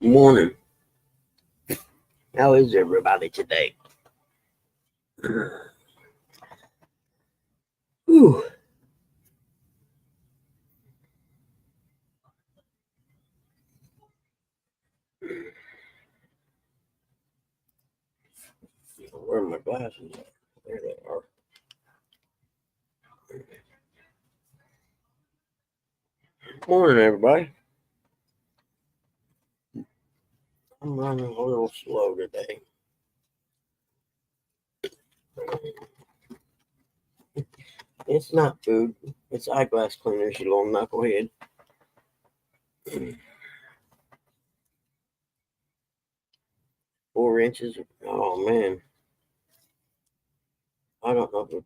Morning. How is everybody today? Whew. Where are my glasses at? There they are. Morning, everybody. I'm running a little slow today. It's not food. It's eyeglass cleaners, you little knucklehead. 4 inches. Oh man. I don't know if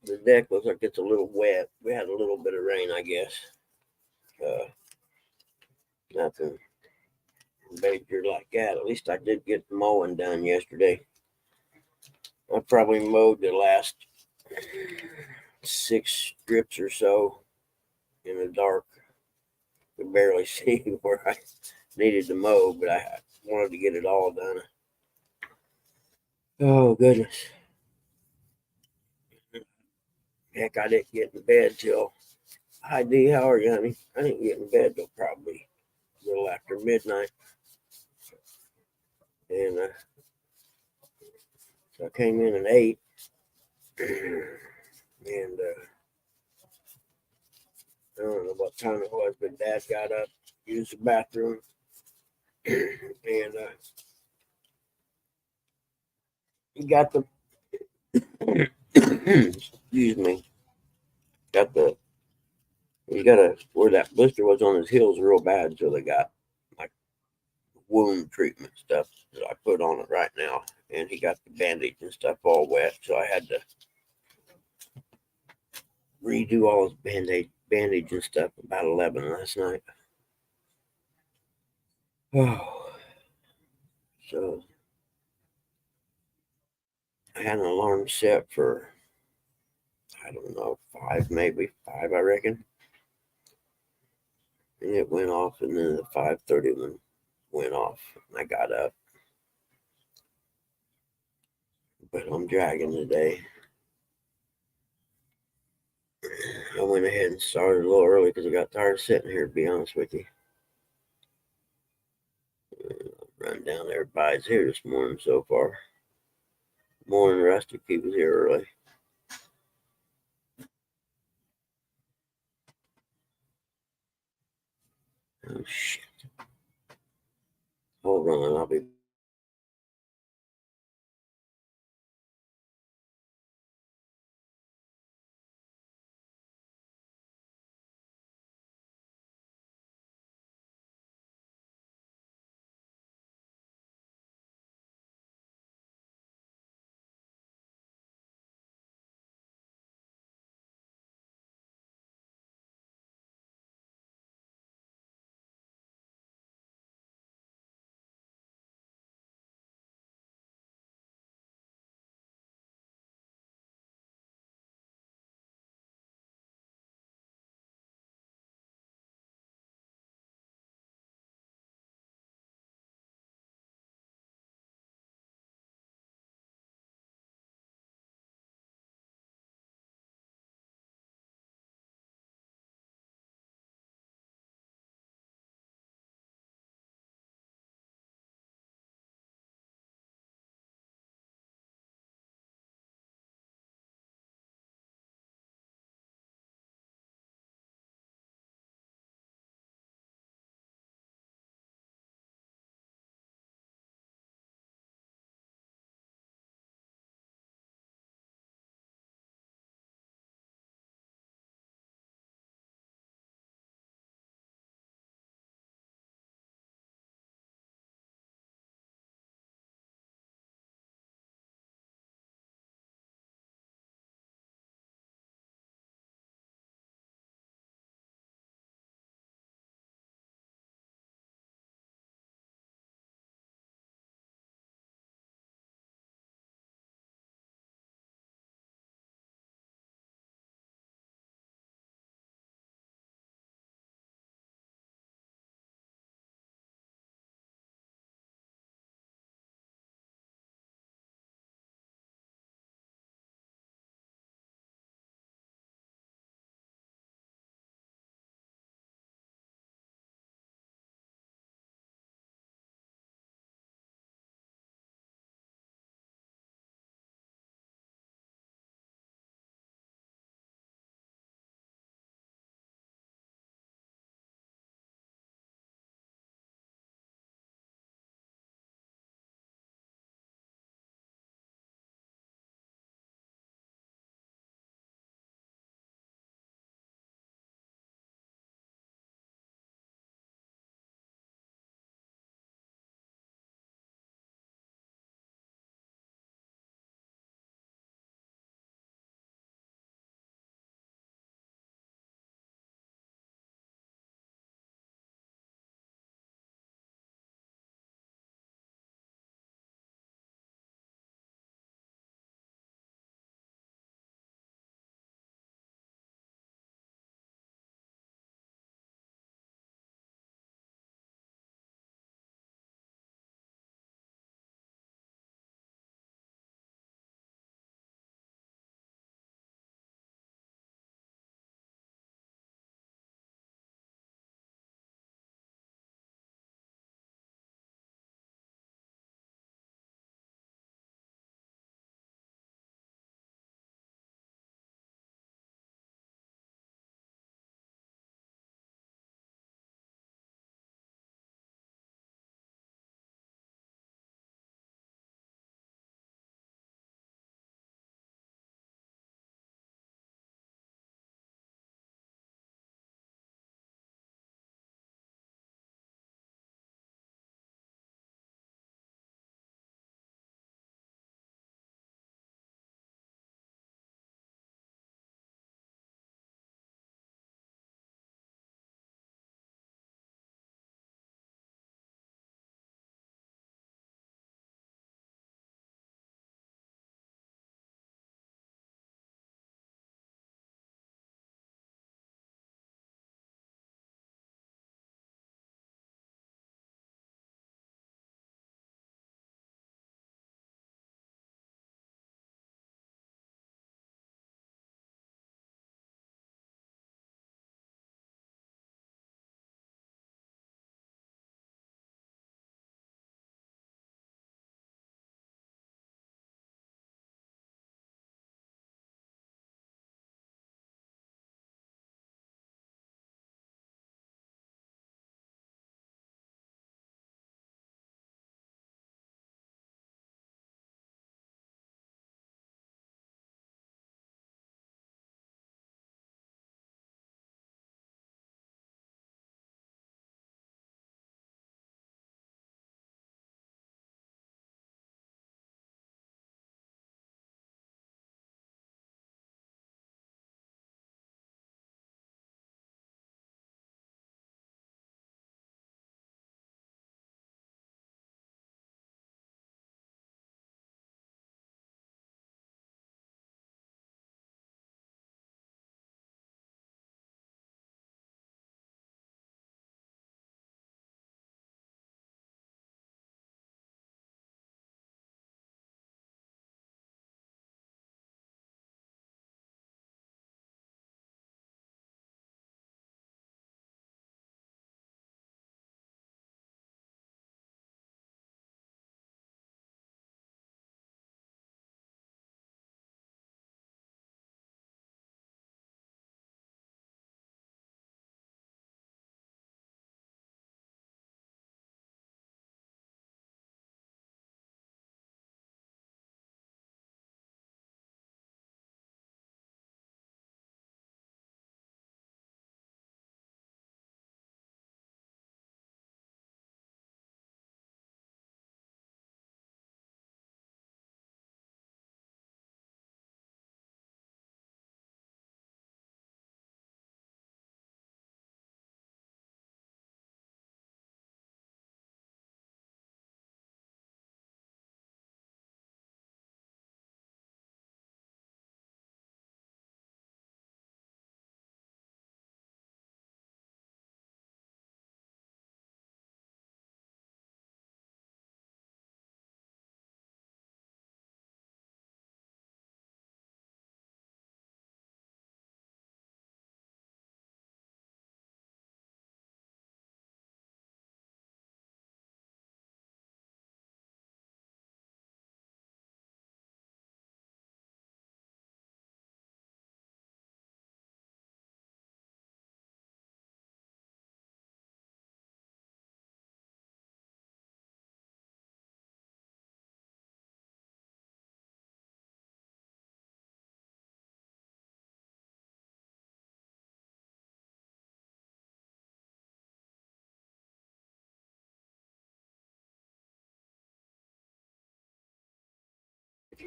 the deck looks like it's a little wet. We had a little bit of rain, I guess. Uh, Nothing major like that. At least I did get the mowing done yesterday. I probably mowed the last 6 strips or so in the dark. Could barely see where I needed to mow, but I wanted to get it all done. Oh goodness. Heck, I didn't get in bed till hi D, how are you, honey? I didn't get in bed till probably a little after midnight. And so I came in at 8. And I don't know what time it was, but Dad got up, used the bathroom, and he got the excuse me, got the he got a where that blister was on his heels real bad, so they got like wound treatment stuff that I put on it right now, and he got the bandage and stuff all wet, so I had to redo all his bandage and stuff about 11 last night. Oh, so I had an alarm set for I don't know 5, maybe 5, I reckon, and it went off, and then the 5:30 one went off, and I got up, but I'm dragging today. I went ahead and started a little early because I got tired of sitting here, to be honest with you. Run down everybody's here this morning so far. Morning, Rusty. He was here early. Oh, shit. Hold on, I'll be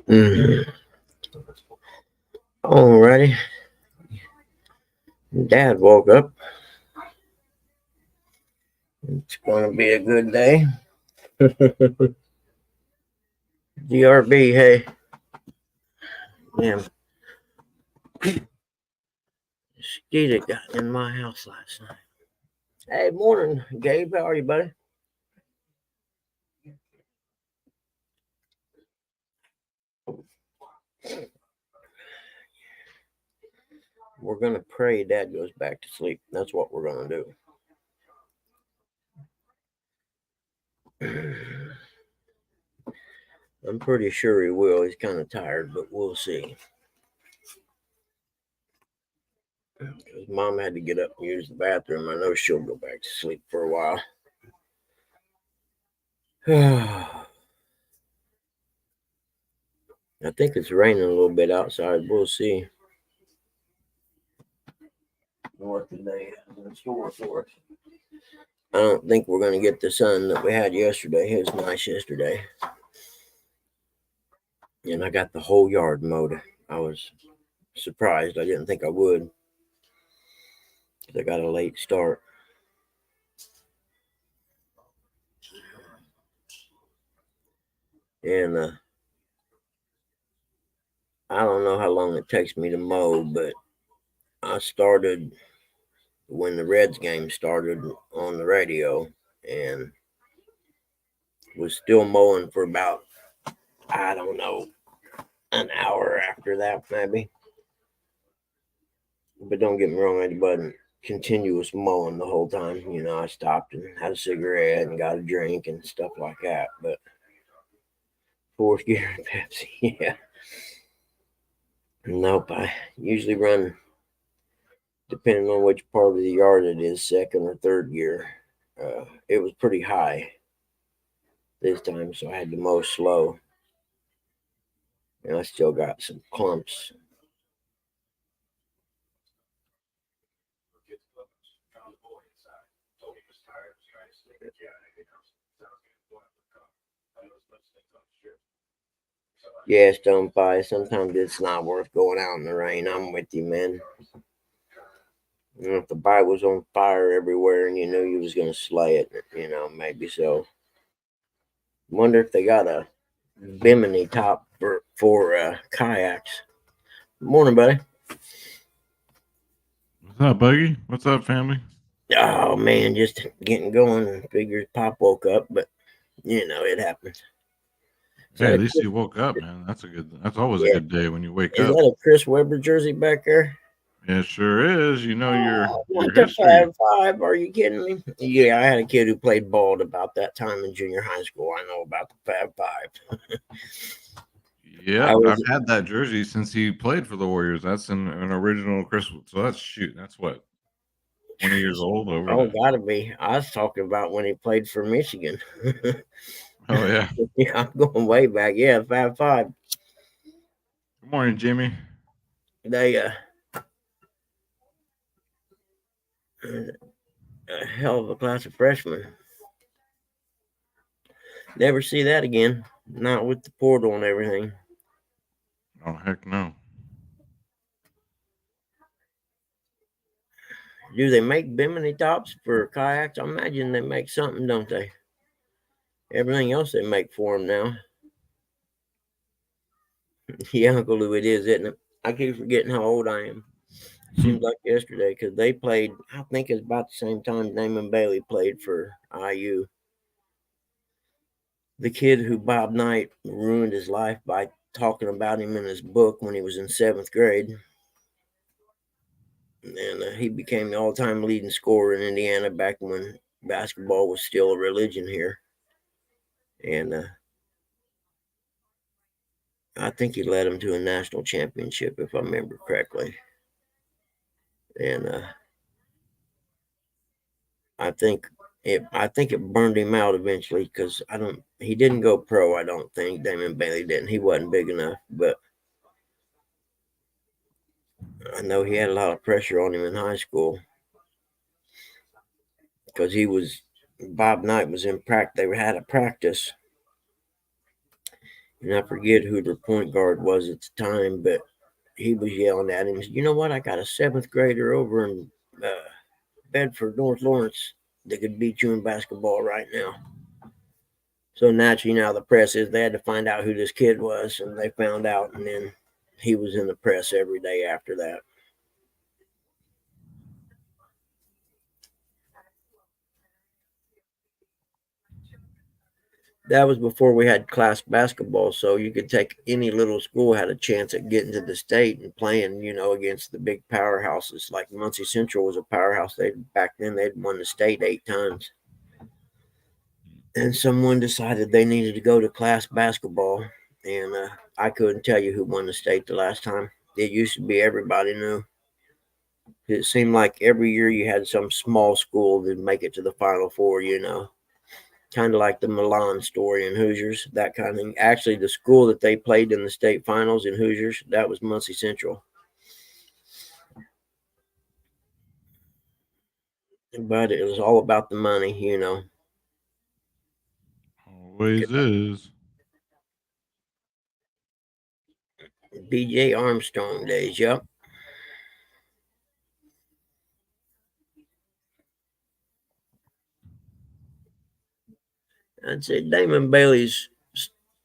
Mm. Alrighty. Dad woke up. It's going to be a good day. DRB, hey. Damn. Mosquito got in my house last night. Hey, morning, Gabe. How are you, buddy? We're going to pray Dad goes back to sleep. That's what we're going to do. I'm pretty sure he will. He's kind of tired, but we'll see. Because Mom had to get up and use the bathroom. I know she'll go back to sleep for a while. I think it's raining a little bit outside. We'll see what the day has in store for us. I don't think we're going to get the sun that we had yesterday. It was nice yesterday. And I got the whole yard mowed. I was surprised. I didn't think I would. I got a late start. And I don't know how long it takes me to mow, but I started when the Reds game started on the radio and was still mowing for about, I don't know, an hour after that, maybe. But don't get me wrong, it wasn't continuous mowing the whole time. You know, I stopped and had a cigarette and got a drink and stuff like that. But fourth gear and Pepsi, yeah. Nope, I usually run, depending on which part of the yard it is, second or third gear. It was pretty high this time, so I had to mow slow. And I still got some clumps. Yeah, Stone Pie. Sometimes it's not worth going out in the rain. I'm with you, man. You know, if the bike was on fire everywhere and you knew you was gonna slay it, you know, maybe so. Wonder if they got a bimini top for kayaks. Morning, buddy. What's up, Buggy? What's up, family? Oh man, just getting going. Figures Pop woke up, but you know it happens. Is Hey, that at a least you woke up, man. That's a good. That's always a yeah? good day when you wake Is up. that a Chris Webber jersey back there? Yeah, it sure is. You know Oh, your went to history. Fab Five. Are you kidding me? Yeah, I had a kid who played ball about that time in junior high school. I know about the Fab Five. I Yep, I've was, had that jersey since he played for the Warriors. That's an original Chris. So that's shoot. That's what 20 years old over oh, the. gotta be. I was talking about when he played for Michigan. Oh yeah. Yeah, I'm going way back. Yeah, Fab Five. Good morning, Jimmy. They a hell of a class of freshmen. Never see that again. Not with the portal and everything. Oh heck no. Do they make bimini tops for kayaks? I imagine they make something, don't they? Everything else they make for them now. Yeah, Uncle Lou, it is, isn't it? I keep forgetting how old I am. Seems like yesterday because they played. I think it's about the same time Damon Bailey played for IU. The kid who Bob Knight ruined his life by talking about him in his book when he was in seventh grade. And he became the all-time leading scorer in Indiana back when basketball was still a religion here. And I think he led them to a national championship, if I remember correctly. And I think it burned him out eventually because I don't. He didn't go pro. I don't think Damon Bailey didn't. He wasn't big enough, but I know he had a lot of pressure on him in high school because he was. Bob Knight was in practice. They had a practice And I forget who the point guard was at the time, but he was yelling at him. He said, "You know what? I got a seventh grader over in Bedford, North Lawrence, that could beat you in basketball right now." So naturally, now the press is they had to find out who this kid was, and they found out, and then he was in the press every day after that. That was before we had class basketball, so you could take any little school had a chance at getting to the state and playing, against the big powerhouses. Like Muncie Central was a powerhouse. They back then they'd won the state 8 times, and someone decided they needed to go to class basketball, and I couldn't tell you who won the state the last time. It used to be everybody knew. It seemed like every year you had some small school that make it to the Final Four. Kind of like the Milan story in Hoosiers, that kind of thing. Actually, the school that they played in the state finals in Hoosiers, that was Muncie Central. But it was all about the money. Always is. BJ Armstrong days, yep. I'd say Damon Bailey's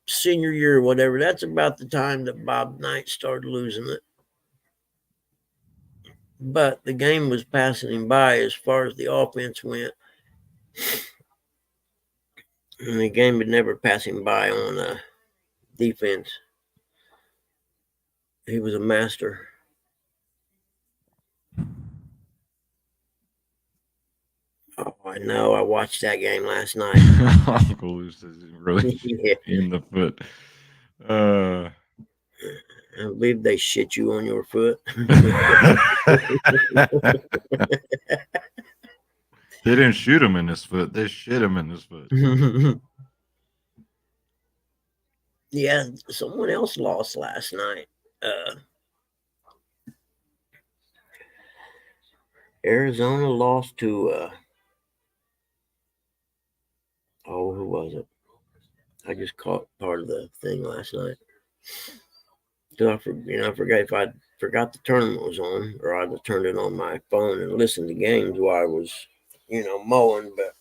senior year or whatever, that's about the time that Bob Knight started losing it. But the game was passing him by as far as the offense went. And the game would never pass him by on defense. He was a master. Oh, I know. I watched that game last night. Uncle Luce is really Yeah. in the foot. I believe they shit you on your foot. They didn't shoot him in his foot. They shit him in his foot. Yeah, someone else lost last night. Arizona lost to who was it? I just caught part of the thing last night. I forgot if I forgot the tournament was on, or I'd have turned it on my phone and listened to games while I was, mowing. But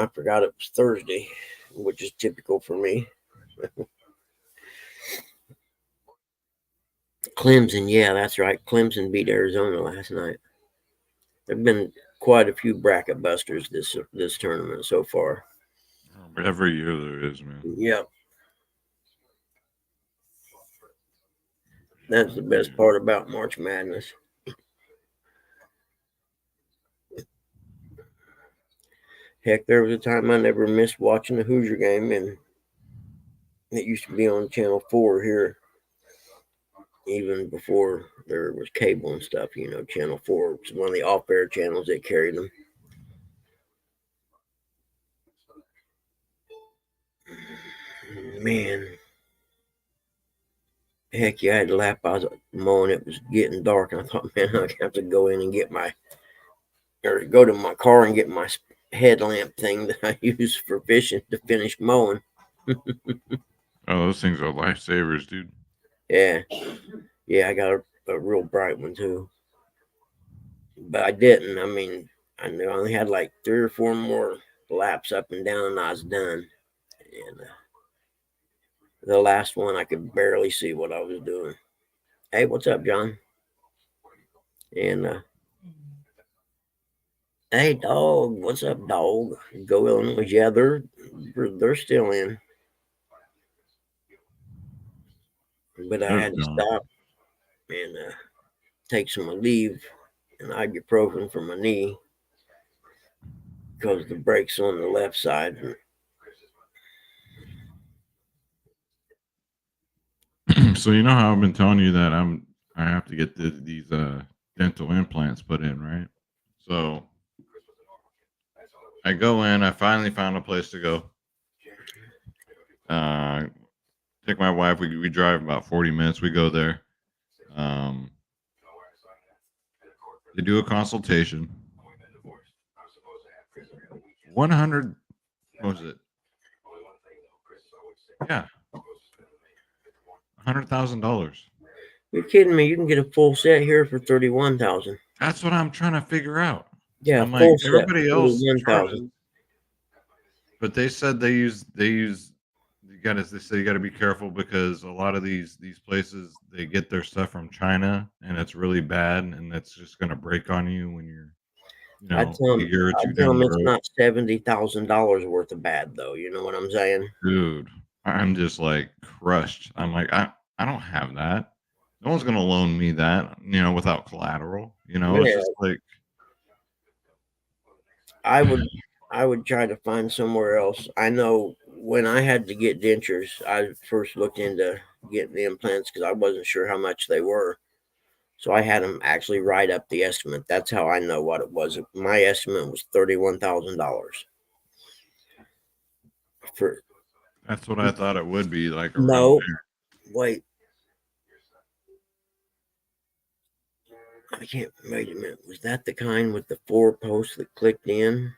I forgot it was Thursday, which is typical for me. Clemson, yeah, that's right. Clemson beat Arizona last night. There've been quite a few bracket busters this tournament so far. Every year there is, man. Yep. That's the best part about March Madness. Heck, there was a time I never missed watching a Hoosier game, and it used to be on Channel 4 here, even before there was cable and stuff. Channel 4 was one of the off-air channels that carried them. Man. Heck yeah, I had to laugh. I was mowing, it was getting dark, and I thought, man, I have to go in and go to my car and get my headlamp thing that I use for fishing to finish mowing. Oh, those things are lifesavers, dude. Yeah. Yeah, I got a real bright one too. But I didn't. I mean, I knew I only had like 3 or 4 more laps up and down and I was done. And the last one, I could barely see what I was doing. Hey, what's up, John? And hey, dog, what's up, dog? Go Illinois. Yeah, they're still in. But I There's had to John. stop and take some Aleve and ibuprofen for my knee because the brake's on the left side. So you know how I've been telling you that I have to get these dental implants put in, right? So I go in. I finally found a place to go. Take my wife. We drive about 40 minutes. We go there. Um, they do a consultation. 100. What was it? Yeah, $100,000. You're kidding me? You can get a full set here for 31,000. That's what I'm trying to figure out. Yeah, I'm like, full set, everybody else 31,000. charges, but they said they use you gotta they say you gotta be careful because a lot of these places they get their stuff from China and it's really bad and that's just gonna break on you when you're, I a tell them, year or I two tell down them the it's road. not $70,000 worth of bad though. You know what I'm saying? Dude, I'm just like crushed. I'm like, I don't have that. No one's gonna loan me that, without collateral. It's just Yeah, like I would, I would try to find somewhere else. I know when I had to get dentures, I first looked into getting the implants because I wasn't sure how much they were. So I had them actually write up the estimate. That's how I know what it was. My estimate was $31,000 for that's what I thought it would be like around no. there. Wait, I can't. Wait a minute. Was that the kind with the four posts that clicked in?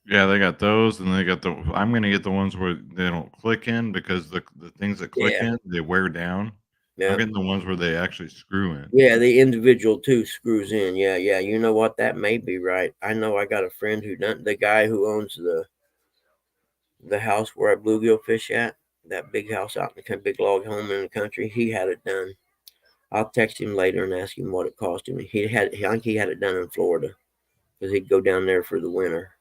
Yeah, they got those, and they got the. I'm gonna get the ones where they don't click in because the things that click Yeah, in they wear down. I'm yeah, getting the ones where they actually screw in. yeah. The individual too screws in. Yeah, yeah. You know what? That may be right. I know. I got a friend who done the guy who owns the house where I bluegill fish at. That big house out in the big log home in the country. He had it done. I'll text him later and ask him what it cost him. I think he had it done in Florida because he'd go down there for the winter.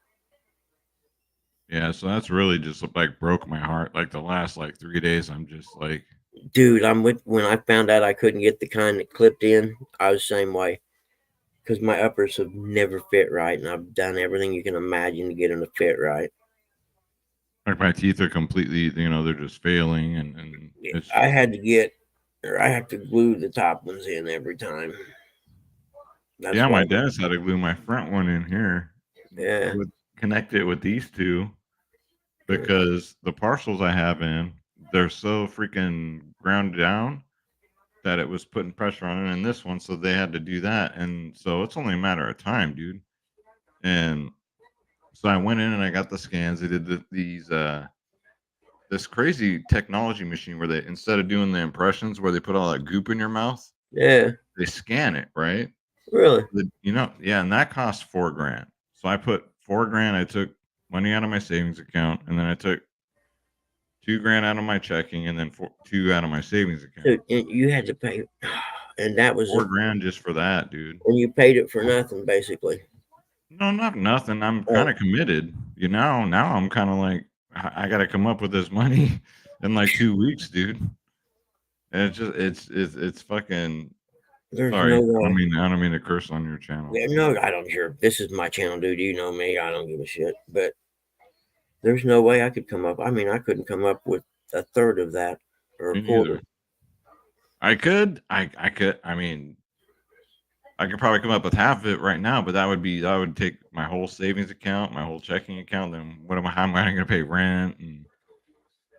Yeah, so that's really just like broke my heart. Like the last like 3 days, I'm just like, Dude, I'm with when I found out I couldn't get the kind that clipped in, I was the same way because my uppers have never fit right, and I've done everything you can imagine to get them to fit right. my teeth are completely, they're just failing, and it's I just had to get, or I have to glue the top ones in every time. That's yeah. why, My dentist had to glue my front one in here, yeah, with connect it with these two because the parcels I have in they're so freaking ground down that it was putting pressure on it in this one, so they had to do that, and so it's only a matter of time, dude. And so I went in and I got the scans. They did this crazy technology machine where they instead of doing the impressions where they put all that goop in your mouth, yeah, they scan it, right? really, Yeah, and that cost 4 grand. So I put 4 grand. I took money out of my savings account, and then I took 2 grand out of my checking, and then two out of my savings account. so and you had to pay, and that was Four it, grand just for that, dude. and you paid it for nothing basically. No, not nothing. I'm Oh, kind of committed. Now I'm kind of like I got to come up with this money in like 2 weeks, dude. And it's fucking. there's Sorry, no way. I don't mean to curse on your channel. Yeah, no, I don't care. This is my channel, dude. You know me. I don't give a shit. But there's no way I could come up. I mean, I couldn't come up with a third of that or a Me quarter. neither. I could. I could. I mean, I could probably come up with half of it right now, but that would take my whole savings account, my whole checking account. Then what am I? How am I going to pay rent? And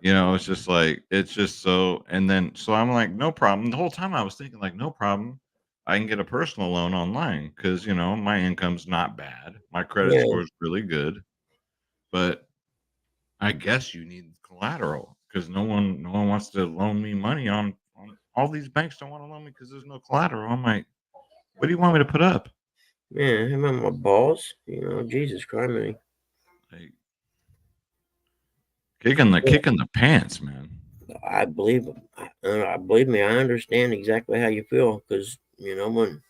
it's just like it's just so. And then so I'm like, no problem. The whole time I was thinking like, no problem. I can get a personal loan online because my income's not bad. My credit Yeah, score is really good, but I guess you need collateral because no one wants to loan me money on all these banks don't want to loan me because there's no collateral. I'm like, what do you want me to put up? man, him and my boss. Jesus Christ, Like kicking the pants, man. I believe him. I believe me. I understand exactly how you feel because when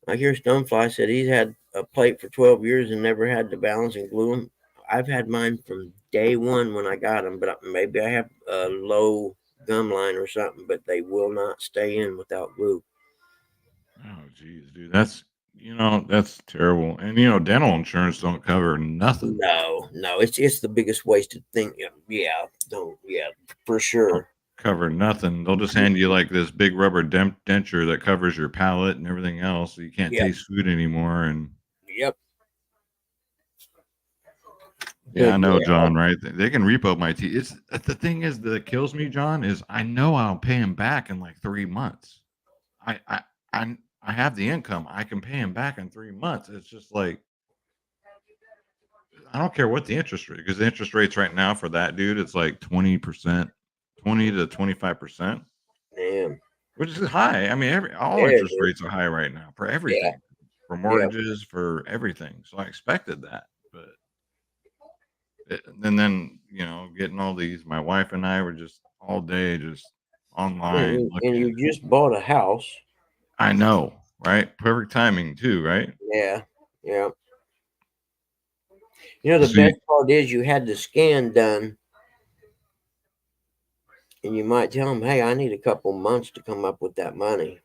I hear Stonefly said he's had a plate for 12 years and never had to balance and glue them. I've had mine from day one when I got them, but maybe I have a low gum line or something, but they will not stay in without glue. Oh jeez, dude. That's terrible. And dental insurance don't cover nothing. No, no, it's the biggest wasted thing. Yeah, yeah, don't, yeah, for Don't sure. cover nothing. They'll just hand you like this big rubber denture that covers your palate and everything else, so you can't Yep, taste food anymore. And yep. yeah, But I know, yeah, John. Right? They can repo my teeth. It's the thing is that kills me, John. Is I know I'll pay him back in like 3 months. I I I have the income. I can pay him back in 3 months. It's just like I don't care what the interest rate, because the interest rates right now for that dude, it's like 20%, 20 to 25%, Damn. which is high. I mean, all Yeah, interest dude. rates are high right now for Yeah. everything, for Yeah. mortgages, for everything. So I expected that, but and then getting all these. My wife and I were just all day just online And looking. you just bought a house. I know, right? Perfect timing too, right? Yeah. Yeah. You know, the See, best part is you had the scan done, and you might tell them, hey, I need a couple months to come up with that money.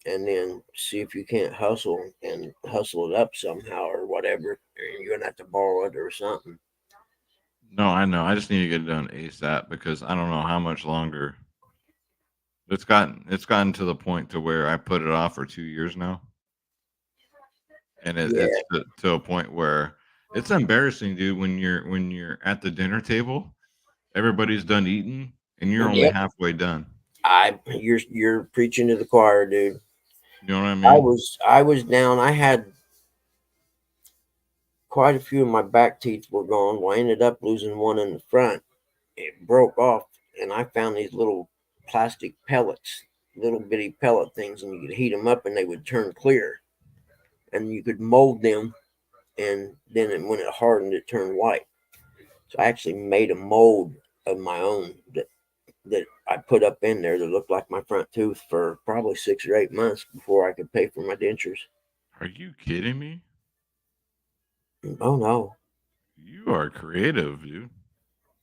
And then see if you can't hustle it up somehow or whatever. And you're going to have to borrow it or something. no, I know. I just need to get it done ASAP because I don't know how much longer. It's gotten to the point to where I put it off for 2 years now, and it's Yeah. to a point where it's embarrassing, dude. When you're at the dinner table, everybody's done eating, and you're only Yep. halfway done. You're preaching to the choir, dude. You know what I I mean? was I was down. I had quite a few of my back teeth were gone. Well, I ended up losing one in the front. It broke off, and I found these little plastic pellets, little bitty pellet things, and you could heat them up, and they would turn clear, and you could mold them, and then when it hardened, it turned white. So I actually made a mold of my own that I put up in there that looked like my front tooth for probably 6 or 8 months before I could pay for my dentures. Are you kidding me? Oh no. You are creative, dude.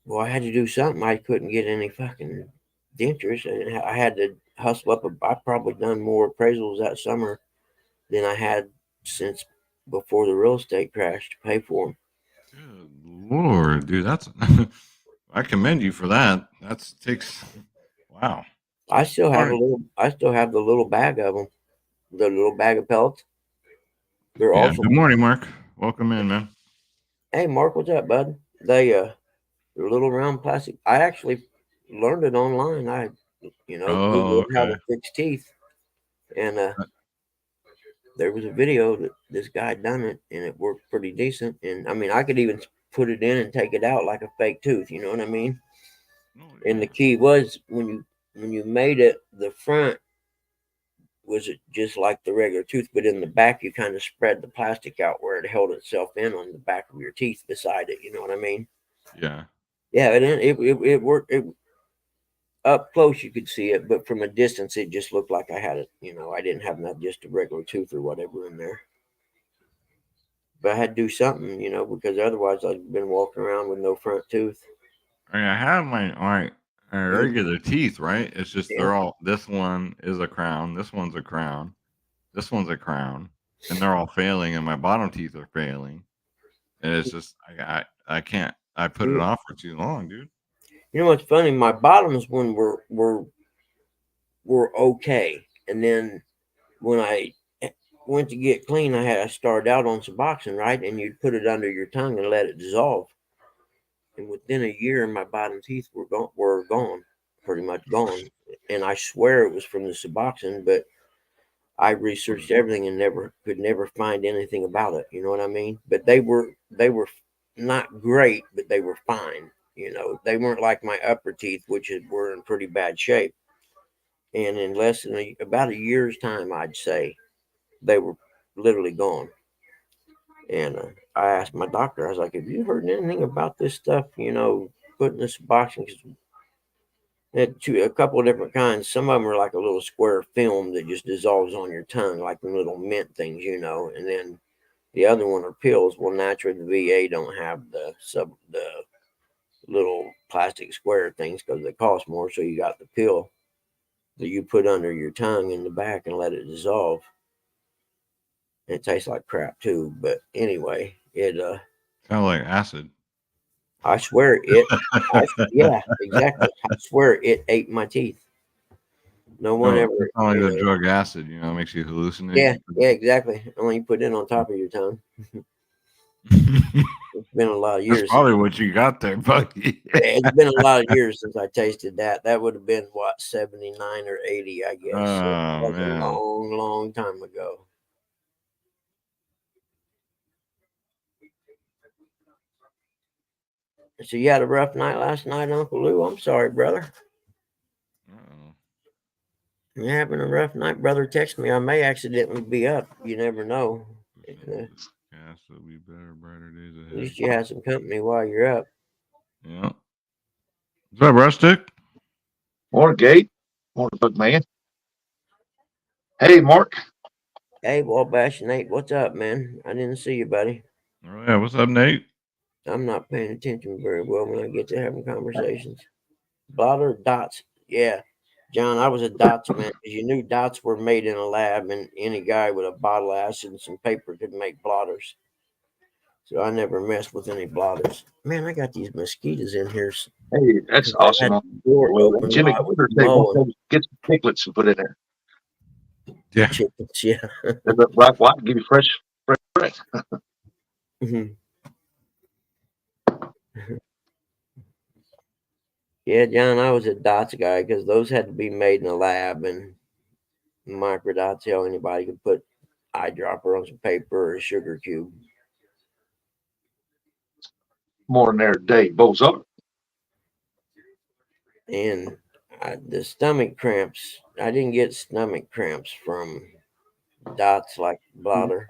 Well, I had to do something. I couldn't get any fucking dentures, and I had to hustle up. I probably done more appraisals that summer than I had since before the real estate crash to pay for them. Good lord, dude. That's I commend you for that. That's takes wow. I still All have a right. little. I still have the little bag of them. The little bag of pellets. They're Yeah. also. Good morning, Mark. Welcome in, man. Hey, Mark, what's up, bud? They're little round plastic. I actually learned it online. I Oh, Googled how okay. to fix teeth, and there was a video that this guy done it, and it worked pretty decent. And I mean, I could even put it in and take it out like a fake tooth. You know what I mean? Oh And the yeah. key was when you made it, the front was it just like the regular tooth, but in the back you kind of spread the plastic out where it held itself in on the back of your teeth beside it. You know what I mean? Yeah. Yeah, it worked. Up close you could see it, but from a distance it just looked like I had it. I didn't have not just a regular tooth or whatever in there. But I had to do something, because otherwise I'd been walking around with no front tooth. I mean, I have my And regular teeth, right? It's just yeah, they're all. This one is a crown. This one's a crown. This one's a crown, and they're all failing, and my bottom teeth are failing. And it's just I can't. I put it you, off for too long, dude. you know what's funny? My bottoms one were okay, and then when I went to get clean, I started out on Suboxone, right, and you'd put it under your tongue and let it dissolve. And within a year, my bottom teeth were gone, pretty much gone. And I swear it was from the Suboxone, but I researched everything and never find anything about it. You know what I mean? But they were not great, but they were fine. They weren't like my upper teeth, which were in pretty bad shape. And in less than about a year's time, I'd say they were literally gone. And I asked my doctor, I was like, "Have you heard anything about this stuff? Putting this boxing?" Because had a couple of different kinds. Some of them are like a little square film that just dissolves on your tongue, like the little mint things, and then the other one are pills. Well, naturally, the VA don't have the little plastic square things because they cost more. So you got the pill that you put under your tongue in the back and let it dissolve. It tastes like crap too, but anyway, Kind of like acid. I swear yeah, exactly. I swear it ate my teeth. No one No, ever, it's not like the drug acid. Makes you hallucinate. yeah, yeah, exactly. Only you put it on top of your tongue. It's been a lot of That's years. probably what you got there, buddy. It's been a lot of years since I tasted that. That would have been what, 79 or 80, I guess. So Oh that's a man. long, long time ago. So you had a rough night last night, Uncle Lou? I'm sorry, brother. Uh-oh. You're having a rough night, brother. Text me. I may accidentally be up. You never know. At Cast will be better, brighter days ahead. least you have some company while you're up. Yeah. What's up, Rustic? Morning, Gabe. Morning, Bug Man. Hey, Mark. Hey, Wabash Nate, what's up, man? I didn't see you, buddy. Oh yeah, what's up, Nate? I'm not paying attention very well when I get to having conversations. Blotter dots. Yeah. John, I was a dots man because you knew dots were made in a lab, and any guy with a bottle of acid and some paper could make blotters. So I never messed with any blotters. Man, I got these mosquitoes in here Hey, that's because I awesome. had the door Well, open Jimmy while I was Carter said one mowing day get some piglets and put in there. Yeah. chickens. Yeah. The black white give you fresh bread. Mhm. Yeah, John, I was a dots guy because those had to be made in a lab, and microdots, hell, anybody could put eyedropper on some paper or a sugar cube. More than there today. Bozar. And the stomach cramps, I didn't get stomach cramps from dots like blotter.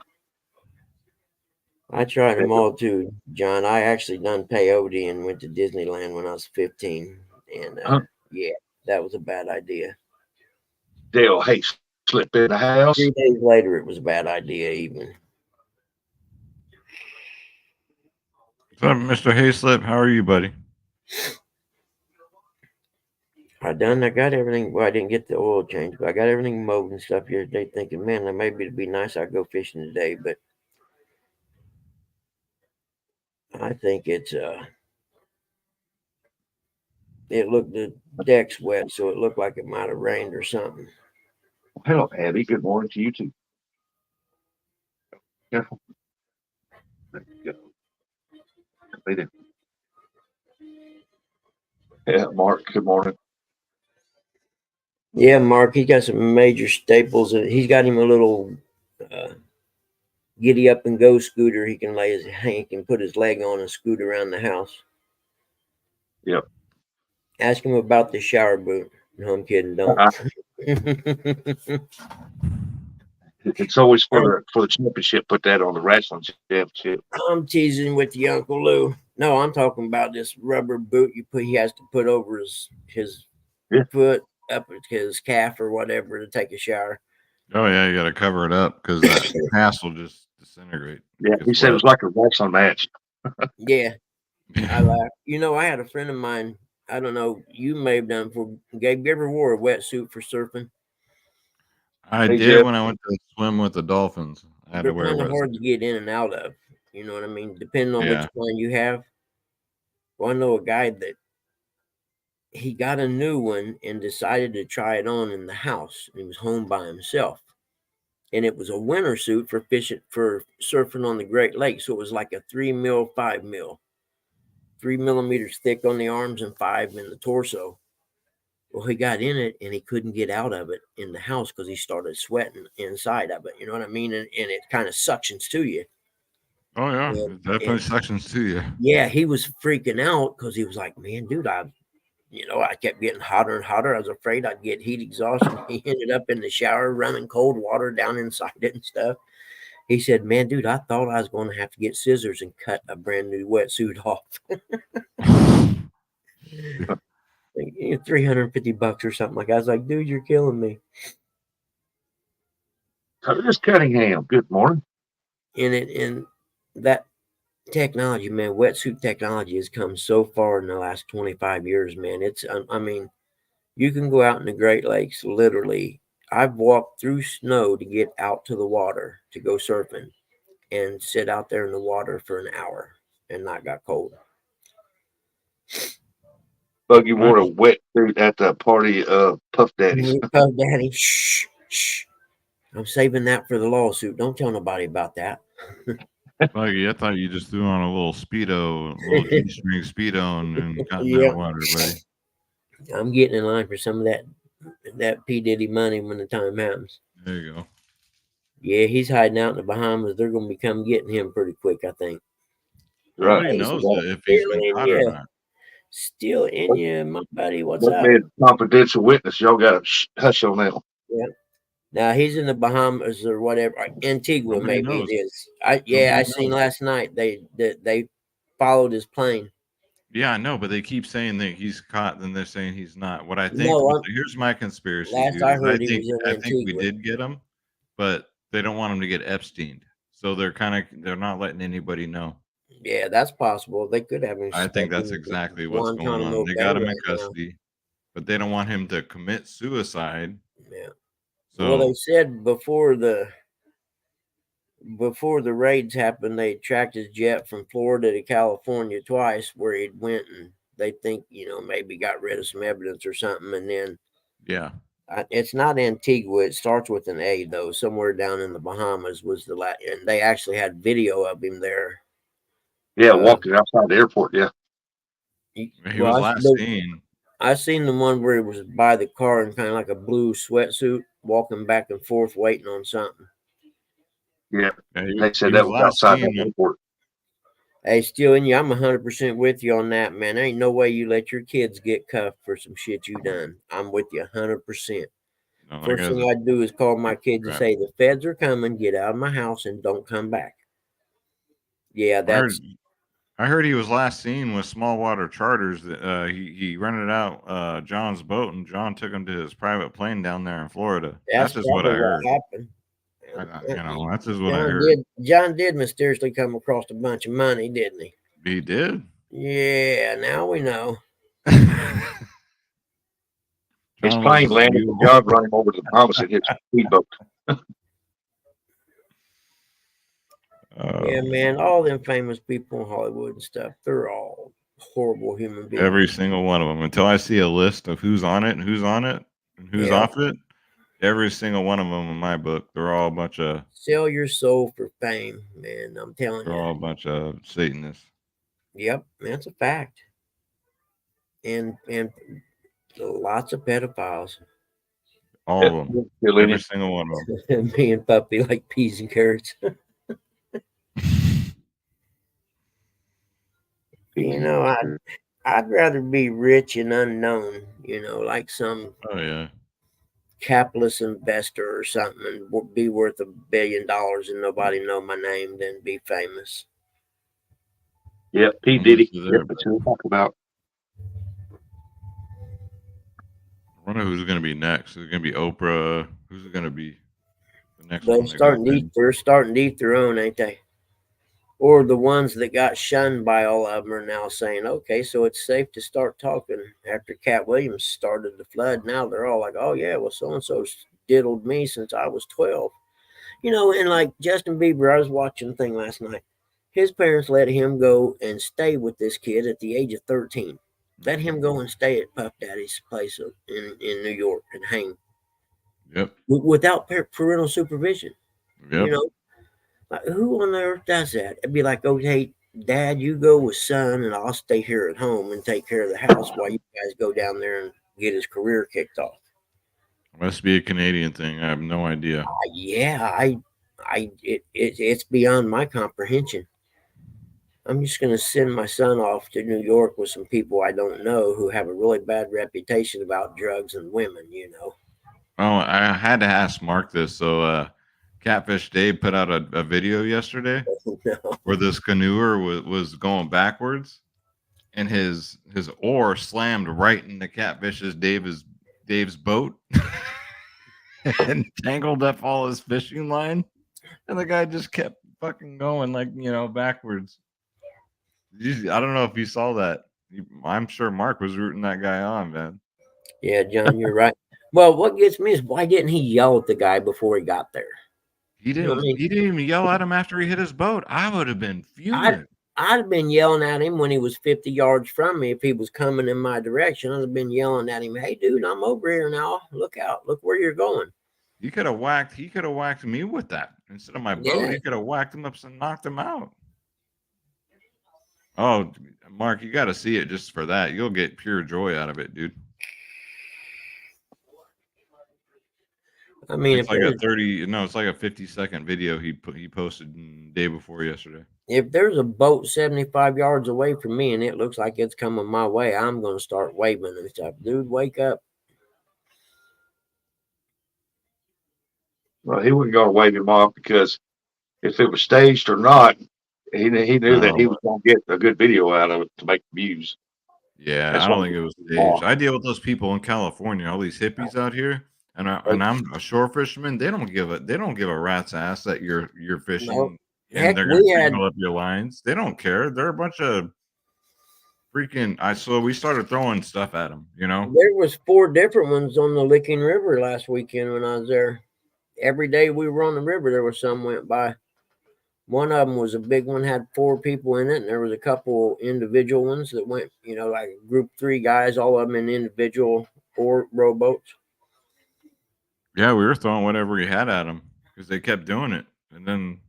I tried them all too, John. I actually done peyote and went to Disneyland when I was 15. And Huh? yeah, that was a bad idea. Dale, hey, slip in the house. 3 days later, it was a bad idea, even. What's up, Mr. Hayslip? How are you, buddy? I got everything. Well, I didn't get the oil change, but I got everything mowed and stuff yesterday. Thinking, man, maybe it'd be nice. I'd go fishing today, but I think it looked the deck's wet, so it looked like it might have rained or something. Hello, Abby. Good morning to you too. Careful. There you go. Lay there. Yeah, Mark. Good morning. Yeah, Mark, he got some major staples, and he's got him a little uh, giddy up and go scooter. He can put his leg on and scoot around the house. Yep. Ask him about the shower boot. No, I'm kidding. Don't. It's always for the championship. Put that on the wrestling championship. I'm teasing with you, Uncle Lou. No, I'm talking about this rubber boot he has to put over his Yeah. foot up his calf or whatever to take a shower. Oh yeah, you got to cover it up because that pass will just disintegrate. Yeah, Gets he said it wet. was like a wrestling match. Yeah, I Yeah. laugh. I had a friend of mine. I don't know. You may have done for Gabe. You ever wore a wetsuit for surfing? I Hey, did Jeff. when I went to swim with the dolphins. I had to They're wear a kind of hard to wetsuit. get in and out of. You know what I mean? Depending on which Yeah. kind you have. Well, I know a guy that he got a new one and decided to try it on in the house. He was home by himself, and it was a winter suit for fishing for surfing on the Great Lakes. So it was like a 3 mil, 5 mil, 3 millimeters thick on the arms and 5 in the torso. Well, he got in it and he couldn't get out of it in the house because he started sweating inside of it. You know what I mean? And it kind of suctions to you. Oh yeah, And, it definitely and sections to you. yeah, he was freaking out because he was like, man, dude, I kept getting hotter and hotter. I was afraid I'd get heat exhaustion. He ended up in the shower running cold water down inside it and stuff. He said, man, dude, I thought I was going to have to get scissors and cut a brand new wetsuit off. Shoot. 350 bucks or something like that. I was like, dude, you're killing me. Curtis Cunningham. Good morning. And that technology, man, wetsuit technology has come so far in the last 25 years, man. I mean, you can go out in the Great Lakes, literally. I've walked through snow to get out to the water to go surfing and sit out there in the water for an hour and not got cold. Buggy wore a Nice. wetsuit at the party of Puff Daddies. Oh, Daddy, shh, shh. I'm saving that for the lawsuit. Don't tell nobody about that. Buggy, I thought you just threw on a little speedo, a little G-string speedo, and got in that Yeah, water, buddy. I'm getting in line for some of that P Diddy money when the time happens. There you go. Yeah, he's hiding out in the Bahamas. They're going to be come getting him pretty quick, I think. Right. Nobody Hey, knows That if he's still been in caught or you. not. Still in you, my buddy. What's up? man, confidential witness. Y'all got to hush on that. Yeah. Now he's in the Bahamas or whatever. Antigua, Nobody maybe it knows. is. I Nobody seen knows. last night they followed his plane. Yeah, I know, but they keep saying that he's caught, then they're saying he's not. What I think, No, here's my conspiracy, last dude, I is heard he was in I think we Antigua. did get him, but they don't want him to get Epsteined. So they're not letting anybody know. Yeah, that's possible. They could have him I stuck think that's in exactly what's going on. Guantanamo They Bay got him in right now. custody, but they don't want him to commit suicide. Yeah. Well, they So said before the raids happened, they tracked his jet from Florida to California twice, where he'd went, and they think maybe got rid of some evidence or something, and then yeah, it's not Antigua. It starts with an A though. Somewhere down in the Bahamas was the and they actually had video of him there. Yeah, walking outside the airport. Yeah. he Well, was last seen. I seen the one where he was by the car in kind of like a blue sweatsuit, walking back and forth, waiting on something. Yeah. Yeah, They said he that was was last outside seen. the airport. Hey, still in you. I'm 100% with you on that, man. There ain't no way you let your kids get cuffed for some shit you done. I'm with you 100%. No, that First guy's thing I do is call my kids and crap. say, the feds are coming. Get out of my house and don't come back. Yeah, that's. I heard he was last seen with small water charters. That he rented out John's boat, and John took him to his private plane down there in Florida. That's That's just what probably I heard. what happened. That's just what I heard. John did mysteriously come across a bunch of money, didn't he? He did. Yeah, now we know. His John was plane a landed. mule. John brought him over to the Bahamas and hit his speedboat. Yeah, man, all them famous people in Hollywood and stuff, they're all horrible human beings. Every single one of them. Until I see a list of who's on it and who's on it and who's off it, every single one of them in my book, they're all a bunch of sell your soul for fame, man. I'm telling you. They're all a bunch of Satanists. Yep, that's a fact. And lots of pedophiles. All of them. Every single one of them. Me and Puppy like peas and carrots. I'd rather be rich and unknown, like some capitalist investor or something, and be worth $1 billion and nobody know my name than be famous. Yeah, P. Diddy. That's who we talk about. I wonder who's going to be next. Is it going to be Oprah? Who's it going to be the next They're one? starting to eat their own, ain't they? Or the ones that got shunned by all of them are now saying, okay, so it's safe to start talking. After Cat Williams started the flood, now they're all like, oh, yeah, well, so-and-so diddled me since I was 12. And like Justin Bieber, I was watching a thing last night. His parents let him go and stay with this kid at the age of 13. Let him go and stay at Puff Daddy's place in New York and hang. Yep. Without parental supervision. Yep. Like, who on earth does that? It'd be like, okay, Dad, you go with son, and I'll stay here at home and take care of the house while you guys go down there and get his career kicked off. Must be a Canadian thing. I have no idea. It's beyond my comprehension. I'm just going to send my son off to New York with some people I don't know who have a really bad reputation about drugs and women, Oh, I had to ask Mark this. So, Catfish Dave put out a video yesterday where this canoer was going backwards, and his oar slammed right into Catfish's Dave's boat and tangled up all his fishing line, and the guy just kept fucking going backwards. I don't know if you saw that. I'm sure Mark was rooting that guy on, man. Yeah, John, you're right. Well, what gets me is why didn't he yell at the guy before he got there? He didn't. He didn't even yell at him after he hit his boat. I would have been fuming. I'd have been yelling at him when he was 50 yards from me. If he was coming in my direction, I'd have been yelling at him, "Hey, dude, I'm over here now. Look out! Look where you're going." He could have whacked me with that instead of my boat. He could have whacked him up and knocked him out. Oh, Mark, you got to see it just for that. You'll get pure joy out of it, dude. I mean, it's like a 50-second video he posted the day before yesterday. If there's a boat 75 yards away from me and it looks like it's coming my way, I'm going to start waving and stuff. Dude, wake up. Well, he wasn't going to wave him off because if it was staged or not, he knew that he was going to get a good video out of it to make views. Yeah, That's I don't why think it was he staged. lost. I deal with those people in California, all these hippies out here, and I'm a shore fisherman. They don't give a rat's ass that you're No. fishing and Heck, they're gonna we had tangle up your lines. They don't care. They're a bunch of freaking. So we started throwing stuff at them. there was 4 different ones on the Licking River last weekend when I was there. Every day we were on the river, there was some went by. One of them was a big one, had 4 people in it, and there was a couple individual ones that went, like group 3 guys, all of them in individual or rowboats. Yeah, we were throwing whatever we had at them because they kept doing it, and then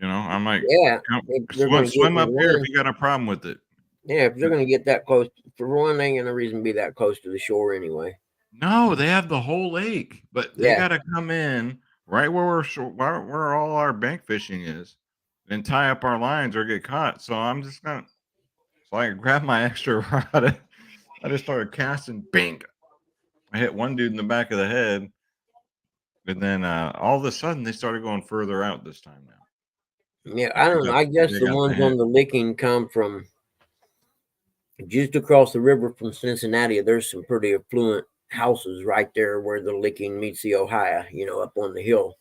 I'm like, Yeah, if they're going to get swim up here if you got a problem with it. Yeah, if they're going to get that close, for one, they ain't going to reason to be that close to the shore anyway. No, they have the whole lake, but they Yeah. got to come in right where all our bank fishing is, and tie up our lines or get caught. So I'm just gonna, so I grabbed my extra rod. I just started casting. Bing! I hit one dude in the back of the head, and then all of a sudden they started going further out this time now. Yeah, I don't know. I guess the ones on the Licking come from just across the river from Cincinnati. There's some pretty affluent houses right there where the Licking meets the Ohio, up on the hill.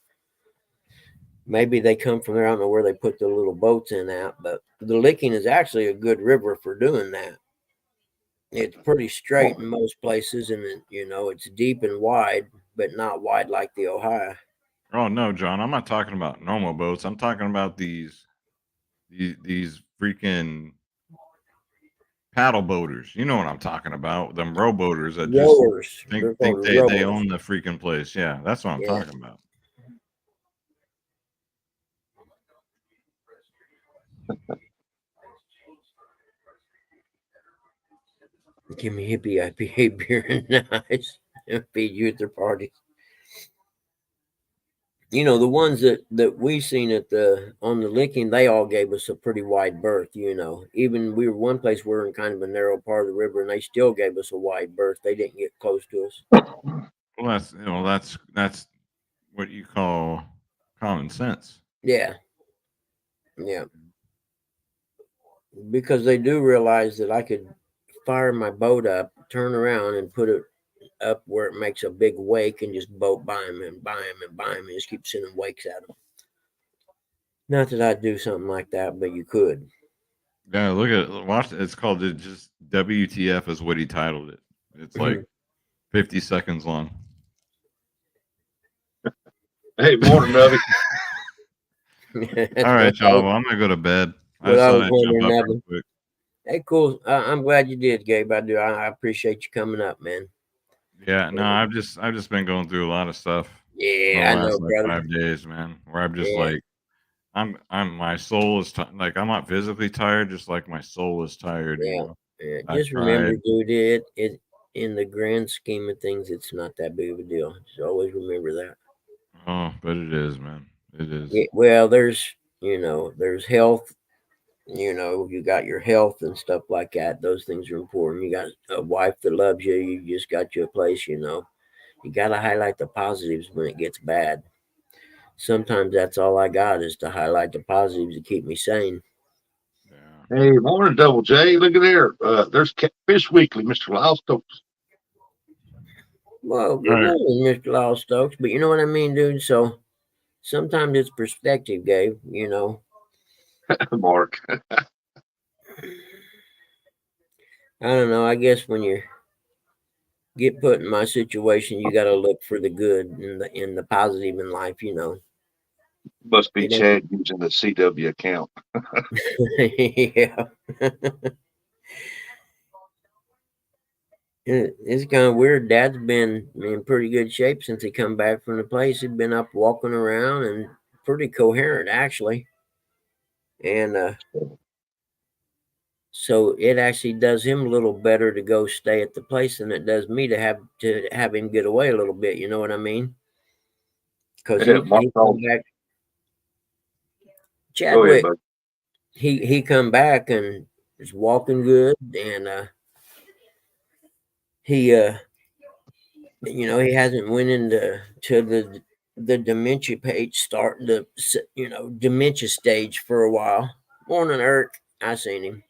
Maybe they come from there. I don't know where they put the little boats in at, but the Licking is actually a good river for doing that. It's pretty straight in most places, and it's deep and wide, but not wide like the Ohio. Oh no, John! I'm not talking about normal boats. I'm talking about these freaking paddle boaters. You know what I'm talking about? Them rowboaters that Rowers. just think they own the freaking place. Yeah, that's what I'm talking about. Give me hippie IPA beer and nice. Feed you at their parties. The ones that we seen on the Licking, they all gave us a pretty wide berth. Even we were one place we were in kind of a narrow part of the river, and they still gave us a wide berth. They didn't get close to us. Well, that's what you call common sense. Yeah. Because they do realize that I could fire my boat up, turn around, and put it up where it makes a big wake and just boat by him and by him and by him and just keep sending wakes at him. Not that I'd do something like that, but you could. Yeah, look at it. Watch it. It's called just WTF is what he titled it. It's like 50 seconds long. Hey, morning, Nubby. All right, y'all. Well, I'm gonna go to bed. I just thought I'd jump up real quick. Hey, cool. I'm glad you did, Gabe. I do. I appreciate you coming up, man. Yeah, no, I've just been going through a lot of stuff. Yeah, I know, brother. 5 days, man. Where I'm just like, I'm my soul is like I'm not physically tired, just like my soul is tired. Yeah. Just remember, dude, it in the grand scheme of things, it's not that big of a deal. Just always remember that. Oh, but it is, man. It is. Yeah, well, there's health. You got your health and stuff like that. Those things are important. You got a wife that loves you. You just got you a place. You got to highlight the positives when it gets bad. Sometimes that's all I got is to highlight the positives to keep me sane. Yeah. Hey, morning, Double J. Look at there. There's Fish Weekly, Mr. Lyle Stokes. Well, good morning, Mr. Lyle Stokes. But you know what I mean, dude? So sometimes it's perspective, Gabe, Mark. I don't know. I guess when you get put in my situation, you got to look for the good and the positive in life, Must be Chad using the CW account. Yeah. It's kind of weird. Dad's been in pretty good shape since he come back from the place. He'd been up walking around and pretty coherent, actually. And so it actually does him a little better to go stay at the place than it does me to have him get away a little bit. You know what I mean? Because he come back. Chadwick, bud. he come back and is walking good, and he he hasn't went into the dementia page, start the dementia stage for a while. Morning, Eric. I seen him,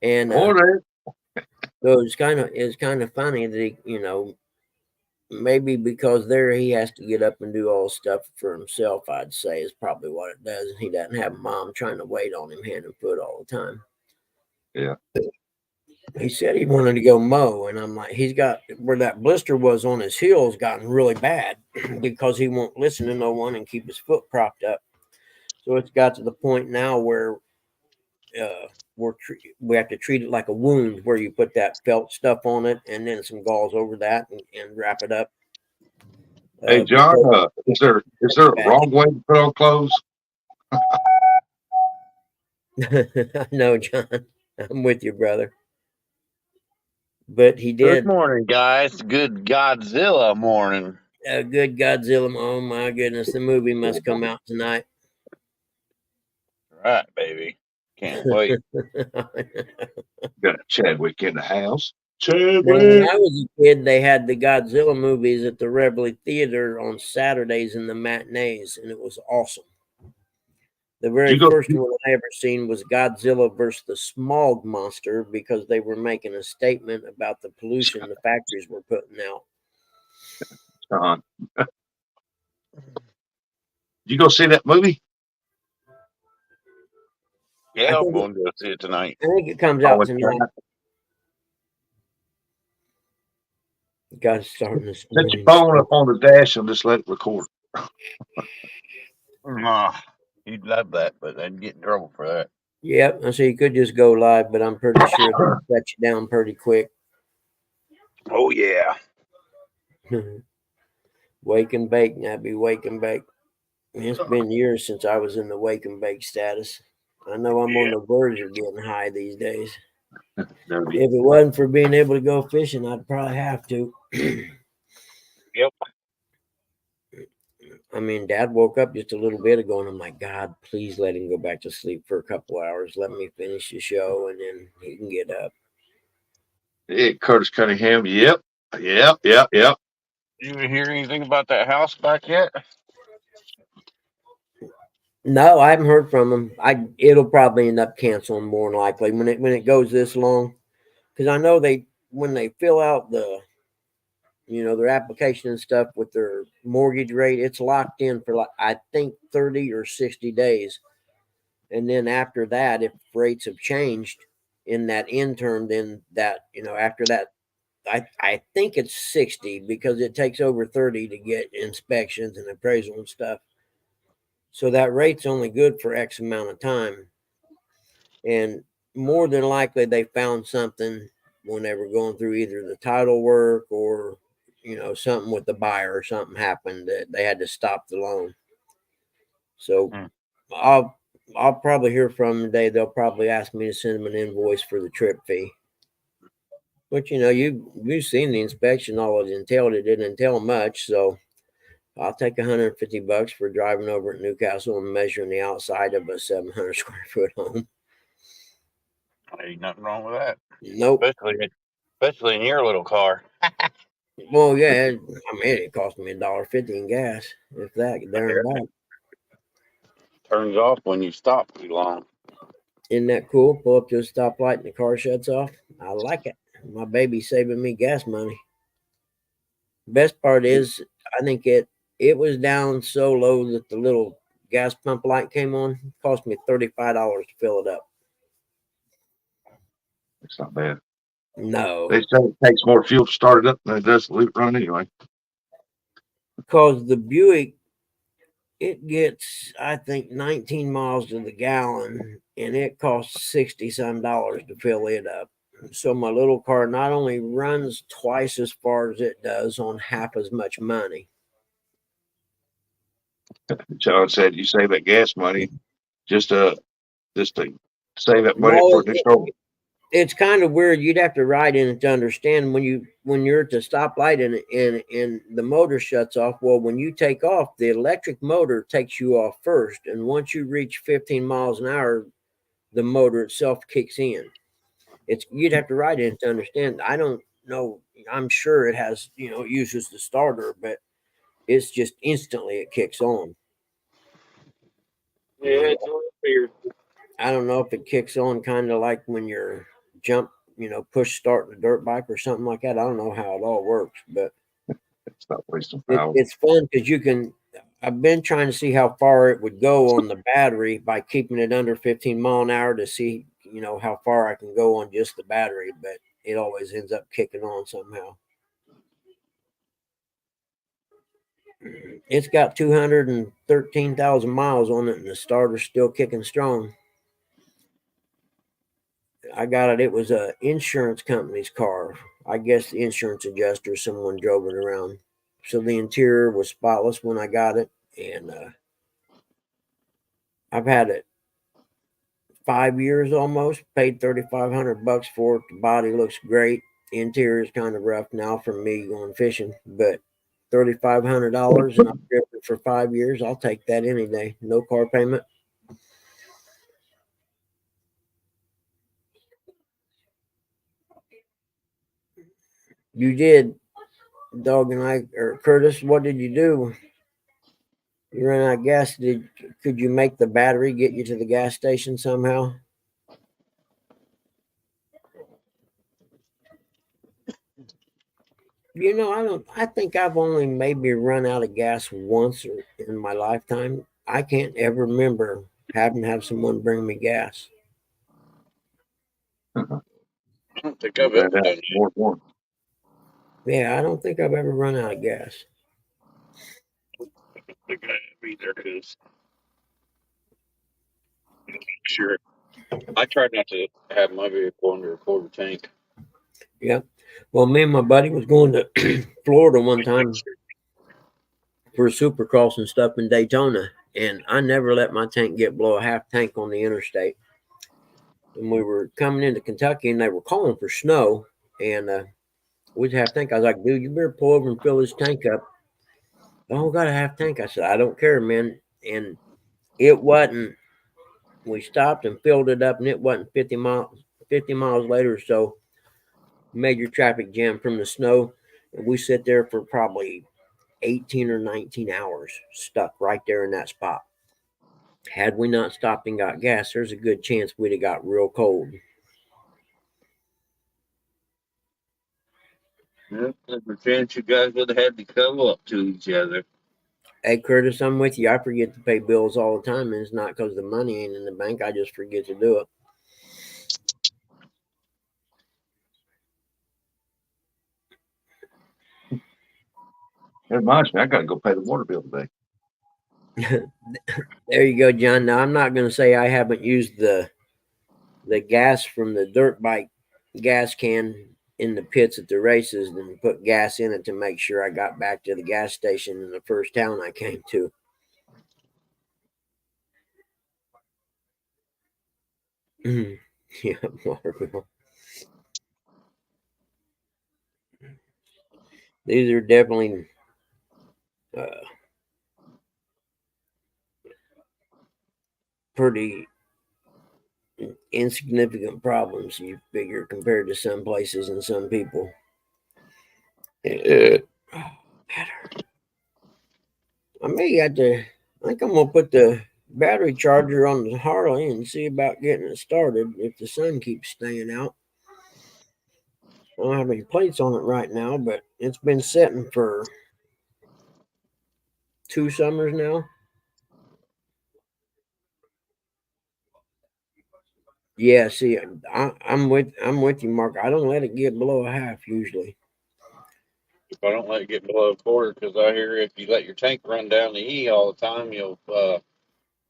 and Morning. so it's kind of funny that he, maybe because there he has to get up and do all stuff for himself. I'd say is probably what it does. He doesn't have mom trying to wait on him hand and foot all the time. Yeah. He said he wanted to go mow, and I'm like, he's got where that blister was on his heel's gotten really bad because he won't listen to no one and keep his foot propped up. So it's got to the point now where we have to treat it like a wound, where you put that felt stuff on it and then some gauze over that and wrap it up. Hey, John, is there a wrong way to put on clothes? No, John, I'm with you, brother. But he Good did morning, guys. Good Godzilla morning. a good Godzilla. Oh my goodness, the movie must come out tonight. Right, baby. Can't wait. Got a Chadwick in the house. Now, when Chadwick. I was a kid, they had the Godzilla movies at the Reveille Theater on Saturdays in the matinees, and it was awesome. The Did very you go? first one I ever seen was Godzilla versus the Smog Monster, because they were making a statement about the pollution the factories were putting out. John. Did you go see that movie? Yeah, I I'm think going to go see it tonight. it comes Oh, out it's tonight. not. God's starting to Set your rain. phone up on the dash and just let it record. You'd love that, but I'd get in trouble for that. Yep, I see you could just go live, but I'm pretty sure they'll shut you down pretty quick. Oh, yeah. Wake and bake, Nabby, wake and bake. It's been years since I was in the wake and bake status. I know I'm on the verge of getting high these days. That'd be- If it wasn't for being able to go fishing, I'd probably have to. Yep. I mean, Dad woke up just a little bit ago, and I'm like, God, please let him go back to sleep for a couple hours. Let me finish the show, and then he can get up. Hey, Curtis Cunningham. Yep. Yep. Yep. Yep. You hear anything about that house back yet? No, I haven't heard from him. It'll probably end up canceling more than likely when it goes this long, because I know when they fill out their application and stuff with their mortgage rate, it's locked in for I think 30 or 60 days. And then after that, if rates have changed in that interim, then after that, I think it's 60, because it takes over 30 to get inspections and appraisal and stuff. So that rate's only good for X amount of time. And more than likely they found something when they were going through either the title work or something with the buyer, or something happened that they had to stop the loan. So I'll probably hear from them today. They'll probably ask me to send them an invoice for the trip fee. But you've seen the inspection, all it entailed. It didn't entail much, so I'll take $150 for driving over at Newcastle and measuring the outside of a 700 square foot home. Ain't nothing wrong with that. Nope. Especially in your little car. Well, yeah. I mean, it cost me $1.50 in gas, if that, there and back. Turns off when you stop too long. Isn't that cool? Pull up to a stoplight and the car shuts off. I like it. My baby's saving me gas money. Best part is, I think it was down so low that the little gas pump light came on. It cost me $35 to fill it up. It's not bad. No, They say it takes more fuel to start it up than it does to leave it run anyway. because the Buick, it gets, I think, 19 miles to the gallon, and it costs $60-some to fill it up. So my little car not only runs twice as far as it does on half as much money. John said you save that gas money just to save that money No, for a new car. It's kind of weird. You'd have to ride in it to understand when you're at the stoplight and the motor shuts off. Well, when you take off, the electric motor takes you off first, and once you reach 15 miles an hour, the motor itself kicks in. It's you'd have to ride in it to understand. I don't know. I'm sure it has it uses the starter, but it's just instantly it kicks on. Yeah, it's a little weird. I don't know if it kicks on kind of like when you're push start the dirt bike or something like that. I don't know how it all works, but It's not wasting power. it's fun because you can. I've been trying to see how far it would go on the battery by keeping it under 15 mile an hour to see, how far I can go on just the battery, but it always ends up kicking on somehow. It's got 213,000 miles on it, and the starter's still kicking strong. I got it. It was a insurance company's car. I guess the insurance adjuster, someone drove it around. So the interior was spotless when I got it, and I've had it 5 years almost. Paid $3,500 for it. The body looks great. The interior is kind of rough now for me going fishing, but $3,500 and I've driven it for 5 years. I'll take that any day. No car payment. You did, Dog and I, or Curtis. What did you do? You ran out of gas. Could you make the battery get you to the gas station somehow? I think I've only maybe run out of gas once in my lifetime. I can't ever remember having to have someone bring me gas. I don't think I've ever done it. More one. Yeah, I don't think I've ever run out of gas. I don't think I have either, because sure, I try not to have my vehicle under a quarter tank. Yeah. Well, me and my buddy was going to Florida one time for Supercross and stuff in Daytona, and I never let my tank get below a half tank on the interstate. And we were coming into Kentucky, and they were calling for snow, and we'd half tank. I was like, dude, you better pull over and fill this tank up. Oh, got a half tank. I said, I don't care, man. And it wasn't. We stopped and filled it up, and it wasn't 50 miles later or so. Major traffic jam from the snow, and we sit there for probably 18 or 19 hours stuck right there in that spot. Had we not stopped and got gas, there's a good chance we'd have got real cold. Yeah, there's a chance you guys would have had to come up to each other. Hey, Curtis, I'm with you. I forget to pay bills all the time, and it's not because the money ain't in the bank. I just forget to do it. It reminds me, I got to go pay the water bill today. There you go, John. Now, I'm not going to say I haven't used the gas from the dirt bike gas can in the pits at the races and put gas in it to make sure I got back to the gas station in the first town I came to. Yeah, water bill. These are definitely pretty insignificant problems, you figure, compared to some places and some people. I may have to. I think I'm gonna put the battery charger on the Harley and see about getting it started if the sun keeps staying out. I don't have any plates on it right now, but it's been sitting for 2 summers now. Yeah, see, I'm with you, Mark. I don't let it get below a half usually. If I don't let it get below a quarter, because I hear if you let your tank run down the E all the time, you'll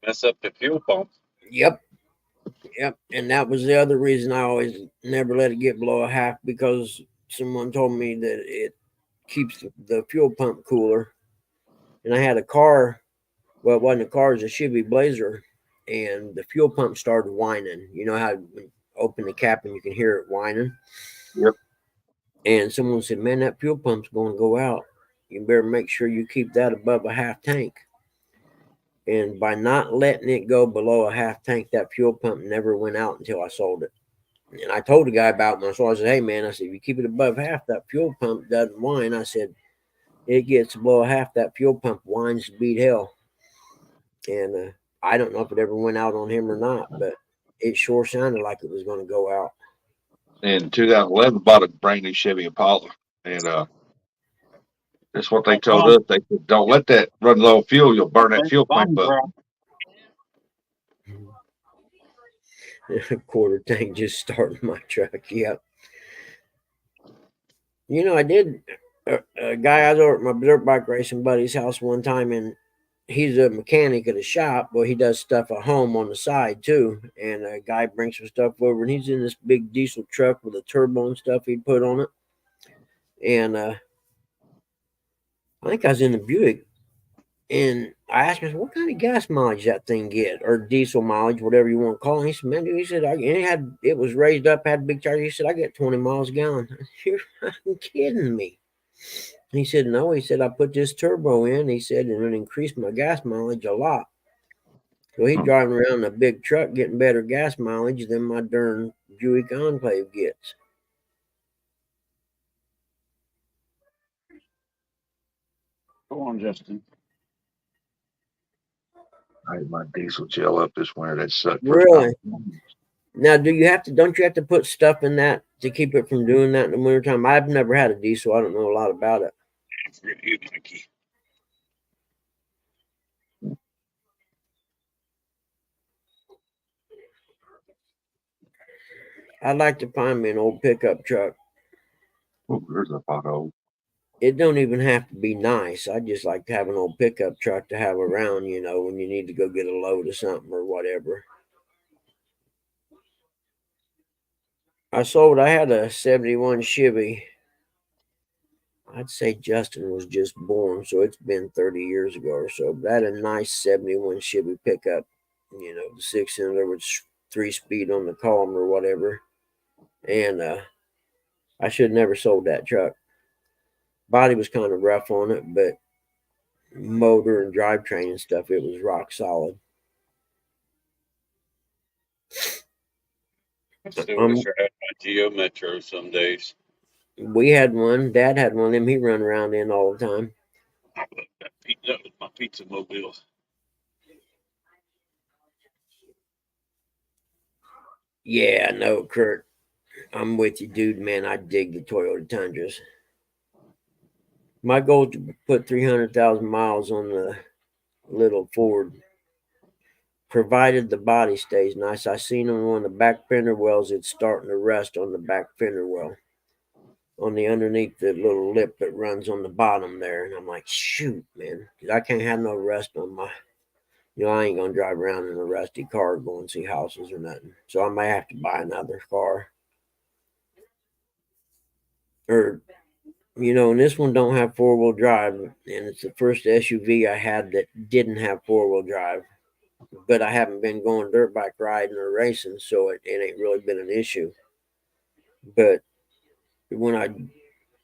mess up the fuel pump. Yep, and that was the other reason I always never let it get below a half, because someone told me that it keeps the fuel pump cooler. And I had a car. Well, it wasn't a car; it was a Chevy Blazer, and the fuel pump started whining. You know how open the cap and you can hear it whining. Yep. And someone said, "Man, that fuel pump's going to go out. You better make sure you keep that above a half tank." And by not letting it go below a half tank, that fuel pump never went out until I sold it. And I told the guy about it. So I said, "Hey, man," I said, "if you keep it above half, that fuel pump doesn't whine." I said, "It gets below half, that fuel pump whines to beat hell." And I don't know if it ever went out on him or not, but it sure sounded like it was going to go out. In 2011, bought a brand new Chevy Impala, and that's what they told us. They said, "Don't let that run low on fuel. You'll burn that fuel pump up." A quarter tank just starting my truck. Yep. You know, I did. A guy I was over at my dirt bike racing buddy's house one time, and he's a mechanic at a shop. Well, he does stuff at home on the side too. And a guy brings some stuff over, and he's in this big diesel truck with a turbo and stuff he'd put on it. And I think I was in the Buick, and I asked him, "What kind of gas mileage that thing get, or diesel mileage, whatever you want to call it?" He said, "Man, dude," he said, it was raised up, had a big charge. He said, "I get 20 miles a gallon." You're fucking kidding me. He said, "No," he said, "I put this turbo in," he said, "and it increased my gas mileage a lot." So he's driving around in a big truck getting better gas mileage than my darn Buick Enclave gets. Go on, Justin. I had my diesel gel up this winter. That sucked. Really? Now, don't you have to put stuff in that to keep it from doing that in the wintertime? I've never had a diesel. I don't know a lot about it. I'd like to find me an old pickup truck. Oh, there's a pothole. It don't even have to be nice. I just like to have an old pickup truck to have around, you know, when you need to go get a load of something or whatever. I had a 71 Chevy. I'd say Justin was just born, so it's been 30 years ago or so. But I had a nice 71 Chevy pickup, you know, the 6-cylinder with 3-speed on the column or whatever. And I should have never sold that truck. Body was kind of rough on it, but motor and drivetrain and stuff, it was rock solid. I still wish I had my Geo Metro some days. We had one. Dad had one of them. He run around in all the time. I love that was my pizza mobile. Yeah, no, Kurt. I'm with you, dude, man. I dig the Toyota Tundras. My goal is to put 300,000 miles on the little Ford, provided the body stays nice. I seen on one of the back fender wells, it's starting to rust on the back fender well, on the underneath the little lip that runs on the bottom there. And I'm like, shoot, man, because I can't have no rust on my, you know, I ain't going to drive around in a rusty car going see houses or nothing. So I may have to buy another car. Or, you know, and this one don't have 4-wheel drive, and it's the first SUV I had that didn't have 4-wheel drive. But I haven't been going dirt bike riding or racing, so it ain't really been an issue. But when I,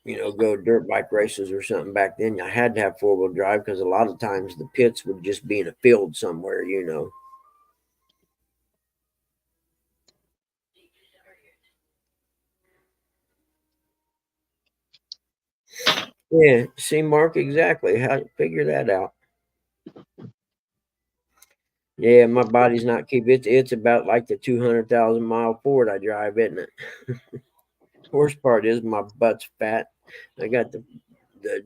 you know, go dirt bike races or something back then, I had to have 4-wheel drive because a lot of times the pits would just be in a field somewhere, you know. Yeah, see, Mark, exactly. How to figure that out? Yeah, my body's not keep it's about like the 200,000 mile Ford I drive, isn't it? Worst part is my butt's fat. I got the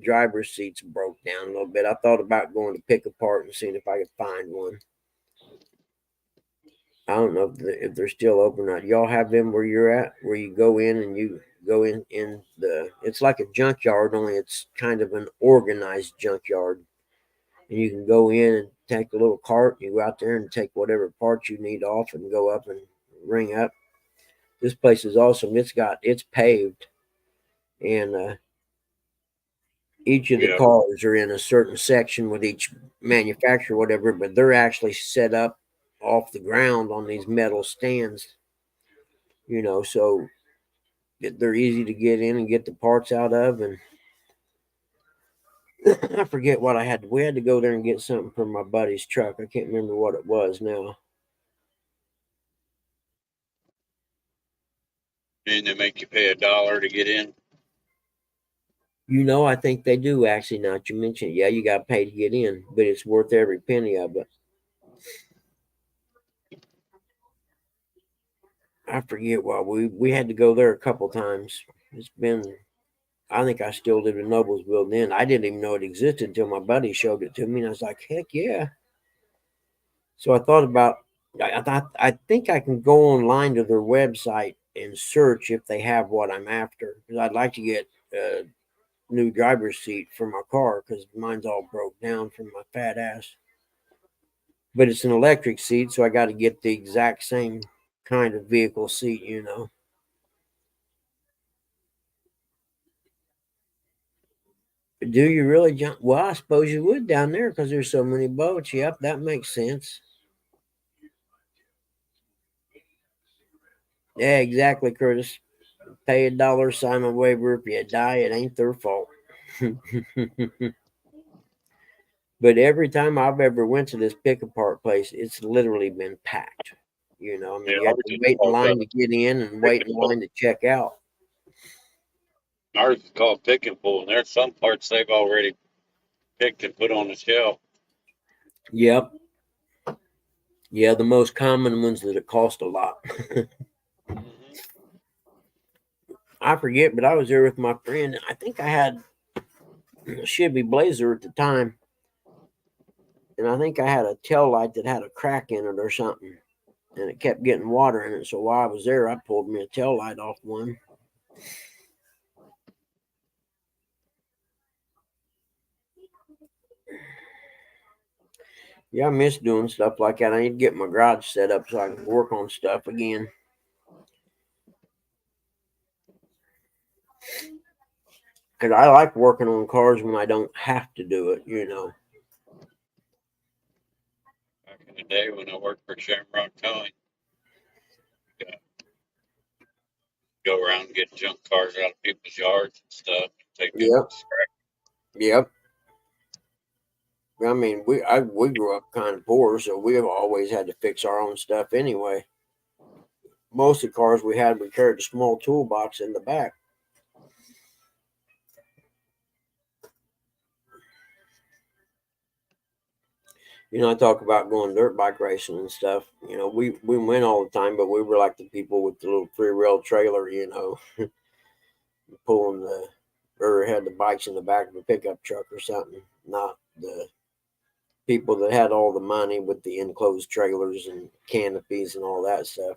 driver's seats broke down a little bit. I thought about going to pick apart and seeing if I could find one. I don't know if they're still open or not. Y'all have them where you're at, where you go in and you go in the. It's like a junkyard, only it's kind of an organized junkyard. And you can go in and take a little cart. You go out there and take whatever parts you need off and go up and ring up. This place is awesome. It's paved, and each of the cars are in a certain section with each manufacturer, whatever. But they're actually set up off the ground on these metal stands So they're easy to get in and get the parts out of. And I forget what we had to go there and get something from my buddy's truck. I can't remember what it was now. And they make you pay $1 to get in. I think they do actually. Now that you mention it, yeah, you got to pay to get in, but it's worth every penny of it. I forget what we had to go there a couple times. It's been, I think I still lived in Noblesville then. I didn't even know it existed until my buddy showed it to me, and I was like, heck yeah. So I thought about, I think I can go online to their website and search if they have what I'm after, because I'd like to get a new driver's seat for my car because mine's all broke down from my fat ass. But it's an electric seat, so I got to get the exact same kind of vehicle seat. Do you really jump? Well, I suppose you would down there because there's so many boats. Yep, that makes sense. Yeah, exactly, Curtis. Pay $1, sign a waiver. If you die, it ain't their fault. But every time I've ever went to this pick-apart place, it's literally been packed. I mean, Yeah, you have to wait in line to get in and wait in line to check out. Ours is called Pick and Pull, and there's some parts they've already picked and put on the shelf. Yep. Yeah, the most common ones that cost a lot. I forget, but I was there with my friend. I think I had a Chevy Blazer at the time, and I think I had a tail light that had a crack in it or something, and it kept getting water in it. So while I was there, I pulled me a tail light off one. Yeah, I miss doing stuff like that. I need to get my garage set up so I can work on stuff again. Because I like working on cars when I don't have to do it. Back in the day when I worked for Shamrock Towing, go around and get junk cars out of people's yards and stuff, take it Yep. to scrap. Yep. I mean, we grew up kind of poor, so we've always had to fix our own stuff anyway. Most of the cars we had, we carried a small toolbox in the back. I talk about going dirt bike racing and stuff. We went all the time, but we were like the people with the little 3-rail trailer, pulling or had the bikes in the back of a pickup truck or something, not the people that had all the money with the enclosed trailers and canopies and all that stuff.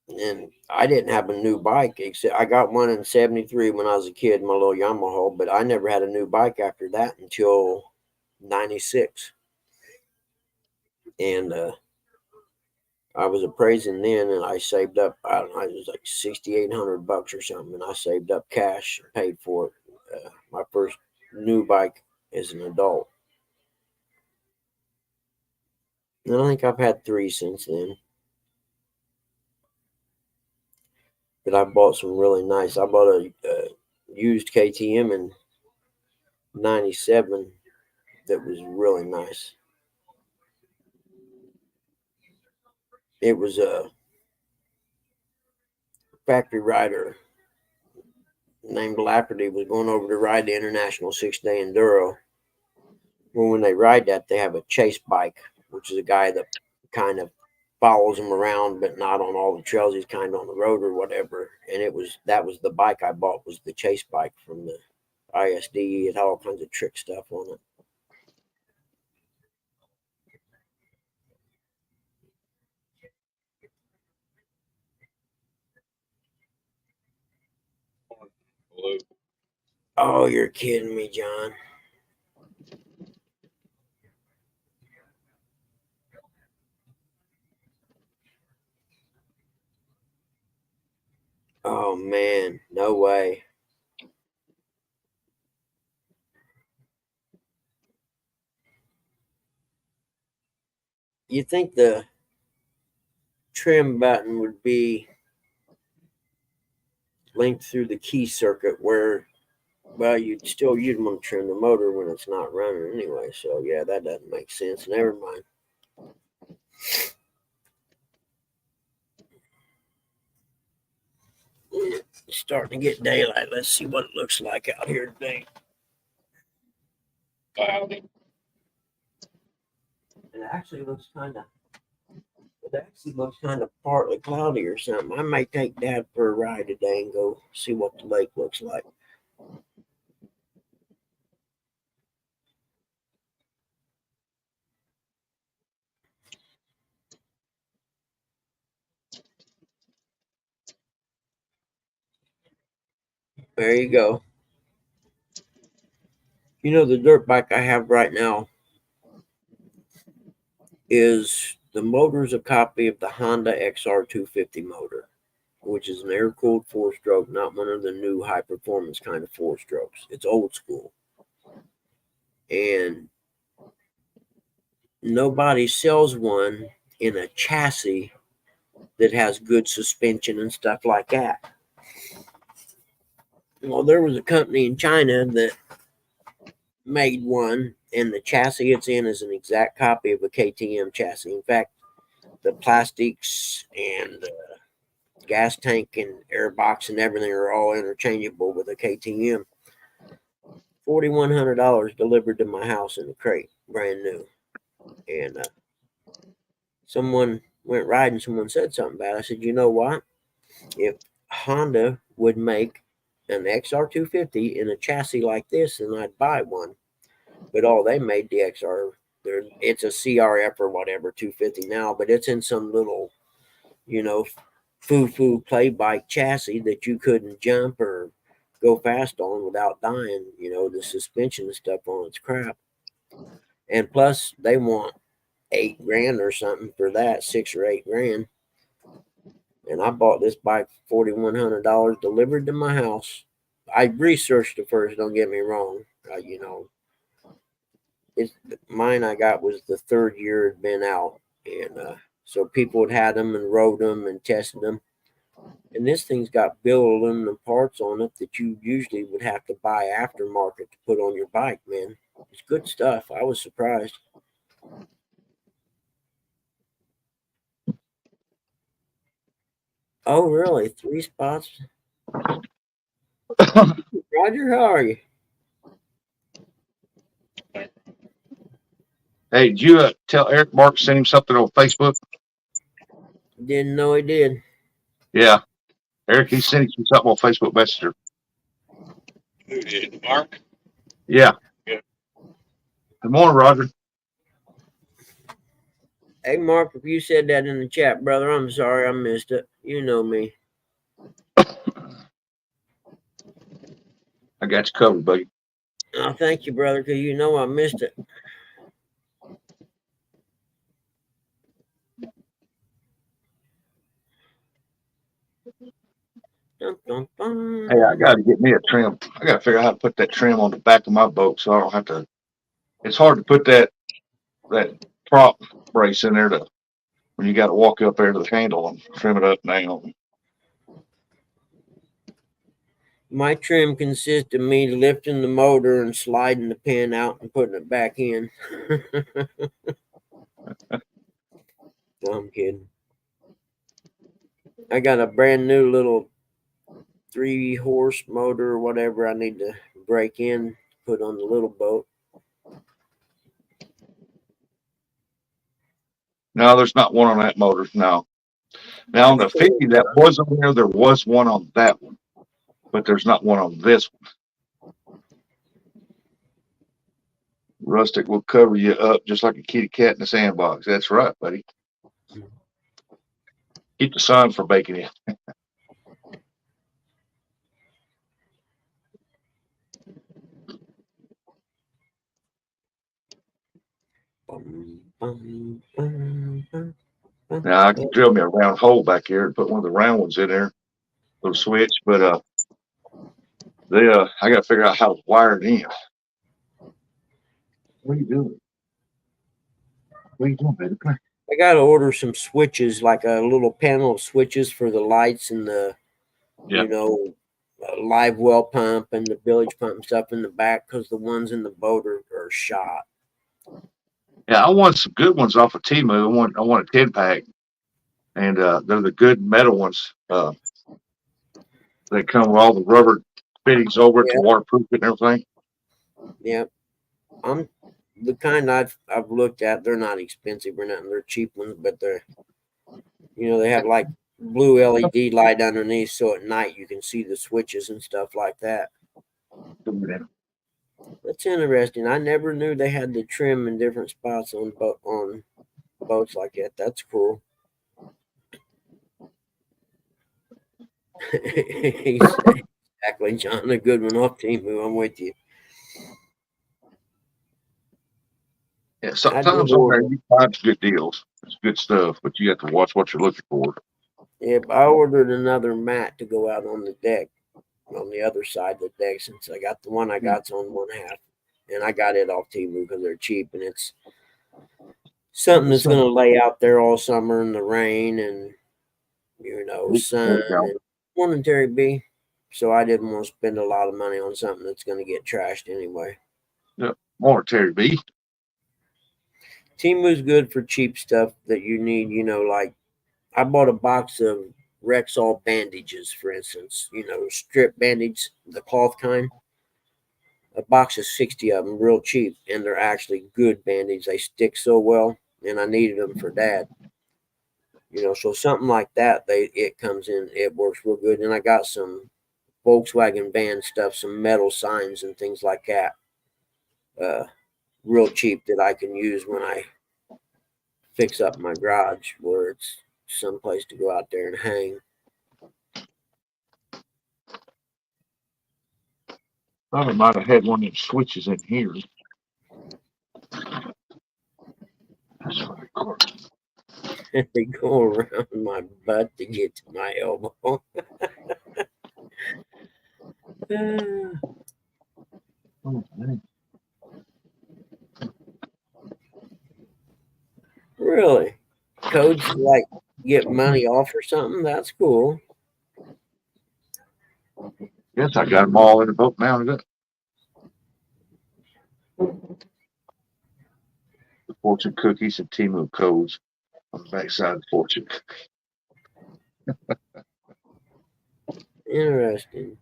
And I didn't have a new bike, except I got one in '73 when I was a kid, my little Yamaha, but I never had a new bike after that until '96. And I was appraising then, and I saved up, I don't know, it was like $6,800 or something, and I saved up cash and paid for it. My first new bike as an adult. And I think I've had 3 since then. But I bought some really nice. I bought a used KTM in '97 that was really nice. It was a factory rider named Lafferty was going over to ride the International 6-day Enduro. Well, when they ride that, they have a chase bike, which is a guy that kind of follows them around, but not on all the trails. He's kind of on the road or whatever. And that was the bike I bought, was the chase bike from the ISD. It had all kinds of trick stuff on it. Blue. Oh, you're kidding me, John. Oh man, no way. You think trim button would be linked through the key circuit where, well, you'd want to trim the motor when it's not running anyway. So yeah, that doesn't make sense. Never mind. It's starting to get daylight. Let's see what it looks like out here today. Cloudy. It actually looks kind of partly cloudy or something. I might take Dad for a ride today and go see what the lake looks like. There you go. You know, the dirt bike I have right now is the motor's a copy of the Honda XR250 motor, which is an air-cooled four-stroke, not one of the new high-performance kind of four-strokes. It's old school. And nobody sells one in a chassis that has good suspension and stuff like that. Well, there was a company in China that made one, and the chassis it's in is an exact copy of a KTM chassis. In fact, the plastics and gas tank and air box and everything are all interchangeable with a KTM. $4,100 delivered to my house in a crate, brand new. And someone went riding, someone said something about it. I said, you know what? If Honda would make an XR250 in a chassis like this, then I'd buy one. But they made the XR, it's a CRF or whatever, 250 now, but it's in some little, foo-foo play bike chassis that you couldn't jump or go fast on without dying. The suspension and stuff on it's crap. And plus, they want $8,000 or something for that, $6,000 or $8,000. And I bought this bike for $4,100 delivered to my house. I researched it first, don't get me wrong. Mine I got was the third year it had been out. And so people had them and rode them and tested them. And this thing's got billet aluminum parts on it that you usually would have to buy aftermarket to put on your bike, man. It's good stuff. I was surprised. Oh, really? 3 spots? Roger, how are you? Hey, did you tell Eric Mark sent him something on Facebook? Didn't know he did. Yeah. Eric, he sent you something on Facebook Messenger. Who did? Mark? Yeah. Yeah. Good morning, Roger. Hey, Mark, if you said that in the chat, brother, I'm sorry I missed it. You know me. I got you covered, buddy. Oh, thank you, brother, because you know I missed it. Dun, dun, dun. Hey, I got to get me a trim. I got to figure out how to put that trim on the back of my boat so I don't have to. It's hard to put that prop brace in there when you got to walk up there to the handle and trim it up and down. My trim consists of me lifting the motor and sliding the pin out and putting it back in. No, I'm kidding. I got a brand new little 3-horse motor or whatever I need to break in, put on the little boat. No, there's not one on that motor. No. Now on the 50 that was on there was one on that one, but there's not one on this one. Rustic will cover you up just like a kitty cat in a sandbox. That's right, buddy. Keep the sun from baking you. Now I can drill me a round hole back here and put one of the round ones in there, little switch. But I got to figure out how to wire it in. What are you doing? What are you doing, baby? Come I got to order some switches, like a little panel of switches for the lights and the, Yeah. live well pump and the bilge pump and stuff in the back, because the ones in the boat are shot. Yeah, I want some good ones off of Temu. I want a 10-pack, and they're the good metal ones. They come with all the rubber fittings over it to Yeah, waterproof it and everything. yeah. I'm the kind I've looked at. They're not expensive or nothing. They're cheap ones, but they have like blue LED light underneath, so at night you can see the switches and stuff like that. That's interesting. I never knew they had the trim in different spots on boats like that. That's cool. Exactly, John. A good one off Team. I'm with you. Yeah, I did sometimes on there order. you find good deals. It's good stuff, but you have to watch what you're looking for. Yep, I ordered another mat to go out on the deck, on the other side of the deck, since I got the one I got's on one half, and I got it off Temu because they're cheap, and it's something that's going to lay out there all summer in the rain and sun and monetary B. So I didn't want to spend a lot of money on something that's going to get trashed anyway. Yeah, more Terry B. Temu's good for cheap stuff that you need. Like I bought a box of Rexall bandages, for instance. Strip bandage, the cloth kind. A box of 60 of them, real cheap, and they're actually good bandages. They stick so well, and I needed them for Dad. So something like that, it comes in, it works real good. And I got some Volkswagen van stuff, some metal signs and things like that, real cheap, that I can use when I fix up my garage where it's someplace to go out there and hang. I might have had one of them switches in here. They go around my butt to get to my elbow. Really? Codes to like get money off or something? That's cool. Yes, I got them all in the boat mounted up. The fortune cookies and Temu codes on the backside of the fortune cookie. Interesting.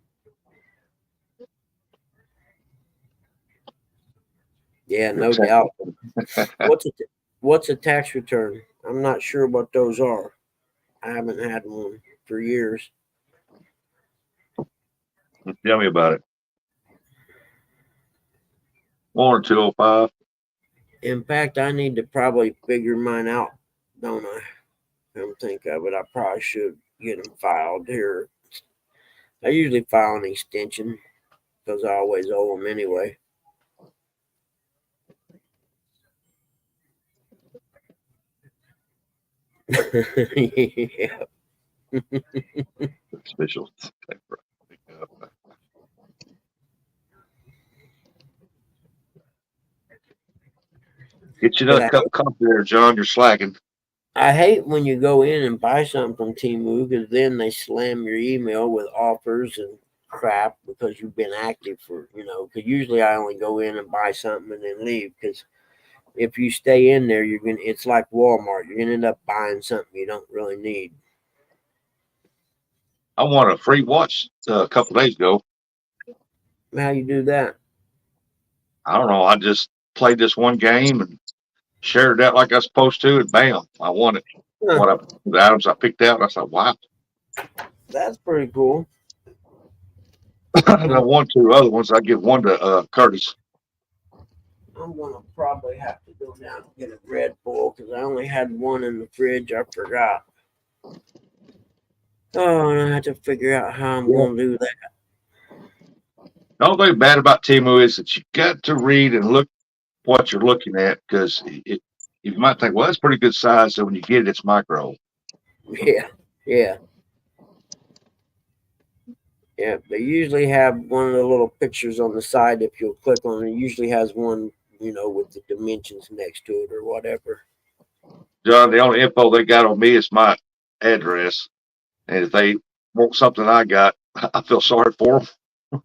Yeah, no doubt. What's a tax return? I'm not sure what those are. I haven't had one for years. Tell me about it. 1 or 205. In fact, I need to probably figure mine out, don't I? Come think of it, I probably should get them filed here. I usually file an extension because I always owe them anyway. Yeah. Special. Get you another cup of coffee there, John. You're slacking. I hate when you go in and buy something from Temu, because then they slam your email with offers and crap because you've been active because usually I only go in and buy something and then leave, because if you stay in there, it's like Walmart. You're gonna end up buying something you don't really need. I won a free watch a couple of days ago. How you do that? I don't know. I just played this one game and shared that like I was supposed to, and bam, I won it. Huh. The items I picked out, I thought, wow. That's pretty cool. And I won 2 other ones. I give one to Curtis. I'm gonna probably have to go down and get a Red Bull because I only had one in the fridge. I forgot. Oh, and I have to figure out how I'm gonna do that. The only thing bad about Temu is that you got to read and look what you're looking at, because you might think, well, that's pretty good size. So when you get it, it's micro. Yeah, yeah. Yeah, they usually have one of the little pictures on the side. If you'll click on it, usually has one, with the dimensions next to it or whatever. John, the only info they got on me is my address. And if they want something I got, I feel sorry for them.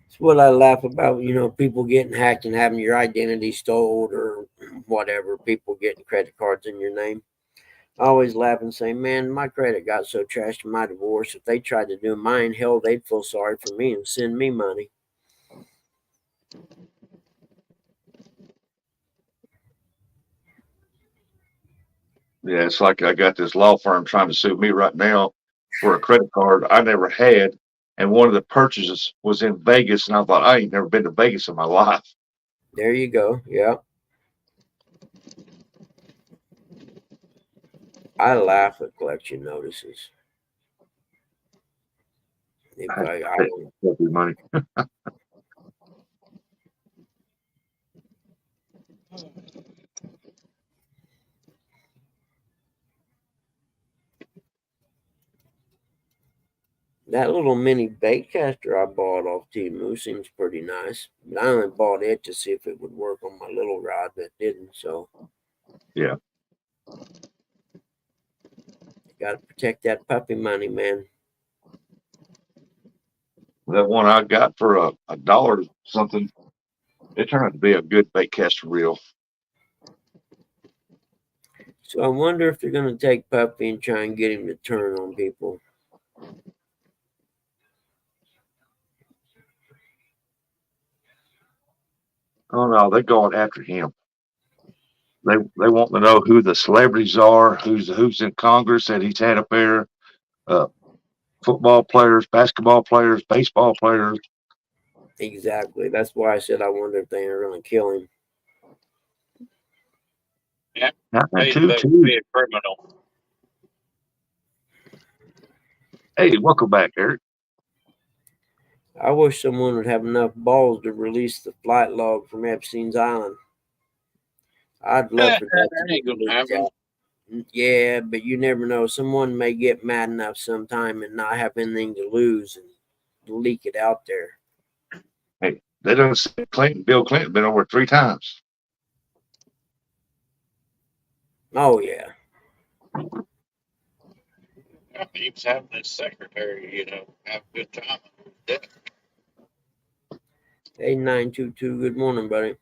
It's what I laugh about, people getting hacked and having your identity stolen or whatever, people getting credit cards in your name. I always laugh and say, man, my credit got so trashed in my divorce. If they tried to do mine, hell, they'd feel sorry for me and send me money. Yeah, it's like I got this law firm trying to sue me right now for a credit card I never had. And one of the purchases was in Vegas. And I thought, I ain't never been to Vegas in my life. There you go. Yeah. I laugh at collection notices. If I had I, to I pay don't, the money. that little mini baitcaster I bought off Temu seems pretty nice. But I only bought it to see if it would work on my little rod that didn't. So Yeah. got to protect that puppy money, man. That one I got for a dollar or something, it turned out to be a good bait caster reel. So I wonder if they're going to take Puppy and try and get him to turn on people. Oh no, they're going after him. They want to know who the celebrities are, who's in Congress that he's had up there, uh, football players, basketball players, baseball players. Exactly. That's why I said I wonder if they are going to kill him. Yeah, Not that paid too, to too. be a criminal. Hey, welcome back, Eric. I wish someone would have enough balls to release the flight log from Epstein's Island. I'd love for that to That ain't get gonna leaked happen. out. Yeah, but you never know. Someone may get mad enough sometime and not have anything to lose and leak it out there. Hey, they done said Bill Clinton been over 3 times. Oh, yeah. He was having his secretary, have a good time. Yeah. 8922, good morning, buddy.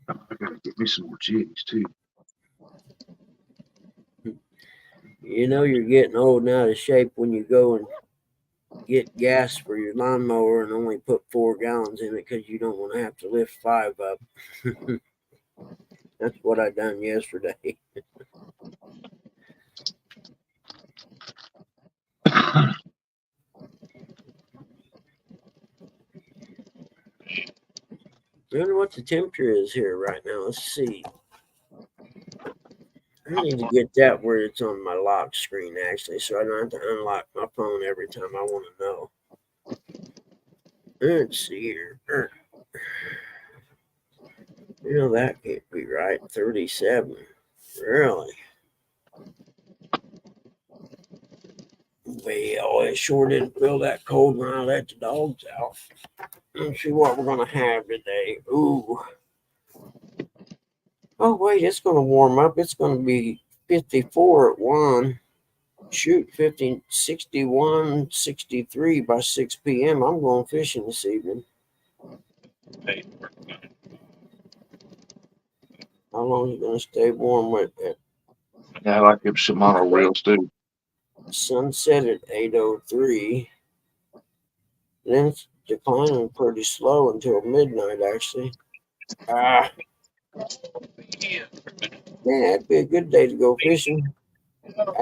I gotta get me some more jigs too. You're getting old and out of shape when you go and get gas for your lawnmower and only put 4 gallons in it because you don't want to have to lift 5 up. That's what I done yesterday. I I wonder what the temperature is here right now. Let's see. I need to get that where it's on my lock screen actually, so I don't have to unlock my phone every time I want to know. Let's see here. That can't be right. 37. Really? Well, it sure didn't feel that cold when I let the dogs out. Let's see what we're going to have today. Ooh. Oh, wait, it's going to warm up. It's going to be 54 at 1. Shoot, 50, 61, 63 by 6 p.m. I'm going fishing this evening. Paid. How long is it going to stay warm with it? like them Shimano reels too. Sunset at 8:03. Then it's declining pretty slow until midnight, actually. Ah, Yeah. man, it'd be a good day to go fishing.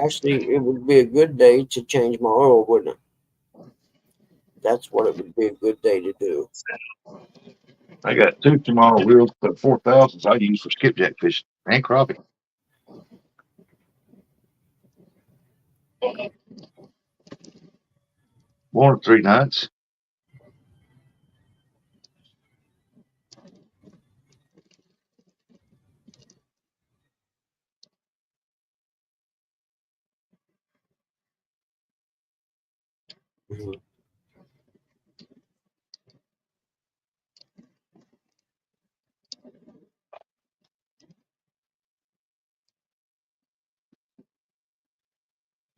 Actually, it would be a good day to change my oil, wouldn't it? That's what it would be a good day to do. I got 2 Shimano reels, but 4,000s I use for skipjack fishing and crappie. 1 or 3 nights. Mhm.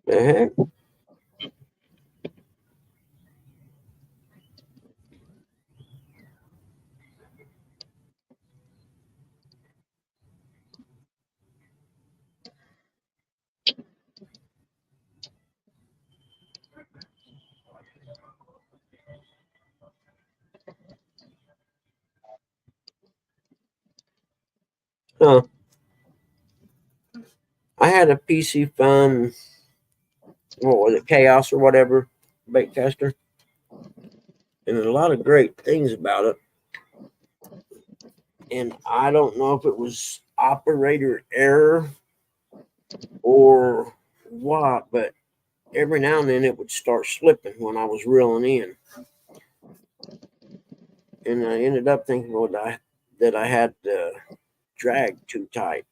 The heck? Huh. I had a PC Fun, what was it, Chaos or whatever, bait caster. And there's a lot of great things about it. And I don't know if it was operator error or what, but every now and then it would start slipping when I was reeling in. And I ended up thinking, well, that I had the drag too tight.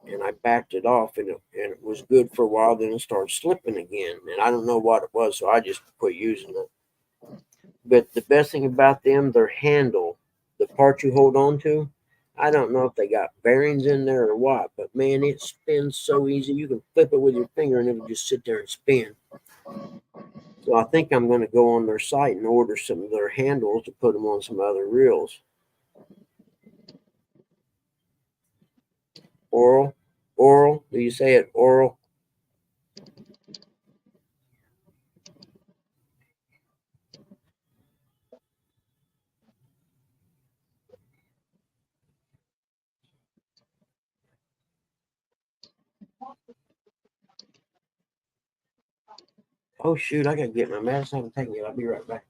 And I backed it off, and it was good for a while. Then it started slipping again. And I don't know what it was, so I just quit using it. But the best thing about them, their handle, the part you hold on to, I don't know if they got bearings in there or what, but man, it spins so easy. You can flip it with your finger and it'll just sit there and spin. So I think I'm going to go on their site and order some of their handles to put them on some other reels. Oral, do you say it oral? Oh shoot, I gotta get my medicine. I haven't taken it. I'll be right back.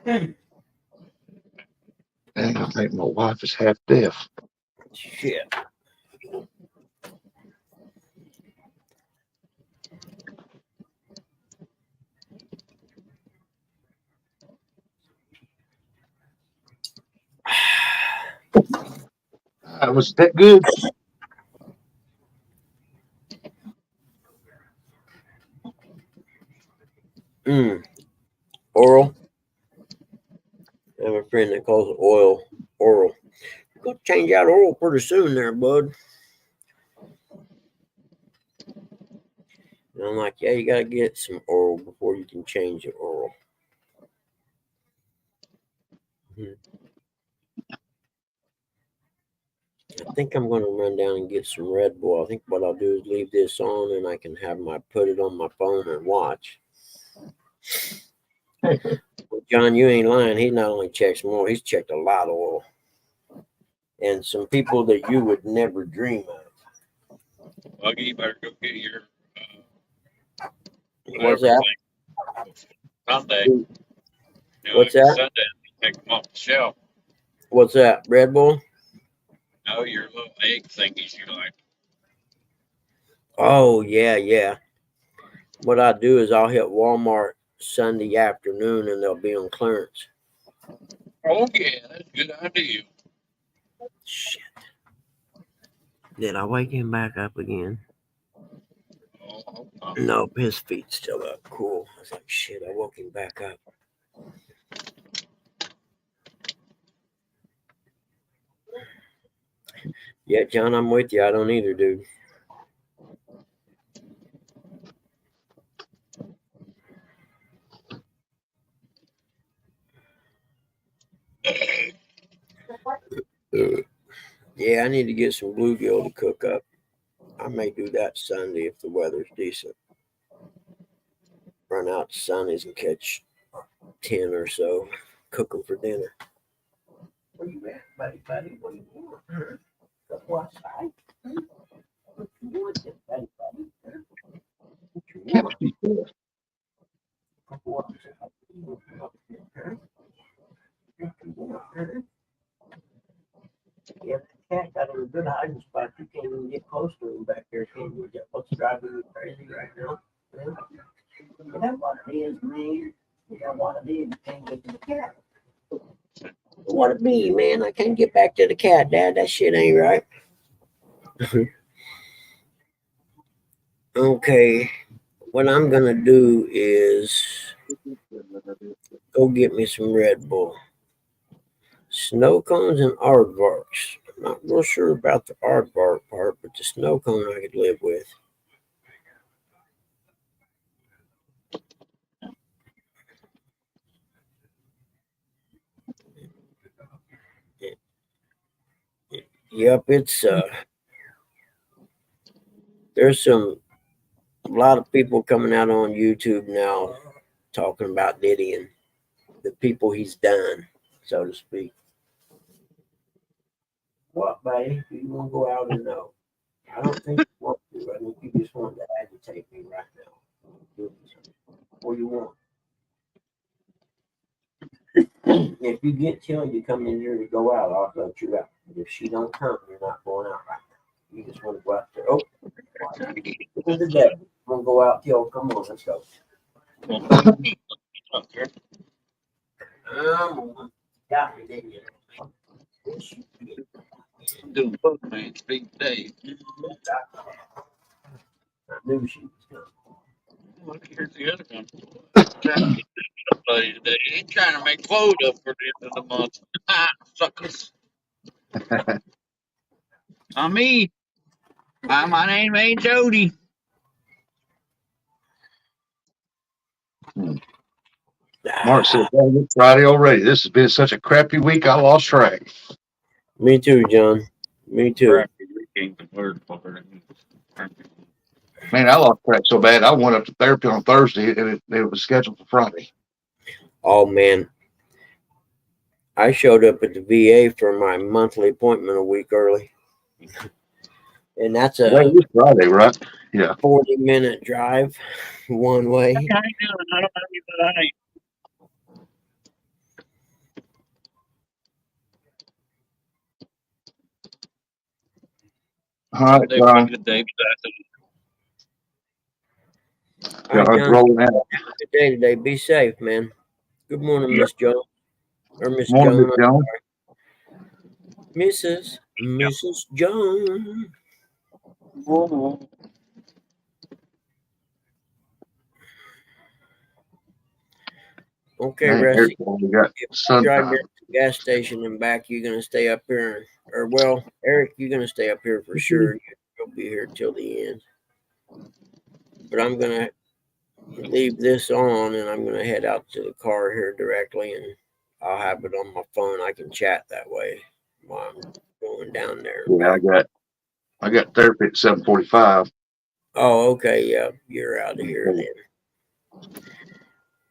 Dang, I think my wife is half deaf. Shit. Was that good? Oral. I have a friend that calls it oral. Go change out oral pretty soon there, bud. And I'm like, yeah, you gotta get some oral before you can change your oral. I think I'm gonna run down and get some Red Bull. I think what I'll do is leave this on and I can have put it on my phone and watch. Well, John, you ain't lying. He not only checks more, he's checked a lot of oil. And some people that you would never dream of. Buggy, you better go get your What's whatever that? thing Sunday. You know, What's every that? Sunday, you take them off the shelf. What's that? Red Bull? No, your little egg thingies you like. Oh yeah. What I do is I'll hit Walmart Sunday afternoon and they'll be on clearance. Oh yeah, that's a good idea. Shit. Did I wake him back up again? Oh, Nope, his feet's still up. Cool. I was like, shit, I woke him back up. Yeah, John, I'm with you. I don't either, dude. Yeah, I need to get some bluegill to cook up. I may do that Sunday if the weather's decent. Run out to Sundays and catch 10 or so. Cook them for dinner. Where you at, buddy? What do you want? Huh? Go outside. What you want, buddy? What you want? Can't be good. Go outside. cat got in a good hiding spot. You can't even get close to him back there, can you? That what's driving me crazy right now. Yeah. Is that what it is, man? Is that what it is? You can't get to the cat. What it be, man? I can't get back to the cat, Dad. That shit ain't right. Okay, what I'm gonna do is go get me some Red Bull. Snow cones and aardvarks. I'm not real sure about the aardvark part, but the snow cone I could live with. Yep, it's there's a lot of people coming out on YouTube now talking about Diddy and the people he's done, so to speak. What, buddy? Do you want to go out and know? I don't think you want to. I think you just want to agitate me right now. What do you want? If you get Tilly to come in here to go out, I'll let you out. But if she don't come, you're not going out right now. You just want to go out there. Oh, look at the devil. You want to go out, Till? Come on, let's go. Got me, didn't you? Yes, you did. I'm doing Postman speed today. I knew she was coming. Look, here's the other one. Trying to get somebody today. Ain't trying to make quota for the end of the month. Suckers. On me. My name ain't Jody. Mark said, "Dang, it's Friday already. This has been such a crappy week. I lost track." Me too, John. Me too. Crappy weekend, the word for it. Man, I lost track so bad. I went up to therapy on Thursday, and it was scheduled for Friday. Oh man, I showed up at the VA for my monthly appointment a week early, and that's Well, a it was Friday, right? Yeah. 40-minute drive one way. How you doing? I don't know you, but I ain't. All right, Today was John. a good day, but All right, John's John. rolling out. Good day today. Be safe, man. Good morning, Yep. Miss Joan. Or Miss Morning, Joan. Miss Joan. Mrs. Joan. that's Okay, Man, Rusty. we got If I sun drive time. down to the gas station and back, you're gonna stay up here, or well, Eric, you're gonna stay up here for sure. You'll be here till the end. But I'm gonna leave this on, and I'm gonna head out to the car here directly, and I'll have it on my phone. I can chat that way while I'm going down there and Yeah, back. I got therapy at 7:45. Oh, okay, yeah, you're out of here then.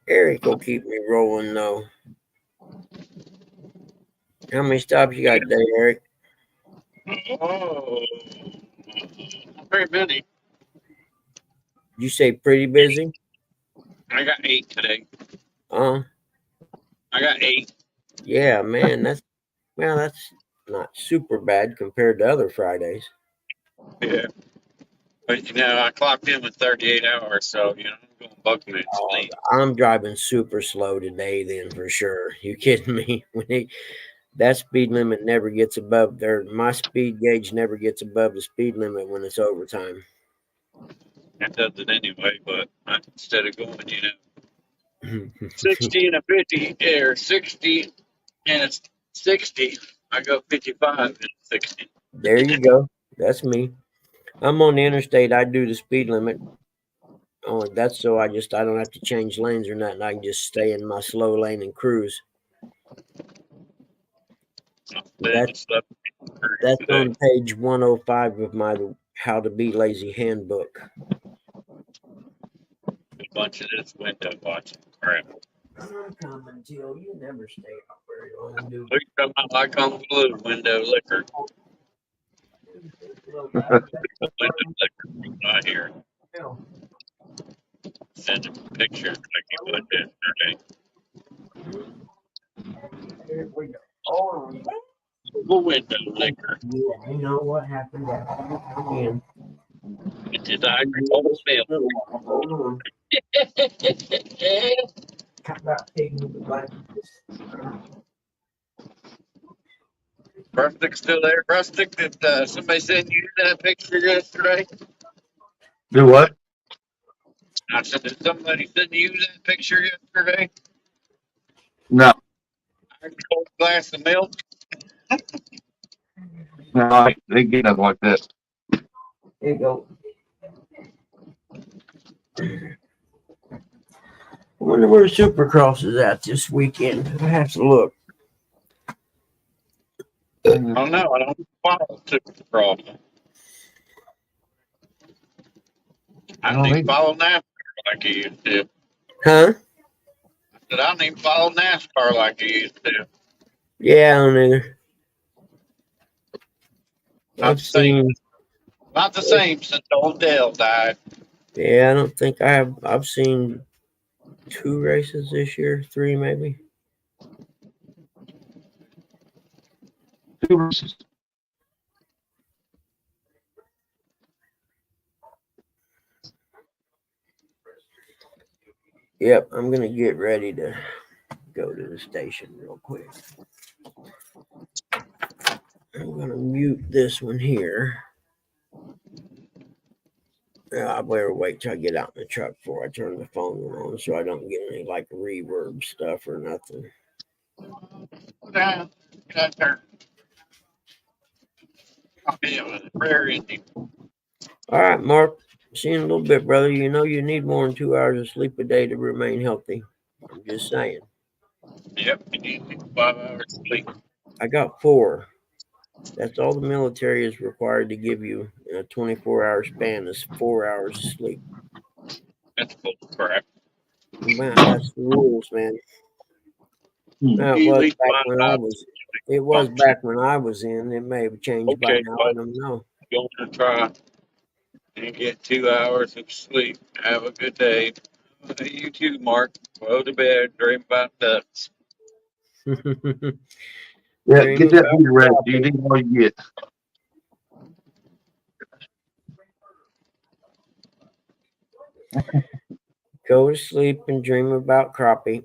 Eric will keep me rolling though. How many stops you got today, Eric? Oh, very many. You say pretty busy? I got 8 today. Uh, I got 8. yeah, man, that's not super bad compared to other Fridays. Yeah. But, I clocked in with 38 hours, so, I'm going bucking Oh, speed. I'm driving super slow today, then for sure. You kidding me? That speed limit never gets above there. My speed gauge never gets above the speed limit when it's overtime. It does it anyway, but instead of going, 60 and a 50, or 60 and it's 60, I go 55 and 60. There you go. That's me. I'm on the interstate. I do the speed limit. Oh, that's so I don't have to change lanes or nothing. I can just stay in my slow lane and cruise. That's Today. on page 105 of my How to Be Lazy handbook. A bunch of this window watching crap. I'm coming, Jill. You never stay out very long, do We come out like on blue window liquor. you? Window liquor right here. Send him a picture like he would yesterday. Here we go. Oh, window liquor. Yeah, you know what happened after you come in. It's his agricultural milk. Hold on. How about taking the blankets? Rustic still there? Rustic, did somebody send you that picture yesterday? Do what? I said, did somebody send you that picture yesterday? No, A cold glass of milk? no, I they get nothing like that. There you go. I wonder where Supercross is at this weekend. I have to look. Oh no, I don't follow Supercross. I I don't don't even need. follow NASCAR like I used to. Huh? I said, I don't even follow NASCAR like I used to. Yeah, I don't either. Not I've the same. seen. Not the same since old Dale died. Yeah, I don't think I have. I've seen 2 races this year, 3 maybe. Two races. Yep, I'm gonna get ready to go to the station real quick. I'm gonna mute this one here. I better wait till I get out in the truck before I turn the phone on, so I don't get any like reverb stuff or nothing. Nah, got her. It was a rare ending. All right, Mark. See you in a little bit, brother. You know you need more than 2 hours of sleep a day to remain healthy. I'm just saying. Yep, you need 5 hours sleep. I got 4. That's all the military is required to give you in a 24-hour span is 4 hours of sleep. That's bull crap. Man, that's the rules, man. No, it You was need back 5 when I hours was. It was function. back when I was in. It may have changed by Okay, now. I but don't know. going to try and get 2 hours of sleep. Have a good day. You too, Mark. Go to bed. Dream about ducks. Yeah, Dream get that about heater ready. You crappie. need all you get. Go to sleep and dream about crappie.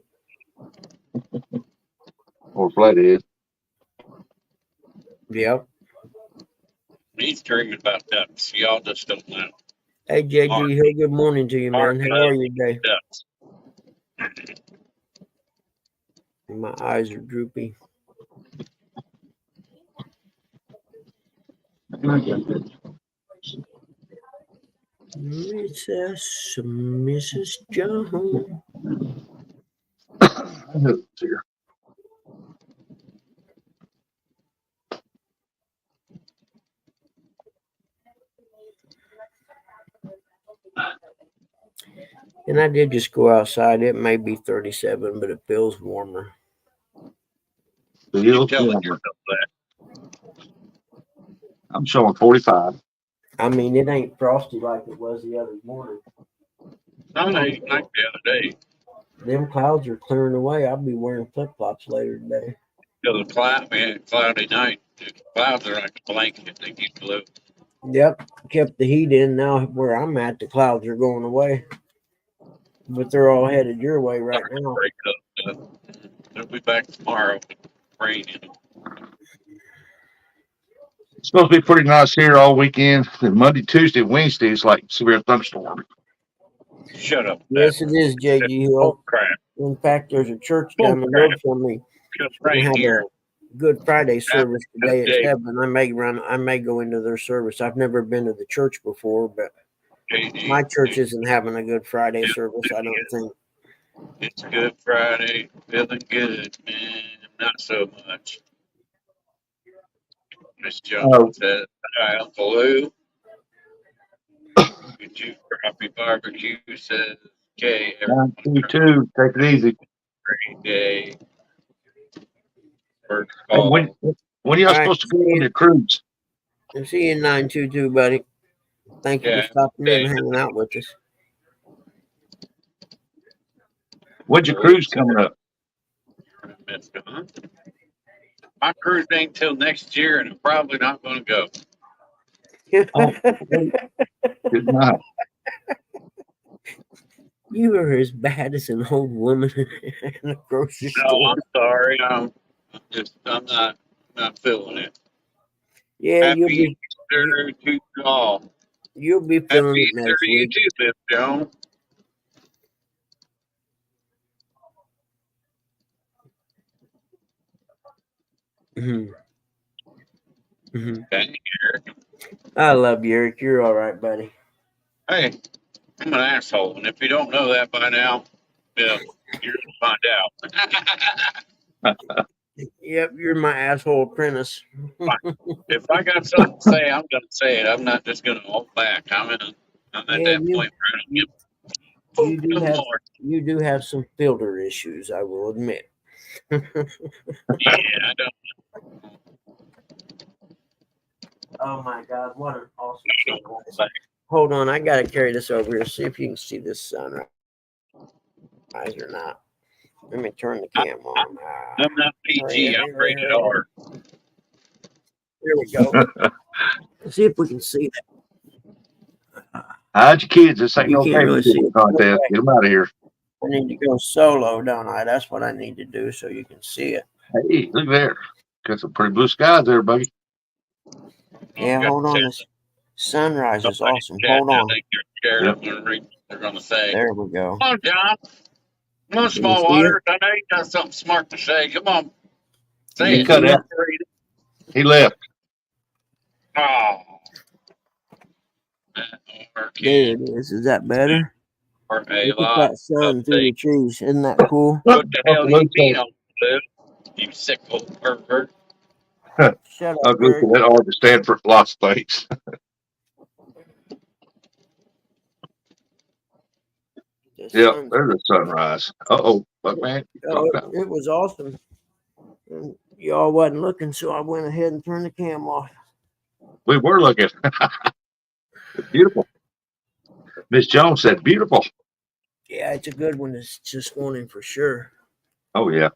Or flathead. Yep. He's dreaming about ducks. Y'all just don't know. Hey, Mark, JG Hill, good morning to you, Mark man. How are loves you today? ducks. My eyes are droopy. Mrs. John. Here. And I did just go outside. It may be 37, but it feels warmer. The You're hill's telling warmer. yourself that. I'm showing 45. I mean, it ain't frosty like it was the other morning. No, like the other day. Them clouds are clearing away. I'll be wearing flip flops later today. Because the cloud, we had a cloudy night. The clouds are like a blanket. They keep blue. Yep, kept the heat in. Now where I'm at, the clouds are going away, but they're all headed your way right now. Break up. They'll be back tomorrow with rain in them. It's supposed to be pretty nice here all weekend. Then Monday, Tuesday, Wednesday is like severe thunderstorm. Shut up. Yes, it is, JG Bull Hill. crap. In fact, there's a church Bull down the crap. road from me. Just Gonna right have here. a Good Friday service today at Day. 7. I may go into their service. I've never been to the church before, but my church isn't having a Good Friday service, I don't think. It's Good Friday. Feeling good, man. Not so much. Miss Jones says, hi, Uncle Lou. Could you crappie barbecue? Says, okay, everyone, 922. Take it easy. great day. First Hey, call. when are y'all All right, supposed to go on your cruise? I'll see you in 922, buddy. Thank you Yeah, for stopping in okay. and hanging out with us. When's your cruise coming up? Missed him, huh? My cruise ain't till next year, and I'm probably not going to go. Oh, good night. You are as bad as an old woman in a grocery No, store. I'm sorry. I'm not feeling it. Yeah, Happy Easter to you all. you'll be Happy feeling it Easter next to you week. too, Miss Joan. Mhm. Mhm. Dang, Eric. I love you, Eric. You're all right, buddy. Hey, I'm an asshole, and if you don't know that by now, yeah, you're gonna find out. Yep, you're my asshole apprentice. If I got something to say, I'm gonna say it. I'm not just gonna hold back. I'm at Yeah, that point where I don't you give you do no have more. you do have some filter issues, I will admit. Yeah, I don't Oh my God, what an awesome hold sunrise! back. Hold on, I gotta carry this over here. See if you can see this sunrise or not. Let me turn the camera I, on. I'm not PG. I'm rated R. There we go. See if we can see that. Hide your kids. This ain't You no can't really see babysitting it. contest. Get them out of here. I need to go solo, don't I? That's what I need to do so you can see it. Hey, look there. Got some pretty blue skies there, buddy. Yeah, Got hold the on. chat. This sunrise is Somebody awesome. chat. Hold I on. think they're scared. Yep. I'm gonna read what they're gonna say. There we go. Come on, John. Come on, Can you small see it? waters. I know you got something smart to say. Come on, Can say He you it. cut see out. it? Read it. He left. Oh, or There K it is. Is that better? or a Look at lot that of sun through the things. trees. Isn't that cool? What the hell Uncle you Luke mean on Liv? You sick little pervert. said, Shut up, Uncle Luke Eric. said that ought to stand for lots of things. The Yep, sun's there's a sunrise. Uh-oh, Buckman, oh, calm down. it was awesome. And y'all wasn't looking, so I went ahead and turned the cam off. We were looking. Beautiful. Miss Jones said beautiful. Yeah, it's a good one this morning for sure. Oh, yeah.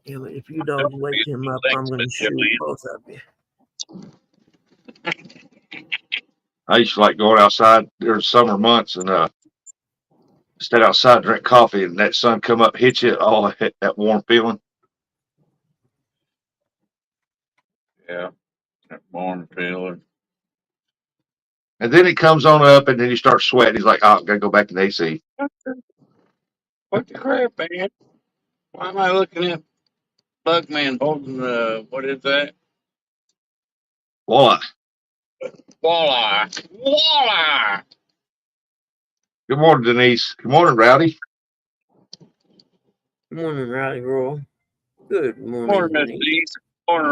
Damn it, if you dogs wake him up, I'm Thanks, gonna Miss shoot Joanne. both of you. I used to like going outside during summer months and stand outside, drink coffee, and that sun come up, hit you, all that warm feeling. Yeah, that warm feeling. And then it comes on up, and then you start sweating. He's like, oh, gotta go back to the AC. What the crap, man? Why am I looking at Bugman holding what is that? Voila. Walleye. Walleye. Good morning, Denise. Good morning, Rowdy. Good morning, Rowdy Roll. Good morning, Morning, Miss Denise. Denise. Morning,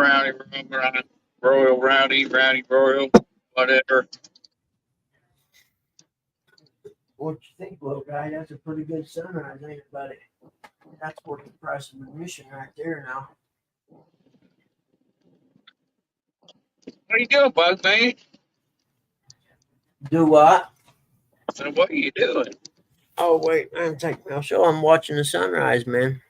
Royal Rowdy, Rowdy Royal, whatever. What you think, little guy? That's a pretty good sunrise, ain't it, buddy? That's worth the price of admission right there now. What are you doing, Bugman? Do what? I said, what are you doing? Oh wait, I'm taking I'll show I'm watching the sunrise, man.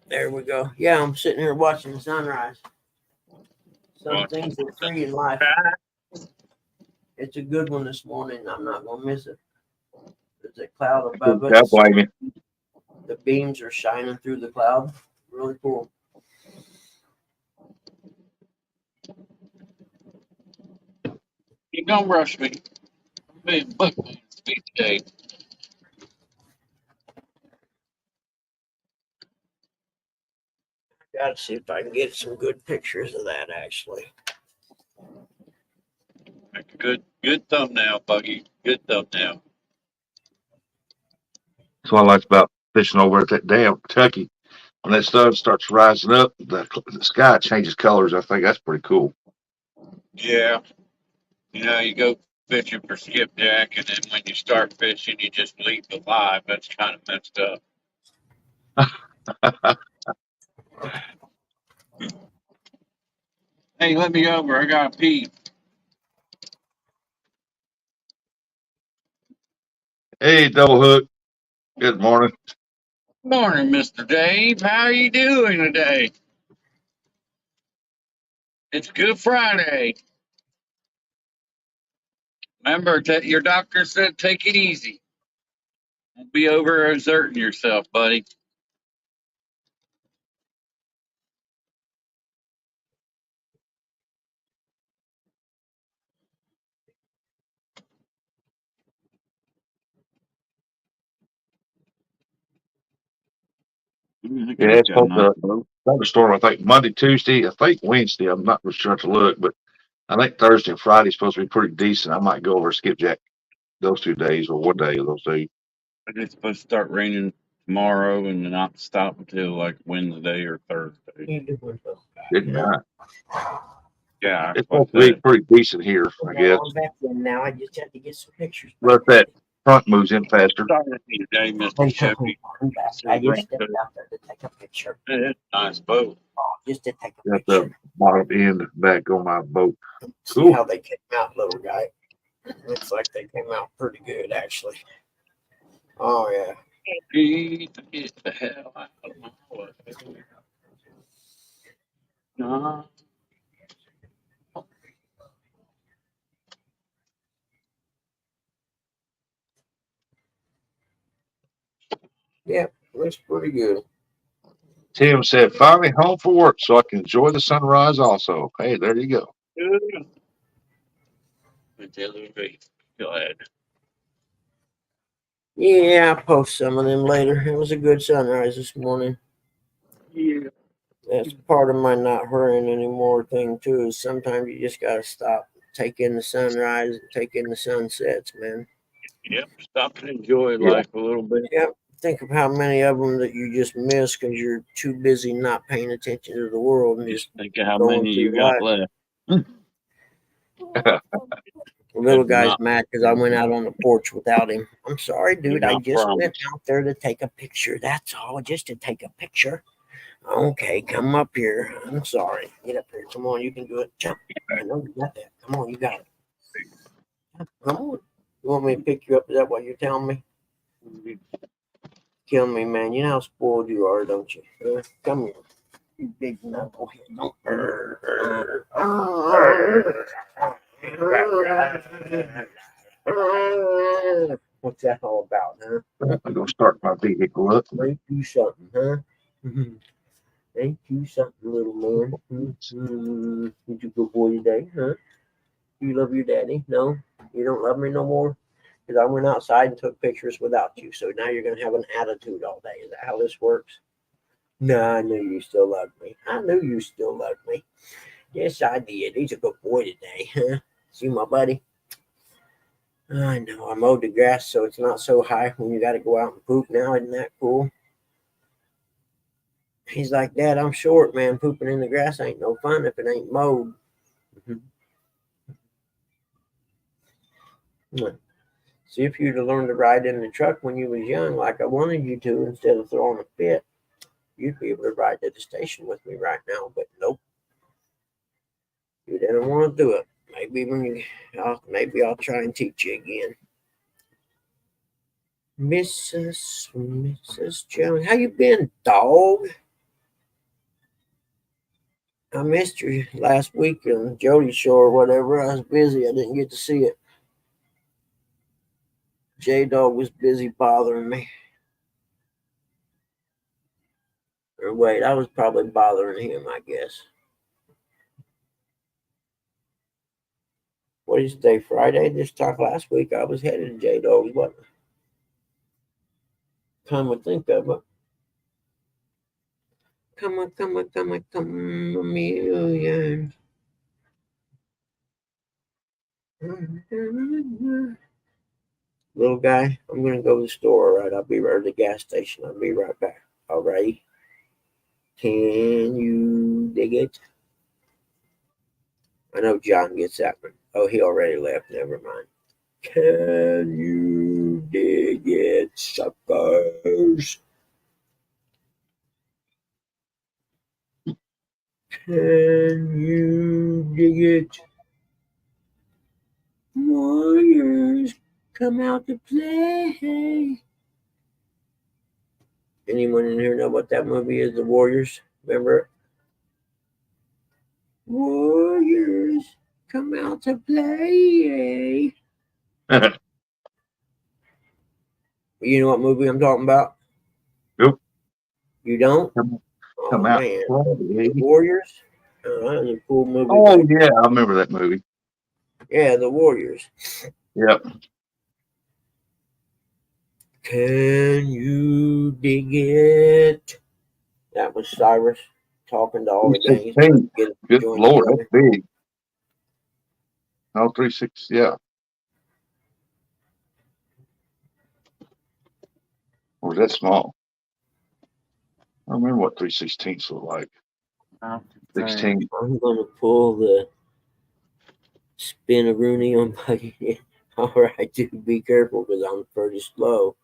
There we go. Yeah, I'm sitting here watching the sunrise. Some Watching things are free in life. It's a good one this morning. I'm not gonna miss it. There's a cloud above God us. blame you. The beams are shining through the cloud. Really cool. You don't rush me. Man, Bugman speak today. Gotta see if I can get some good pictures of that actually. Make a good thumbnail, Buggy. Good thumbnail. That's what I like about fishing over at that dam, Kentucky. When that sun starts rising up, the sky changes colors. I think that's pretty cool. Yeah. You know, you go fishing for skipjack, and then when you start fishing, you just leave the live. That's kind of messed up. Hey, let me over. I got to pee. Hey, double hook. Good morning. Morning, Mr. Dave. How are you doing today? It's Good Friday. Remember that your doctor said take it easy. Don't be overexerting yourself, buddy. Yeah, it's supposed to thunderstorm. I think Monday, Tuesday, I think Wednesday. I'm not sure to look, but I think Thursday and Friday is supposed to be pretty decent. I might go over and skipjack those 2 days or one day of those days. It's supposed to start raining tomorrow and not stop until like Wednesday or Thursday. Good night. Yeah, It's like supposed to be that. pretty decent here, I guess. I'm back in now. I just had to get some pictures. Let that front moves in faster. Sorry today, Mr. Chevy. I'm back. I just stepped out there to take a picture. It's a nice boat. Just to take a Got picture. the bottom end back on my boat. See Cool. how they came out, little guy. Looks like they came out pretty good, actually. Oh, yeah. Get the hell out of my way. No. Yeah, looks pretty good. Tim said, finally home for work so I can enjoy the sunrise also. Hey, there you go. Glad. Yeah, I'll post some of them later. It was a good sunrise this morning. Yeah. That's part of my not hurrying anymore thing, too, is sometimes you just got to stop, take in the sunrise, and take in the sunsets, man. Yep. Stop and enjoy Yeah. life a little bit. Yep. Think of how many of them that you just miss because you're too busy not paying attention to the world and Just just think of how going many through you got life. left. The little guy's Not- mad because I went out on the porch without him. I'm sorry, dude. I not just promise. went out there to take a picture. That's all, just to take a picture. Okay, come up here. I'm sorry. Get up here. Come on, you can do it. Jump. I know you got that. Come on, you got it. Come on. You want me to pick you up? Is that what you're telling me? Kill me, man. You know how spoiled you are, don't you? Come here. You big knucklehead. What's that all about, huh? I'm going to start my vehicle up. Ain't you something, huh? Ain't you something, little man? You a good boy today, huh? You love your daddy? No? You don't love me no more? Because I went outside and took pictures without you. So now you're going to have an attitude all day. Is that how this works? No, I knew you still loved me. I knew you still loved me. Yes, I did. He's a good boy today, huh? See my buddy? I know. I mowed the grass so it's not so high when you got to go out and poop now. Isn't that cool? He's like, Dad, I'm short, man. Pooping in the grass ain't no fun if it ain't mowed. See, if you'd have learned to ride in the truck when you was young, like I wanted you to, instead of throwing a fit, you'd be able to ride to the station with me right now. But nope, you didn't want to do it. Maybe I'll try and teach you again. Mrs. Jones, how you been, dog? I missed you last week on Jody's show or whatever. I was busy. I didn't get to see it. J-Dog was busy bothering me. Or wait, I was probably bothering him, I guess. What is today, Friday? This time last week, I was headed to J-Dog's, wasn't I? Come and think of it. Come on, million. Little guy, I'm gonna go to the store, all right? I'll be right at the gas station. I'll be right back. All right. Can you dig it? I know John gets that one. Oh, he already left. Never mind. Can you dig it, suckers? Can you dig it? Warriors, come out to play. Anyone in here know what that movie is? The Warriors. Remember it? Warriors come out to play. You know what movie I'm talking about? Nope. You don't? Come Oh out. man, Play. The Warriors. Oh, that was a cool movie. Oh yeah, I remember that movie. Yeah, The Warriors. Yep. Can you dig it? That was Cyrus talking to all the gangs. 316. Get them to Good join Lord, together. that's big. Oh, 36. Yeah. Or was that small? I don't remember what 316s look like. 16. I'm gonna pull the spin a Rooney on my. All right, dude, be careful because I'm pretty slow.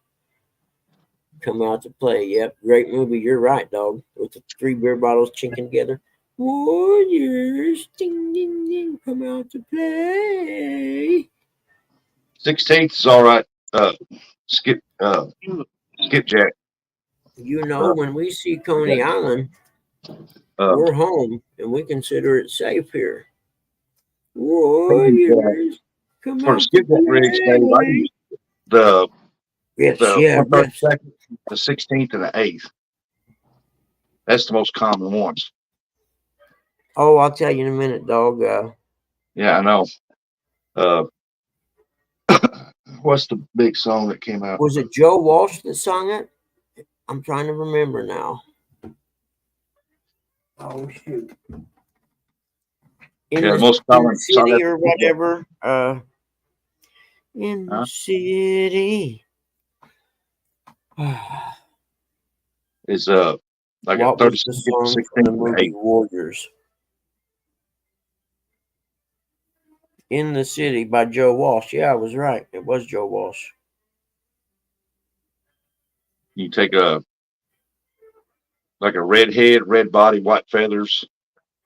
Come out to play. Yep, great movie. You're right, dog. With the 3 beer bottles chinking together. Warriors, ding ding ding, come out to play. 16th is all right. Skipjack. You know, when we see Coney Island, Uh, we're home and we consider it safe here. Warriors, come for the out to skipjack rigs, Dave, I play. use the Rips, yeah, rips. 132nd, the 16th, and the 8th. That's the most common ones. Oh, I'll tell you in a minute, dog. Yeah, I know. Uh, what's the big song that came out? Was it Joe Walsh that sung it? I'm trying to remember now. Oh shoot! In Yeah, the the, most in the common song city or whatever. In the Huh? city. is like a What was the 32nd, song from 16th, the and the movie 8th. Warriors? In the City by Joe Walsh. Yeah, I was right. It was Joe Walsh. You take like a red head, red body, white feathers,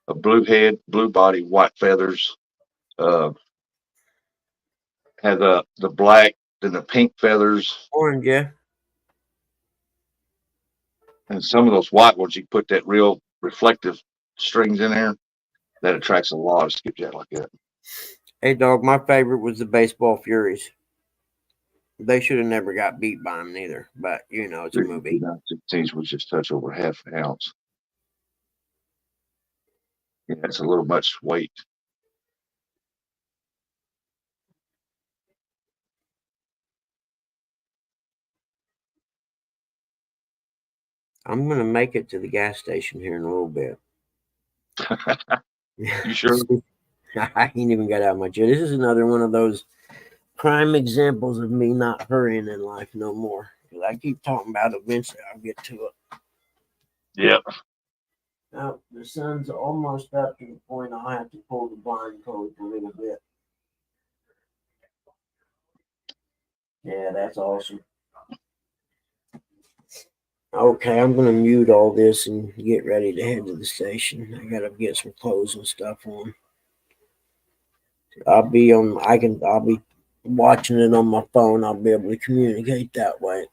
a blue head, blue body, white feathers. Uh, have the black, then the pink feathers, Orange, yeah. and some of those white ones. You put that real reflective strings in there. That attracts a lot of skipjack like that. Hey, dog, my favorite was the Baseball Furies. They should have never got beat by them neither, but you know, it's a movie. 16s was just touch over half an ounce. Yeah, that's a little much weight. I'm gonna make it to the gas station here in a little bit. You sure? I ain't even got out my chair. This is another one of those prime examples of me not hurrying in life no more. 'Cause I keep talking about it, eventually I'll get to it. Yep. Now the sun's almost up to the point I'll have to pull the blind code a little bit. Yeah, that's awesome. Okay, I'm gonna mute all this and get ready to head to the station. I gotta get some clothes and stuff on. I'll be on. I'll be watching it on my phone. I'll be able to communicate that way.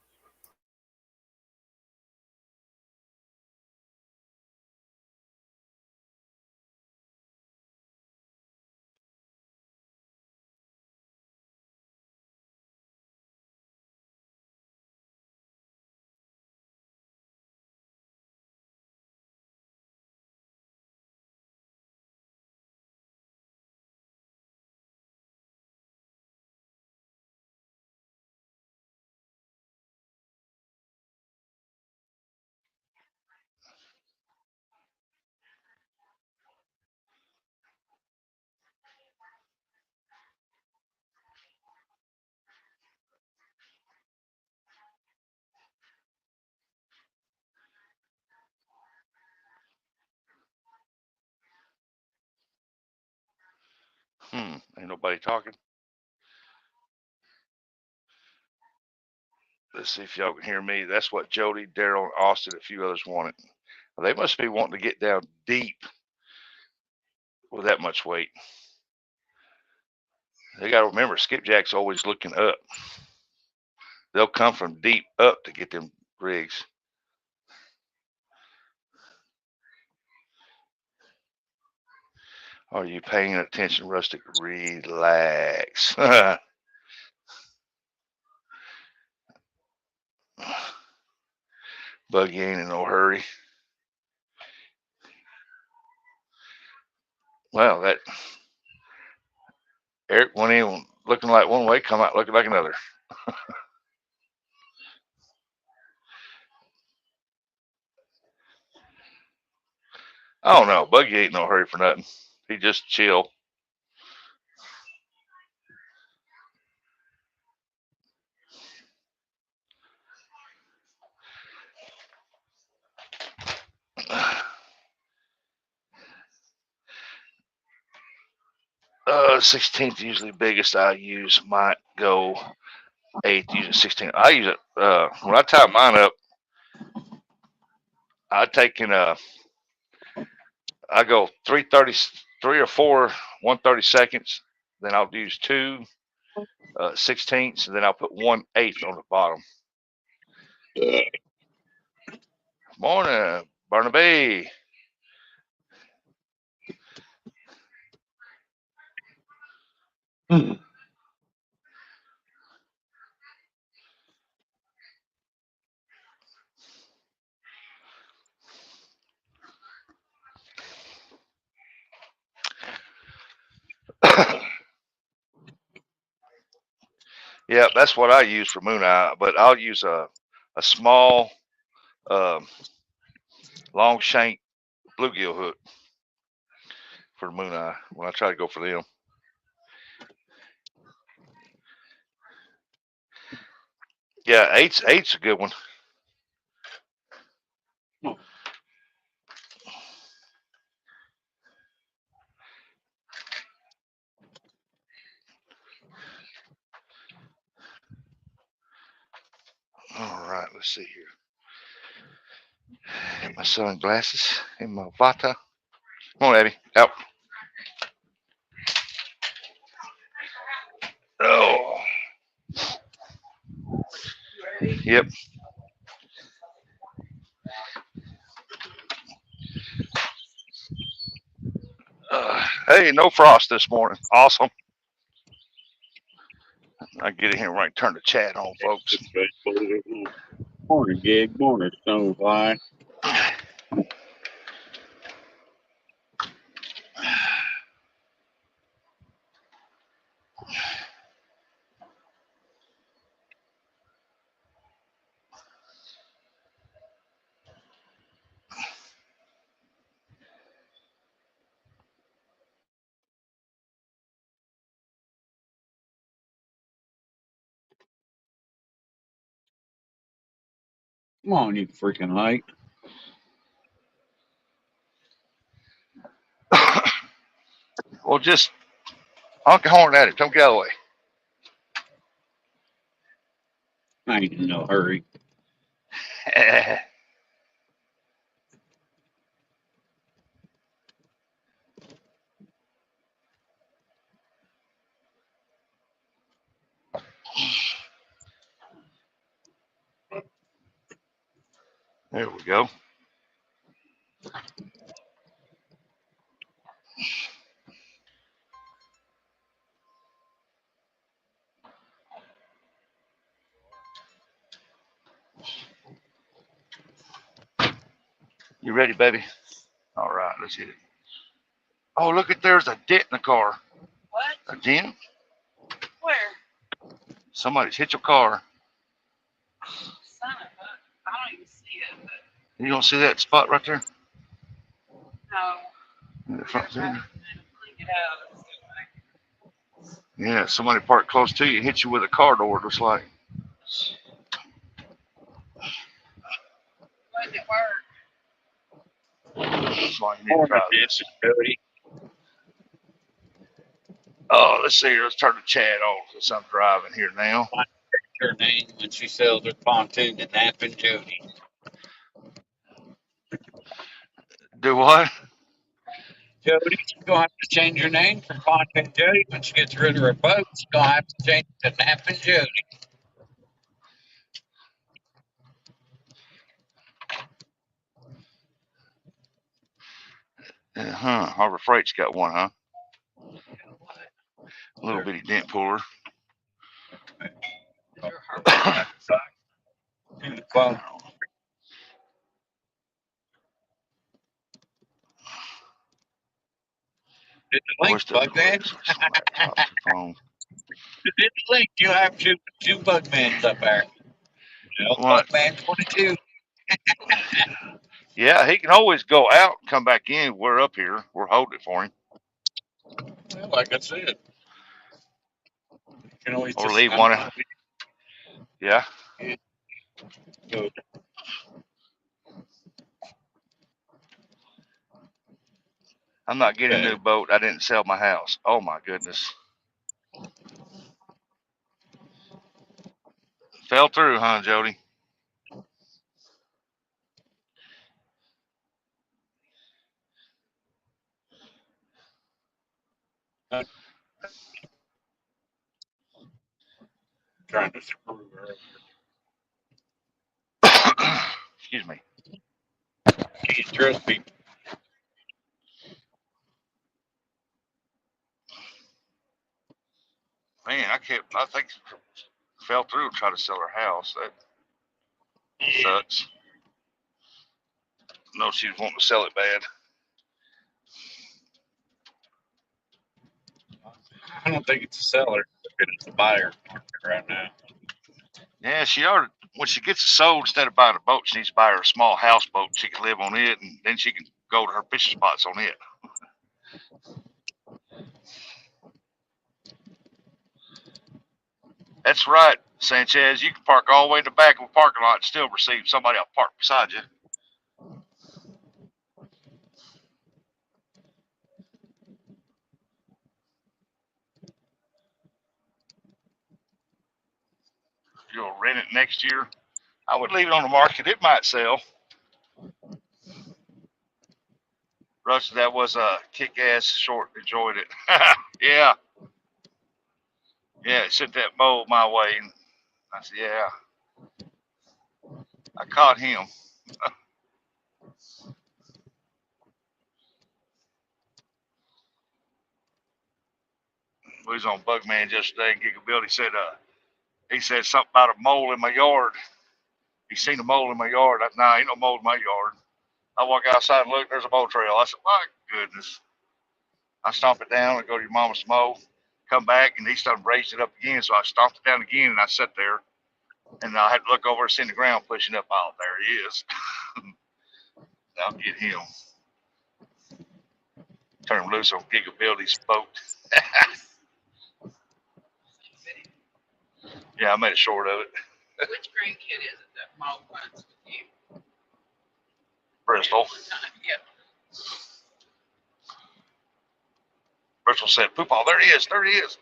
Ain't nobody talking. Let's see if y'all can hear me. That's what Jody, Daryl, Austin, a few others wanted. Well, they must be wanting to get down deep with that much weight. They got to remember, skipjack's always looking up. They'll come from deep up to get them rigs. Are you paying attention, Rustic? Relax. Buggy ain't in no hurry. Well, that Eric went in looking like one way, come out looking like another. Oh no, Buggy ain't no hurry for nothing. He just chill. Uh, 16th usually biggest I use. Might go 8th, using 16. I use it when I tie mine up. I take in I go 3 or 4 1/32. Then I'll use 2 16ths, and then I'll put 1/8 on the bottom. Morning, Barnaby. Yeah, that's what I use for moon eye, but I'll use a small long shank bluegill hook for moon eye when I try to go for them. Yeah, eight's a good one. All right, let's see here. Got my sunglasses and my Vata. Come on, Abby, out. Oh, yep. Hey, no frost this morning. Awesome. I get in here right, turn the chat on, folks. Morning, Gig. Morning, Stonefly. Come on, you freaking light. Well, just honk your horn at it. Don't get out of the way. I ain't in no hurry. There we go. You ready, baby? All right, let's hit it. Oh, look at there's a dent in the car. What? A dent? Where? Somebody's hit your car. Son of a, I don't even see it, but You don't see that spot right there? no. In the front seat? Clean it out. Yeah, somebody parked close to you and hit you with a car door, it looks like. When did it work? That's why you need to Morning, drive this this. is Cody. Oh, let's see here. Let's turn the chat on since I'm driving here now. Her name when she sells her pontoon to Nap and Jody. Do what? Jody, she's gonna have to change her name from Pontoon Jody when she gets rid of her boat. She's gonna have to change it to Nap and Jody. Harbor Freight's got one, huh? Little bitty dent puller. Is your heart? To the phone. Did the link, Voice to bug man? phone. Did the link? You have two bug mans up there. You know, What? bug man 22. Yeah, he can always go out and come back in. We're up here. We're holding it for him. Well, like I said, you can always Or just. leave one. Yeah. Go. I'm not getting a new boat. I didn't sell my house. Oh my goodness. Fell through, huh, Jody? Trying to screw her. Excuse me. Can't trust people. Man, I think fell through and tried to sell her house. That sucks. No, she was wanting to sell it bad. I don't think it's a seller. It's a buyer market right now. Yeah, she ought to, when she gets it sold, instead of buying a boat, she needs to buy her a small houseboat. She can live on it, and then she can go to her fishing spots on it. That's right, Sanchez. You can park all the way in the back of a parking lot and still receive somebody else parked beside you. If you'll rent it next year, I would leave it on the market. It might sell. Russ, that was a kick-ass short. Enjoyed it. Yeah. Yeah, it sent that mold my way. And I said, yeah. I caught him. We was on Bugman yesterday, and Gigability said, he said something about a mole in my yard. He seen a mole in my yard. I said, nah, ain't no mole in my yard. I walk outside and look, there's a mole trail. I said, my goodness. I stomp it down and go to your mama's mow, come back, and he started raising it up again. So I stomped it down again, and I sat there, and I had to look over and see the ground pushing up. Oh, there he is. I'll get him. Turn him loose on Gigability's boat. Yeah, I made a short of it. Which grandkid is it that Mo runs with you? Bristol. Yeah. Bristol said, Poopah, there he is. There he is.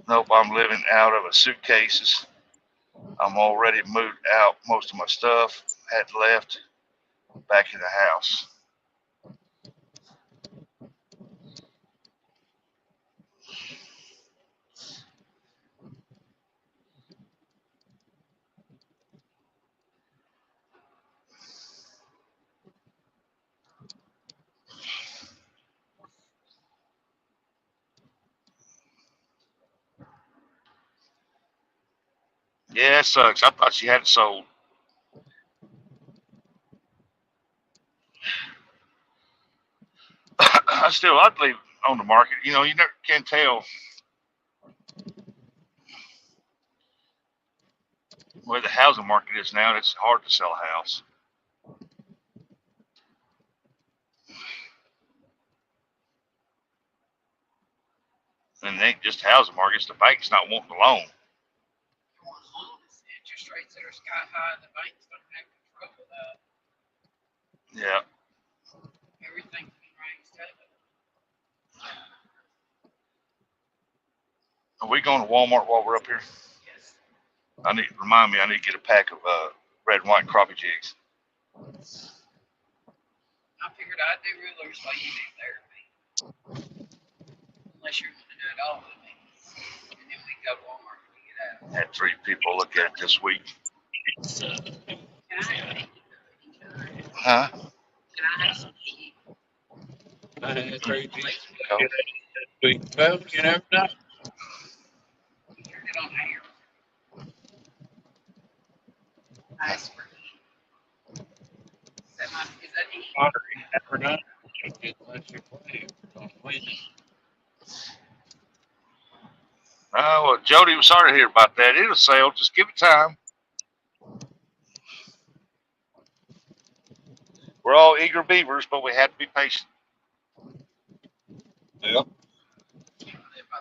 Nope, I'm living out of a suitcases. I'm already moved out most of my stuff. Had left back in the house. Yeah, it sucks. I thought she had it sold. I'd leave it on the market. You know, you never can tell where the housing market is now. It's hard to sell a house. And it ain't just the housing market, it's the bank's not wanting the loan. Interest rates that are sky high, the banks don't have control of that. Yeah. Everything's been raised up. Are we going to Walmart while we're up here? Yes. I need to get a pack of red and white crappie jigs. I figured I'd do rulers while you do therapy. Unless you're going to do it all with me. And then we go to Walmart when we get out. Had 3 people look at it this week. Can I have Huh? Can I have some heat? Crazy. Well, you never know. Turn it on here. Nice for heat. Is that heat? Water, you never know. Unless you play on Wednesday. Oh, well, Jody was sorry to hear about that. It'll sell. Just give it time. We're all eager beavers, but we have to be patient. Yep.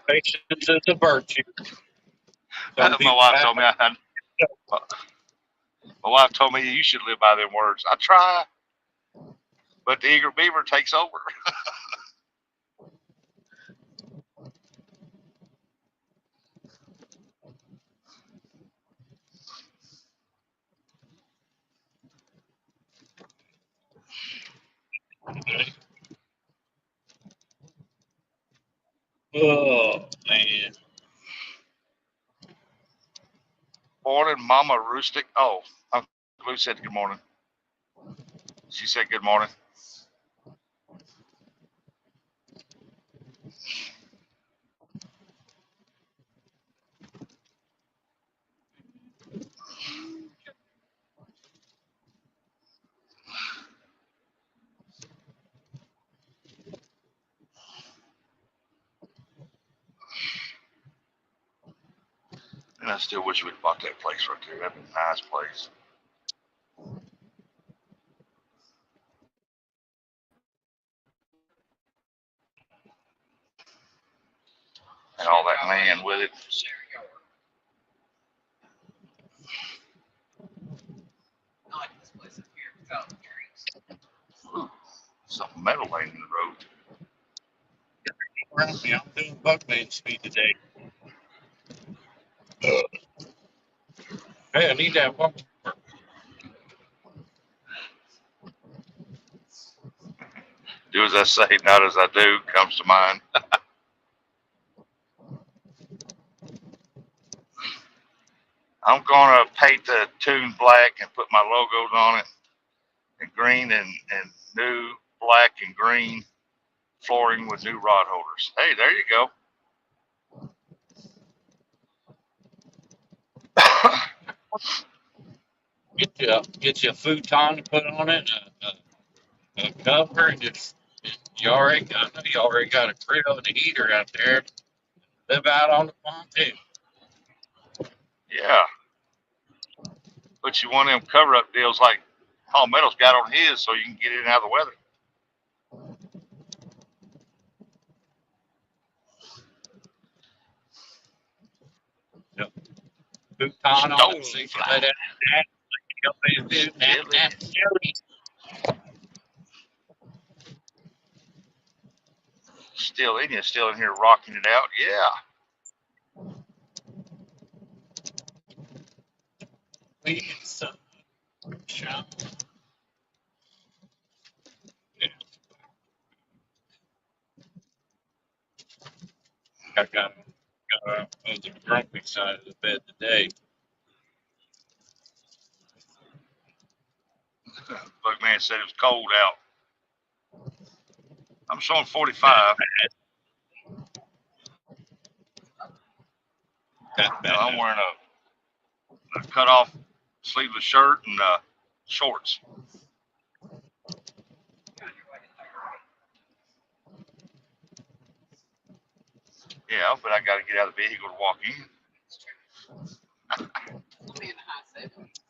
Patience is a virtue. My wife told me my wife told me you should live by them words. I try, but the eager beaver takes over. Oh man. Morning, Mama Rustic. Oh, Uncle Lou said good morning. She said good morning. And I still wish we'd bought that place right there. That'd be a nice place. And all that land with it. I like this place up here without the trees. Ooh, something metal laying in the road. Around me, I'm doing Buckman speed today. Hey, I need that one. Do as I say, not as I do, comes to mind. I'm going to paint the tune black and put my logos on it, and green and new black and green flooring with new rod holders. Hey, there you go. Get you a futon to put on it, a cover, and just I know you already got a grill and a heater out there. Live out on the farm too. Yeah. But you want them cover up deals like Palmetto's got on his so you can get in and out of the weather. Yep. Futon on it so you can let it Still in you, still in here rocking it out. Yeah. We need some shop. Yeah. I got on the grumpy side of the bed today. Bugman said it was cold out. I'm showing 45. I'm wearing a cut off sleeveless shirt and shorts. Yeah, but I got to get out of the vehicle to walk in. We'll be in the high 70s.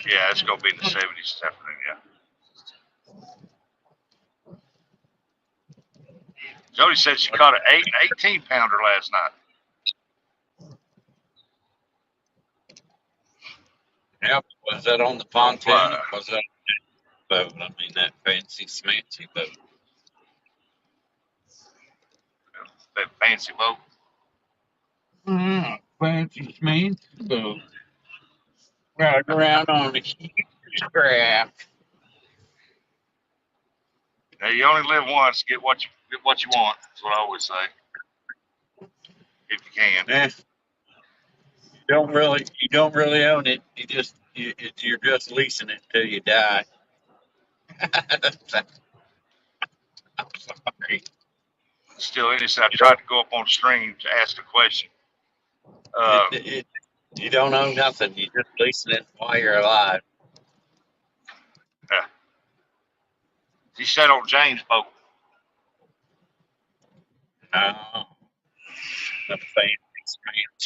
Yeah, it's going to be in the 70s this afternoon, yeah. Jody said she caught an 8 and 18 pounder last night. Yeah, was that on the pontoon? Was that boat? I mean, that fancy, smancy boat. That fancy boat. Fancy, smancy boat. Ride around on a huge craft. Now you only live once. Get what you want. That's what I always say. If you can. Eh, you don't really own it. You're just leasing it till you die. Great. Still, it is. I tried to go up on stream to ask a question. You don't know nothing. You just listening while you're alive. He sat on James' boat. No, the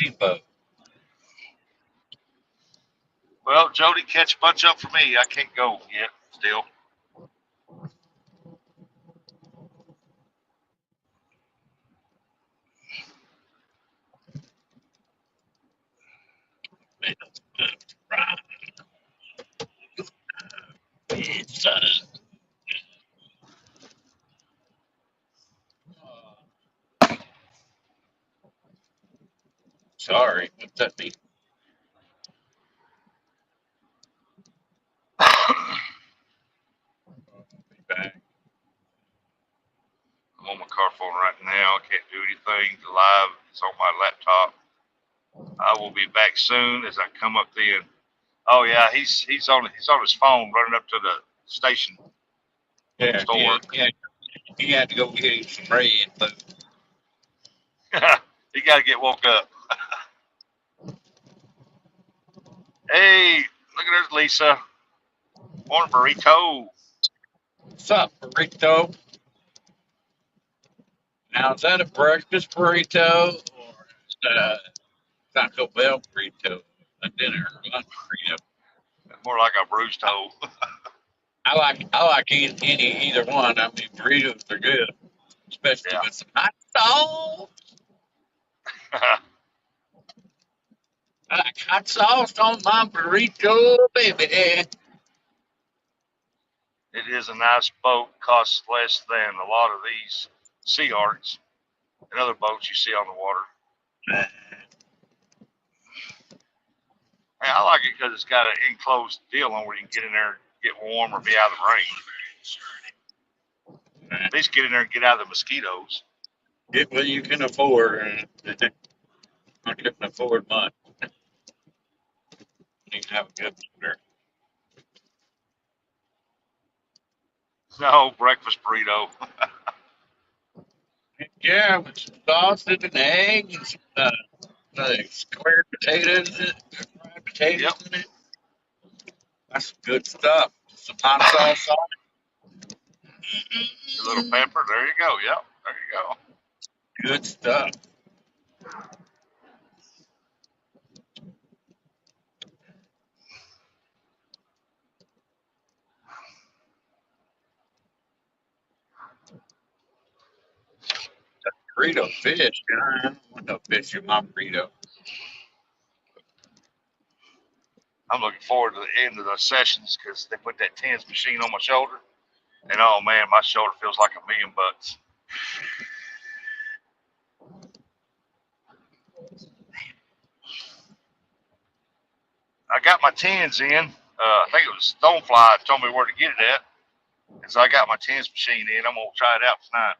fancy boat. Well, Jody, catch a bunch up for me. I can't go yet. Still. Right. It's, sorry, what's that mean? Be back. I'm on my car phone right now. I can't do anything live. It's on my laptop. I will be back soon as I come up then. Oh yeah, he's on his phone running up to the station Yeah, store. you had to go get him some bread, but He got to get woke up. Hey, look at there's Lisa. Morning burrito. what's up, burrito? Now, is that a breakfast burrito or is that a Taco Bell burrito? A dinner or lunch burrito? More like a bruised toe. I like either one. I mean, burritos are good, especially Yeah. with some hot sauce. I like hot sauce on my burrito, baby. It is a nice boat. Costs less than a lot of these sea arts and other boats you see on the water. Hey, I like it because it's got an enclosed deal on where you can get in there and get warm or be out of the rain. At least get in there and get out of the mosquitoes. Get what you can afford. I couldn't afford much. You can have a good dinner. No, breakfast burrito. Yeah, with some sausage and eggs and some square potatoes, fried potatoes Yep. in it. That's good stuff. Some hot sauce on A little it. pepper. There you go. Yep. There you go. Good stuff. Burrito fish. I don't want no fish in my burrito. I'm looking forward to the end of the sessions because they put that TENS machine on my shoulder. And oh man, my shoulder feels like $1,000,000. I got my TENS in. I think it was Stonefly told me where to get it at. And so I got my TENS machine in. I'm going to try it out tonight.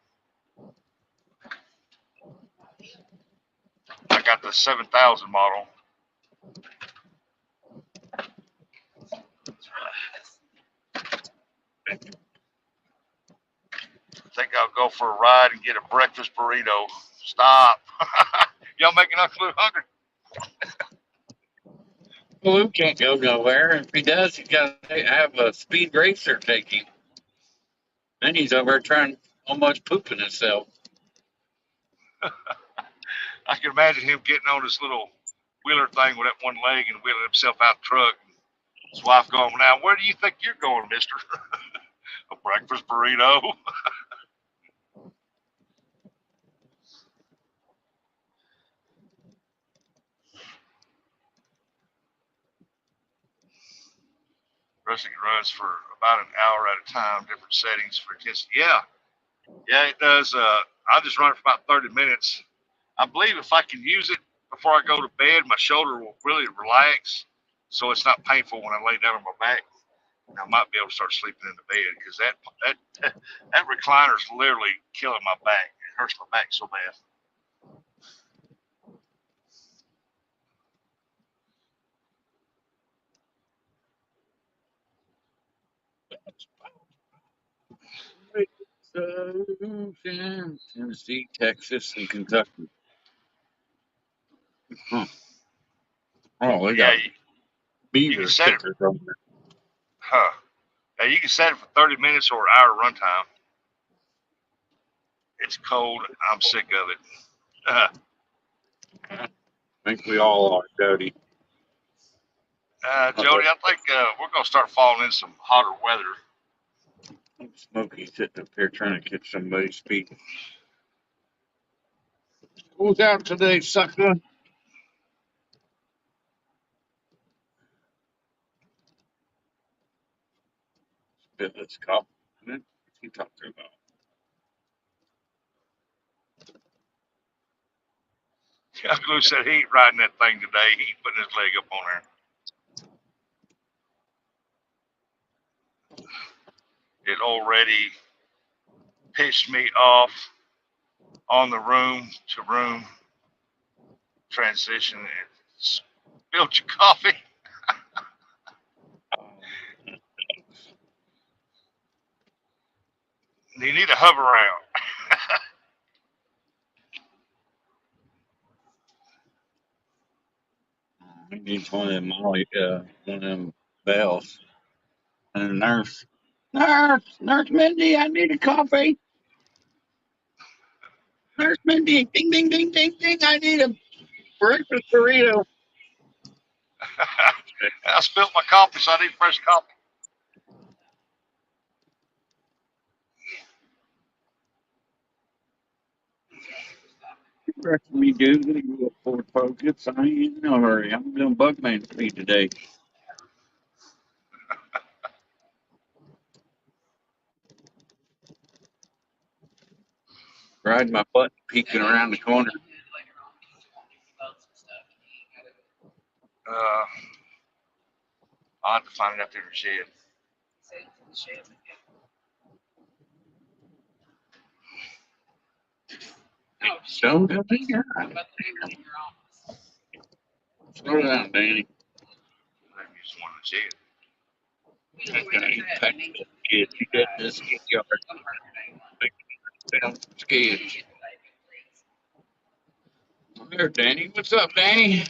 I got the 7000 model. I think I'll go for a ride and get a breakfast burrito. Stop. Y'all making us look hungry. Blue can't go nowhere. If he does, he's got to have a speed racer take him. Then he's over trying almost pooping himself. I can imagine him getting on this little wheeler thing with that one leg and wheeling himself out the truck. His wife going, now, where do you think you're going, mister? A breakfast burrito. Wrestling runs for about an hour at a time, different settings for intensity. Yeah, it does. I just run it for about 30 minutes. I believe if I can use it before I go to bed, my shoulder will really relax, so it's not painful when I lay down on my back. And I might be able to start sleeping in the bed because that recliner is literally killing my back. It hurts my back so bad. Tennessee, Texas, and Kentucky. Huh. Oh, they Yeah, got you beaver can set it. stickers on there. Huh. Yeah, you can set it for 30 minutes or an hour runtime. It's cold. I'm sick of it. I think we all are, Jody. Jody, I think we're gonna start falling in some hotter weather. Smokey sitting up here trying to catch somebody's feet. Who's out today, sucker? Let's call. What's he talking about? Glue said he ain't riding that thing today. He ain't putting his leg up on there. It already pissed me off on the room to room transition. It spilled your coffee. You need to hover around. He needs one of them one of them bells. And the nurse Mindy, I need a coffee. Nurse Mindy, ding, ding, ding, ding, ding, I need a breakfast burrito. I spilled my coffee, so I need fresh coffee. Rest me, dude. You Ford Focus. I ain't in no hurry. I'm doing Bugman speed today. Riding my butt, peeking around the corner. I'll have to find it out there in the shed. So down here. Slow down, Danny. Maybe just one in the shed. Kids, you get this skid yard. Down skids. There, Danny. What's up, Danny?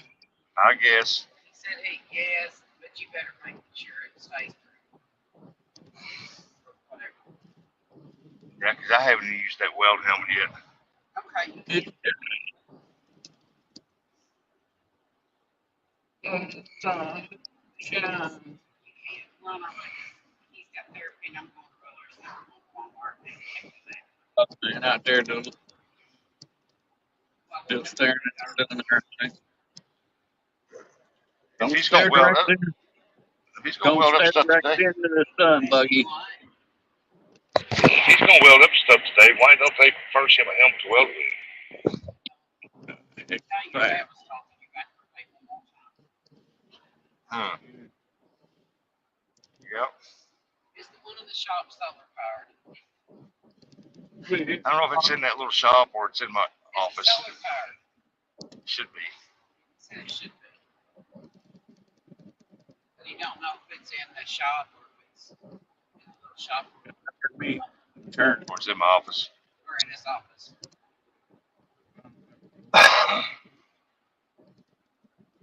I guess. He said, hey, yes, but you better make sure it stays through. Whatever. Yeah, because I haven't used that weld helmet yet. Okay. Sunshine. Well, he's got therapy and I'm going to Brothers and I'm going to Walmart. Man out there doing, just staring at their thing. If he's gonna weld up, if he's gonna weld up stuff today, into the sun, Buggy. if he's gonna weld up stuff today, why don't they furnish him a helmet to weld with? Right. Huh. Yep. Is the one in the shop solar powered? I don't know if it's in that little shop or it's in my office. Solar powered. Should be. Said it should be. But you don't know if it's in the shop or if it's in the little shop Me. Turn. Or it's in my office. or in his office.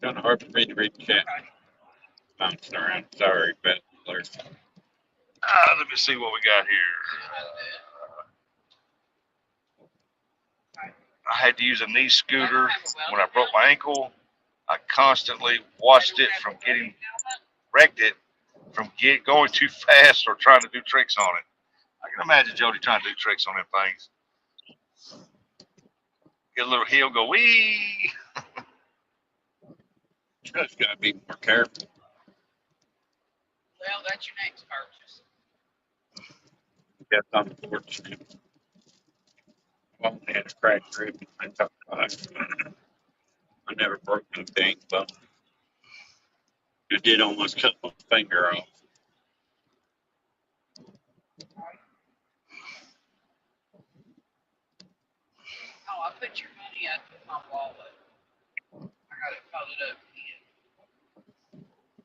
Kind of hard for me to read the chat. Bouncing around. Sorry, but Let me see what we got here. I had to use a knee scooter when I broke my ankle. I constantly watched it from getting wrecked it from going too fast or trying to do tricks on it. I can imagine Jody trying to do tricks on them things. Get a little hill, go wee. just gotta be more careful. Well, that's your next purchase. Yes, unfortunate. Well, I had a cracked rib. I never broke anything, but it did almost cut my finger off. Oh, I put your money up in my wallet. I got it folded up again.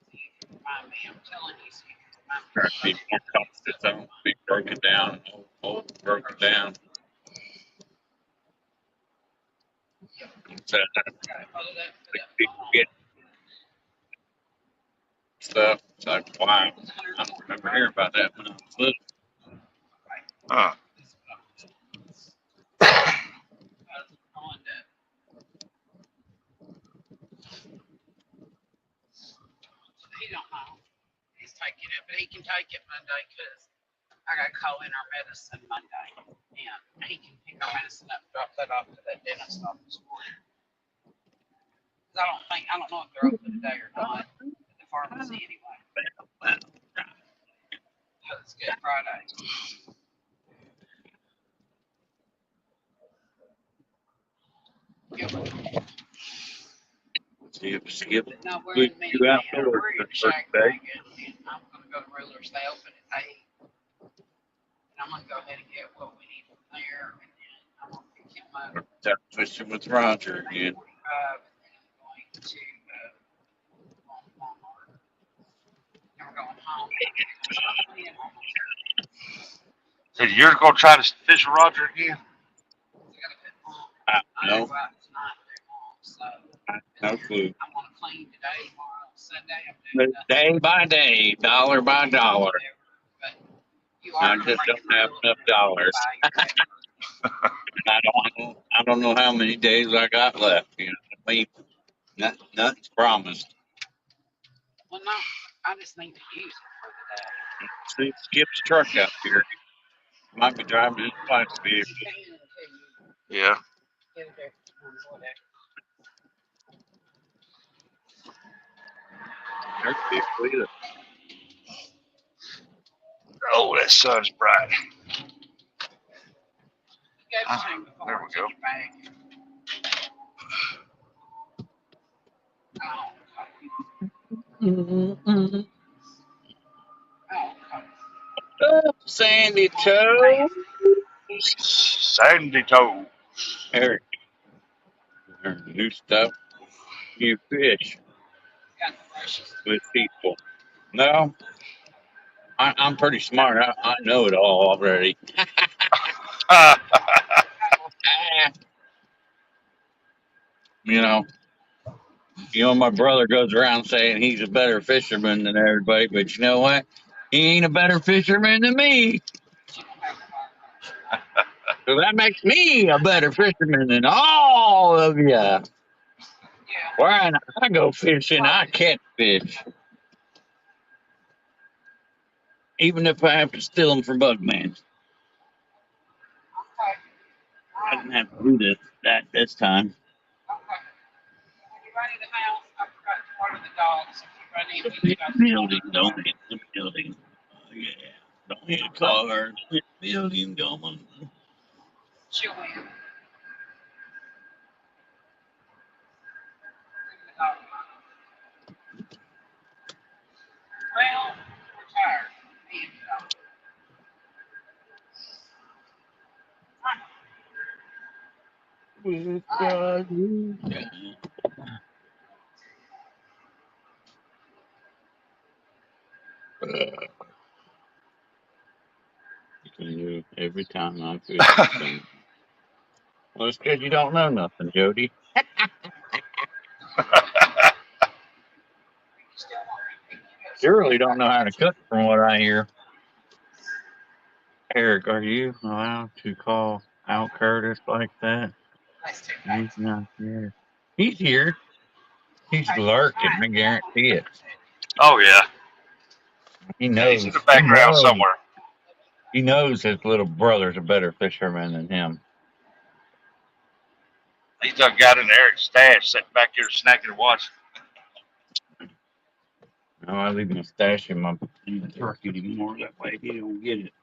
So you can remind me. I'm telling you so you can remind me. Trying to be more cautious. I don't be broken down. Oh, broke it down. So, Gotta put it up, put up people on. get stuff. It's like, wow, I don't remember hearing about that when I was little. Huh. On to, he don't know. He's taking it, but he can take it Monday because I got to call in our medicine Monday. And he can pick our medicine up, drop that off to that dentist office for you. 'Cause I don't know if they're open today or not at the pharmacy anyway. Because it's Good Friday. Skip But no, we're put in you minivan, or outdoors we're the in first shack day. wagon, and I'm gonna go to Rulers. They open at 8, and I'm gonna go ahead and get what we need from there, and then I'm gonna pick him up at Start fishing with Roger again. 8:45, and then I'm going to Walmart. And we're going home. And So you're gonna try to fish with Roger again? I gotta put mom. I I gotta know, go out tonight and do mom. So no clue. I'm gonna clean today, tomorrow, Sunday. I'm doing nothing. Day by day, dollar by dollar. But you are I gonna just bring don't him a have little enough bit of dollars. buy your pepper. I don't know how many days I got left. You know what I mean? Nothing's promised. Well, no, I just need to use it for the day. See, Skip's truck out here. Might be driving his wife's vehicle. You can until you Yeah. get it there, whatever. There's vehicle either. Oh, that sun's bright. You go Ah, to him before there we it's in go. your bag. Sandy Toe. Sandy toe. Eric, learn new stuff, new fish Got the brushes. with people. No, I'm pretty smart. I know it all already. Ah, you know, my brother goes around saying he's a better fisherman than everybody, but you know what? He ain't a better fisherman than me. So that makes me a better fisherman than all of you. Yeah. When I go fishing, I catch fish, even if I have to steal them from Bugman. Okay. I didn't have to do this time. Okay. When you run in the house, I forgot to water the dogs. If you run in, The you guys building, water. don't hit the building. Oh, yeah. Don't hit cars. Hit the building, going. She'll win. Well, we're tired. With God, you can do every time I fish with them. Well, it's because you don't know nothing, Jody. You really don't know how to cook, from what I hear. Eric, are you allowed to call out Curtis like that? That's too He's fast. not here. He's here. He's lurking. I guarantee it. Oh yeah. He Yeah, he's in knows. the He background knows. somewhere. He knows his little brother's a better fisherman than him. He's done got in Eric's stash, sitting back here snacking and watching. No, I leave my stash in the turkey anymore. That way he don't get it.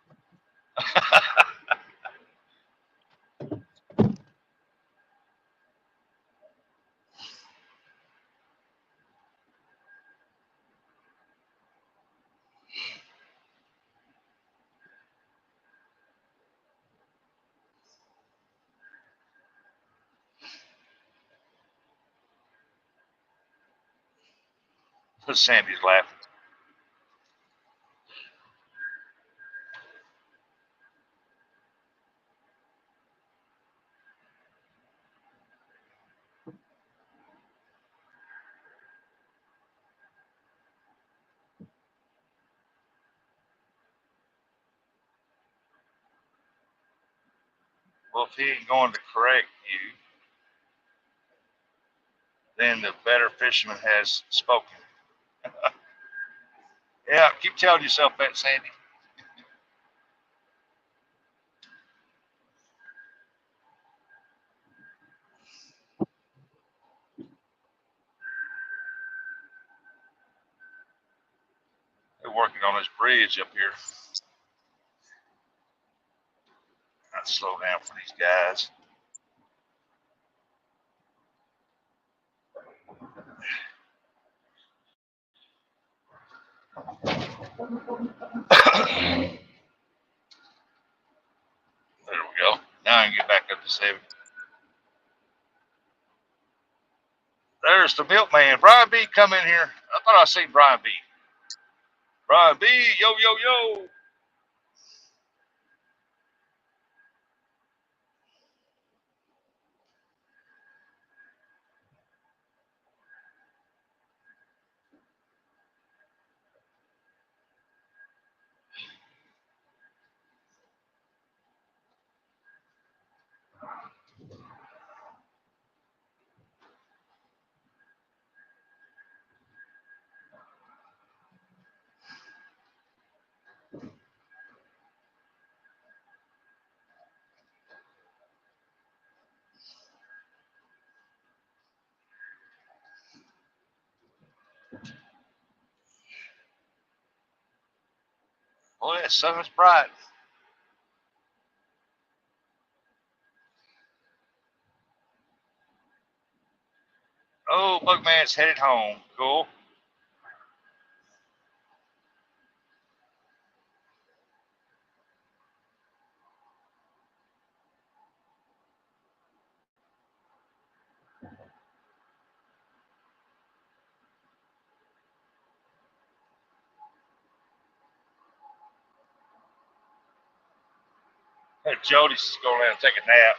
Sandy's laughing. Well, if he ain't going to correct you, then the better fisherman has spoken. Yeah, keep telling yourself that, Sandy. They're working on this bridge up here. I'd slow down for these guys. There we go. Now I can get back up to 7. There's the milkman. Brian B, come in here. I thought I seen Brian B. Brian B, yo, yo, yo. Boy, that sun's bright. Oh, Bugman's headed home. Cool. Hey, Jody's going down and take a nap.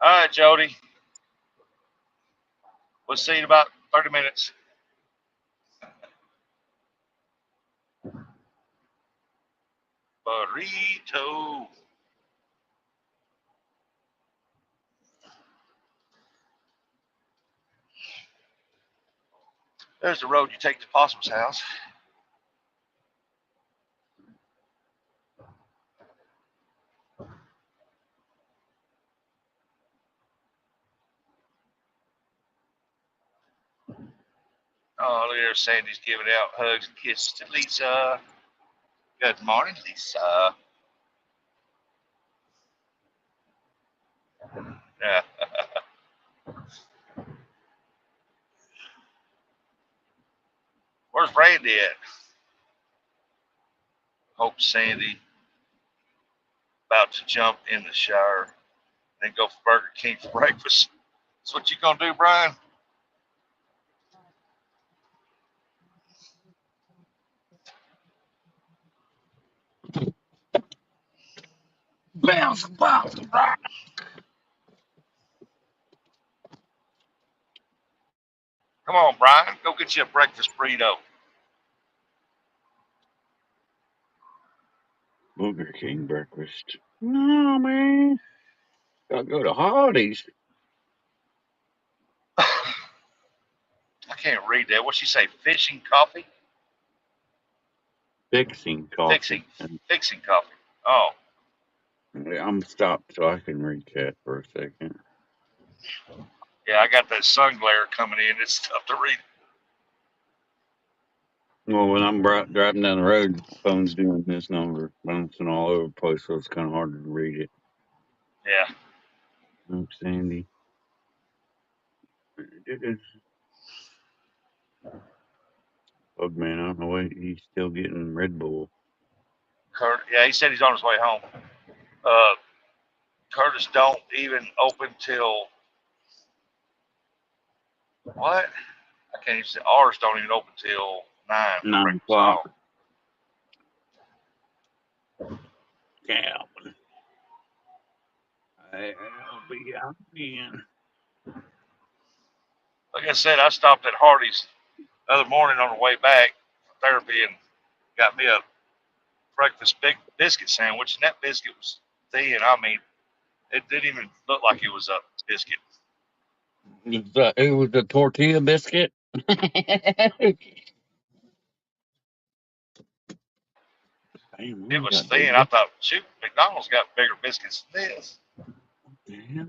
All right, Jody. We'll see you in about 30 minutes. Burrito. There's the road you take to Possum's house. Oh, look there, Sandy's giving out hugs and kisses to Lisa. Good morning, Lisa. Yeah. Where's Randy at? Hope Sandy about to jump in the shower and go for Burger King for breakfast. That's what you gonna do, Brian? Bounce, bounce, bounce. Come on, Brian. Go get you a breakfast burrito. Burger King breakfast. No, man. Gotta go to Hardee's. I can't read that. What'd she say? Fishing coffee? Fixing coffee. Fixing coffee. Oh. I'm stopped so I can read that for a second. Yeah, I got that sun glare coming in. It's tough to read. Well, when I'm driving down the road, the phone's doing this number, bouncing all over the place, so it's kind of hard to read it. Yeah. Oh, Sandy. Bugman, I don't know why he's still getting Red Bull. Yeah, he said he's on his way home. Curtis don't even open till what? I can't even say. Ours don't even open till 9. 9 o'clock. Calvin. I'll be out again. Like I said, I stopped at Hardee's the other morning on the way back from therapy and got me a breakfast big biscuit sandwich, and that biscuit was thin. I mean, it didn't even look like it was a biscuit. It was the tortilla biscuit. Damn, It we was got thin. I thought, shoot, McDonald's got bigger biscuits than this. yeah.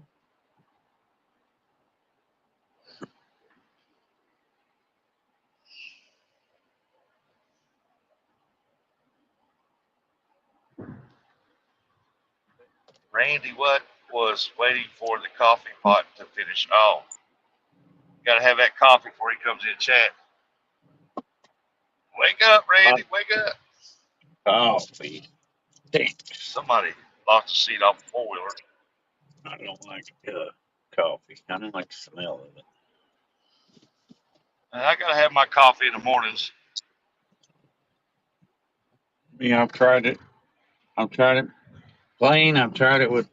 Randy, what was waiting for the coffee pot to finish? Oh, got to have that coffee before he comes in chat. Wake up, Randy. Wake up. Coffee. Damn. Somebody lost the seat off a four-wheeler. I don't like coffee. I don't like the smell of it. I got to have my coffee in the mornings. Yeah, I've tried it. I've tried it plain. I've tried it with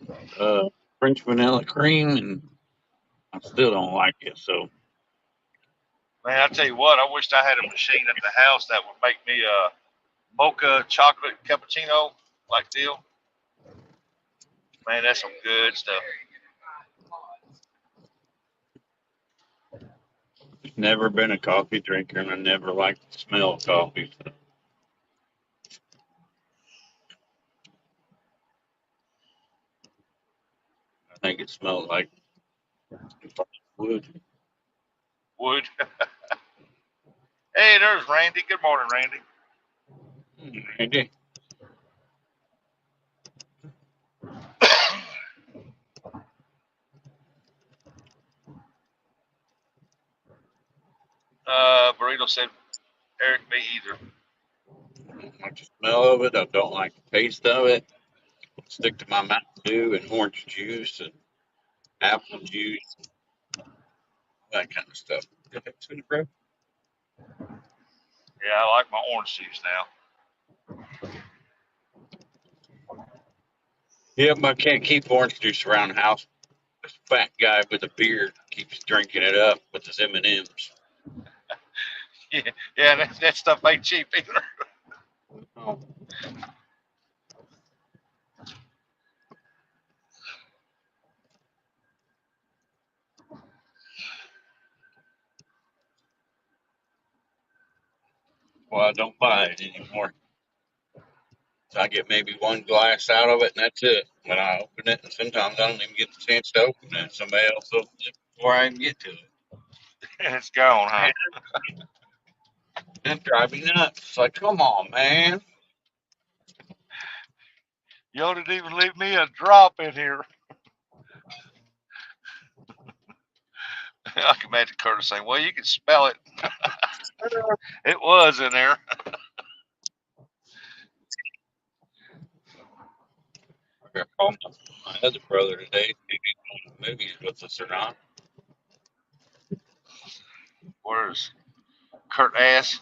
French vanilla cream, and I still don't like it. So Man, I tell you what, I wished I had a machine at the house that would make me a mocha chocolate cappuccino like deal. Man, that's some good stuff. I've never been a coffee drinker, and I never liked the smell of coffee. So I think it smells like wood. Wood. Hey, there's Randy. Good morning, Randy. Randy. Burrito said, Eric, me either. I don't like the smell of it. I don't like the taste of it. Stick to my Mountain Dew and orange juice and apple juice, that kind of stuff. Bro. Yeah, I like my orange juice now. Yep, I can't keep orange juice around the house. This fat guy with a beard keeps drinking it up with his M&Ms. Yeah, that stuff ain't cheap either. Oh. Well, I don't buy it anymore. So I get maybe one glass out of it, and that's it. When I open it, and sometimes I don't even get the chance to open it. Somebody else opens it before I can get to it. It's gone, huh? That drives me nuts. It's like, come on, man. Y'all didn't even leave me a drop in here. I can imagine Curtis saying, well, you can smell it. It was in there. I got called my other brother today. If he's going to movies with us or not. Where's Kurt Ass?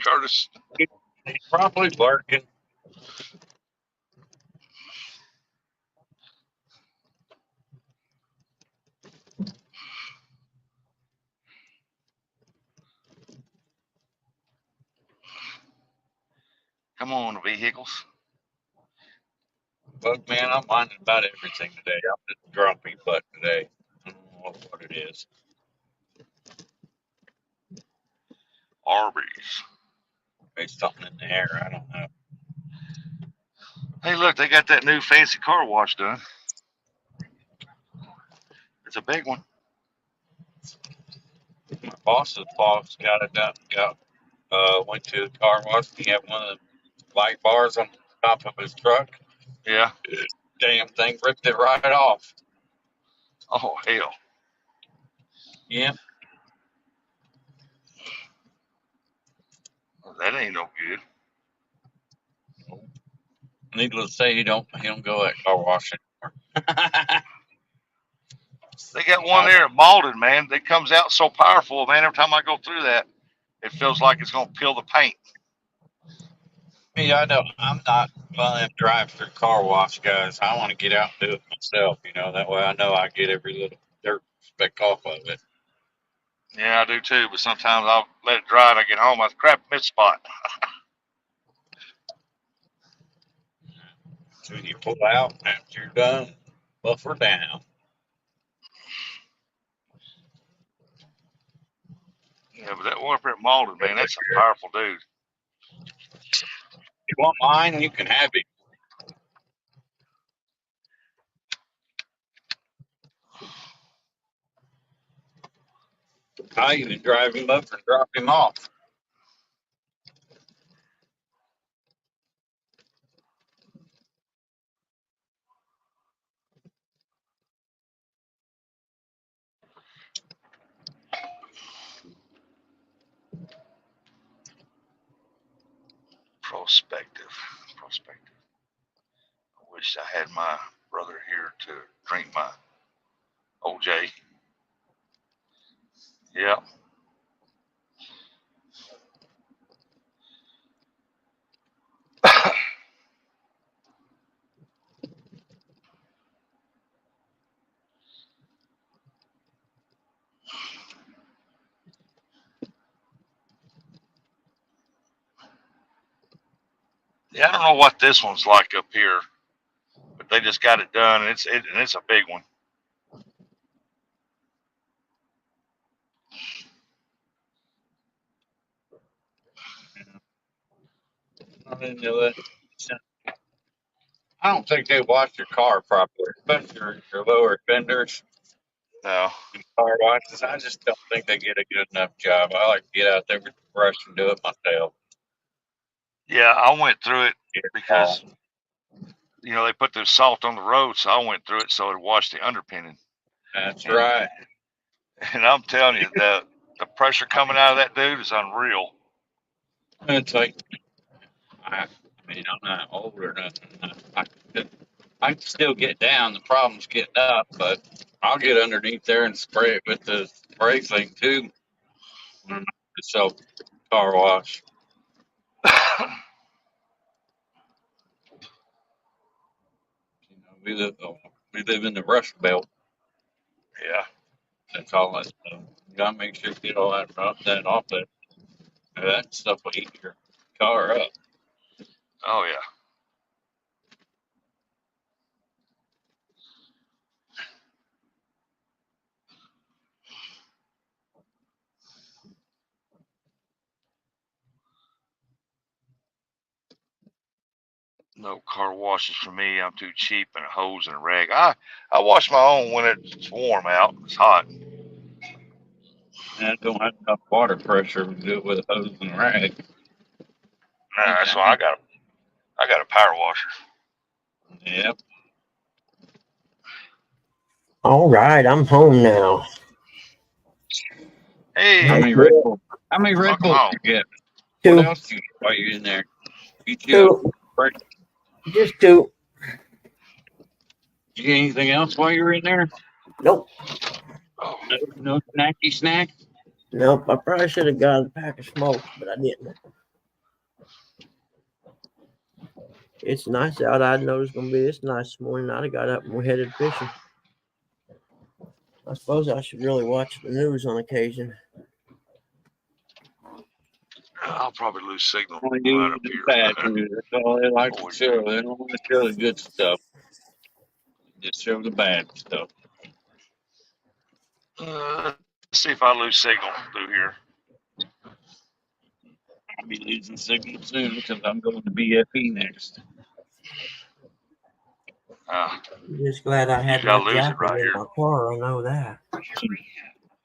Curtis. He's probably working. Come on, vehicles. But man, I'm minding about everything today. I'm just grumpy butt today. I don't know what it is. Arby's. Maybe something in the air. I don't know. Hey, look, they got that new fancy car wash done. It's a big one. My boss's boss got it done. Went to the car wash. He had one of the light bars on top of his truck. Yeah. Damn thing ripped it right off. Oh, hell. Yeah. That ain't no good. Needless to say, he don't go at car wash anymore. They got one there at Malden, man. That comes out so powerful, man. Every time I go through that, it feels like it's going to peel the paint. Yeah, I know. I'm not one of them drive-through car wash guys. I want to get out and do it myself. That way I know I get every little dirt speck off of it. Yeah, I do too, but sometimes I'll let it dry and I get home. I crap, missed spot. So you pull out after you're done, buffer down. Yeah, but that one up at Malden, man, that's a powerful dude. If you want mine, you can have it. I even drive him up and drop him off. Prospective. I wish I had my brother here to drink my OJ. Yeah. Yeah, I don't know what this one's like up here, but they just got it done, and it's a big one. I don't think they wash your car properly, especially your lower fenders No. and car washes. I just don't think they get a good enough job. I like to get out there with the brush and do it myself. Yeah, I went through it Get it because all. they put the salt on the road, so I went through it so it washed the underpinning. That's right. And I'm telling you, the pressure coming out of that dude is unreal. It's like, I mean, I'm not old or nothing. I can still get down. The problem's getting up, but I'll get underneath there and spray it with the spray thing too. When I'm self car wash. We live in the Rust Belt. Yeah. That's all that stuff. You gotta make sure you get all that off that stuff will eat your car up. Oh yeah. No car washes for me. I'm too cheap, and a hose and a rag. I wash my own when it's warm out. It's hot. And I don't have enough water pressure to do it with a hose and a rag. Nah, that's why I got a power washer. Yep. All right, I'm home now. Hey, How many Red Bulls? How many Red welcome Bulls home. you get? What Two, else do you get while you're in there? Eat you two, a just two. you get anything else while you're in there? Nope, Oh, No snacky snack? nope. I probably should have got a pack of smokes, but I didn't. It's nice out. I know it's gonna be this nice this morning. I got up and we headed fishing. I suppose I should really watch the news on occasion. I'll probably lose signal Only right do up the here. bad news. That's all they like to Oh, show. They don't want to show the good stuff. They just show the bad stuff. let's see if I lose signal through here. I'll be losing signal soon because I'm going to BFE next. Uh, I'm just glad I had usually I my lose it jacket right in here. my car. I know that.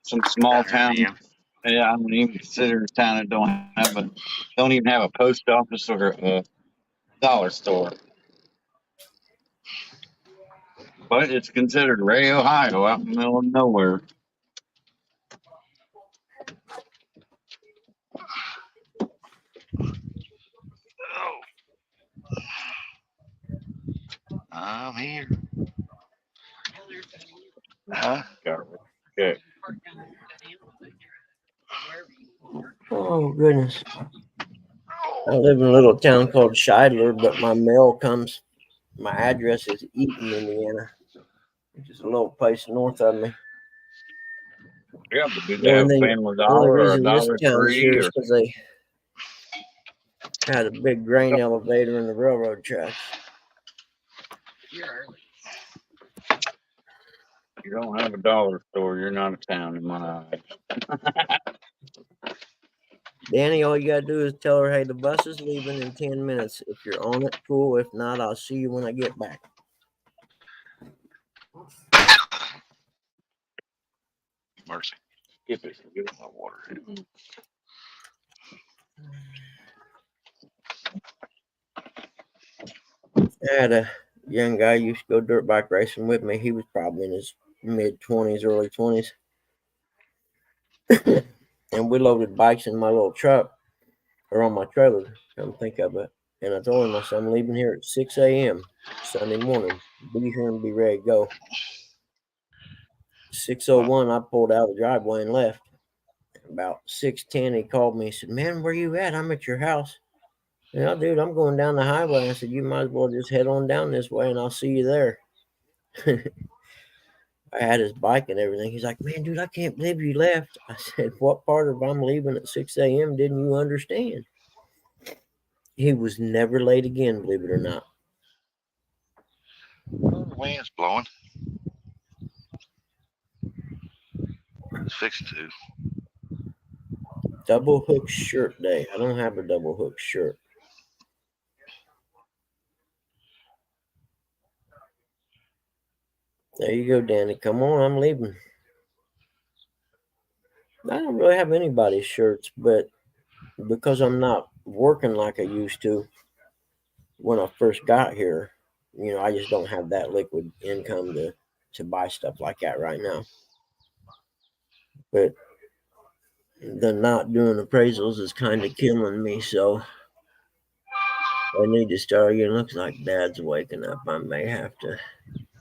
Some small Down here at town. the end. Yeah, I don't even consider a town that don't even have a post office or a dollar store. But it's considered Ray, Ohio, out in the middle of nowhere. Oh, I'm here. Huh? Okay. Oh goodness. I live in a little town called Scheidler, but my mail comes. My address is Eaton, Indiana, which is a little place north of me. Yeah, but did The they have only a thing, family the only dollar or a reason this Dollar town is Tree here is or because they had a big grain elevator in the railroad tracks. You're early. You don't have a dollar store, you're not a town in my eyes. Danny, all you gotta do is tell her, hey, the bus is leaving in 10 minutes. If you're on it, cool. If not, I'll see you when I get back. Mercy. Skip it. Get my water here. I had a young guy used to go dirt bike racing with me. He was probably in his mid 20s, early 20s. And we loaded bikes in my little truck or on my trailer, come think of it. And I told him, I said, I'm leaving here at 6 a.m. Sunday morning. Be here and be ready to go. 6:01, I pulled out of the driveway and left. About 6:10, he called me. He said, man, where you at? I'm at your house. Yeah, dude, I'm going down the highway. I said, you might as well just head on down this way and I'll see you there. I had his bike and everything. He's like, man, dude, I can't believe you left. I said, what part of I'm leaving at 6 a.m. didn't you understand? He was never late again, believe it or not. Oh, the wind's blowing. It's fixing to. Double hook shirt day. I don't have a double hook shirt. There you go, Danny. Come on, I'm leaving. I don't really have anybody's shirts, but because I'm not working like I used to when I first got here, I just don't have that liquid income to buy stuff like that right now. But the not doing appraisals is kind of killing me, so I need to start again. Looks like Dad's waking up. I may have to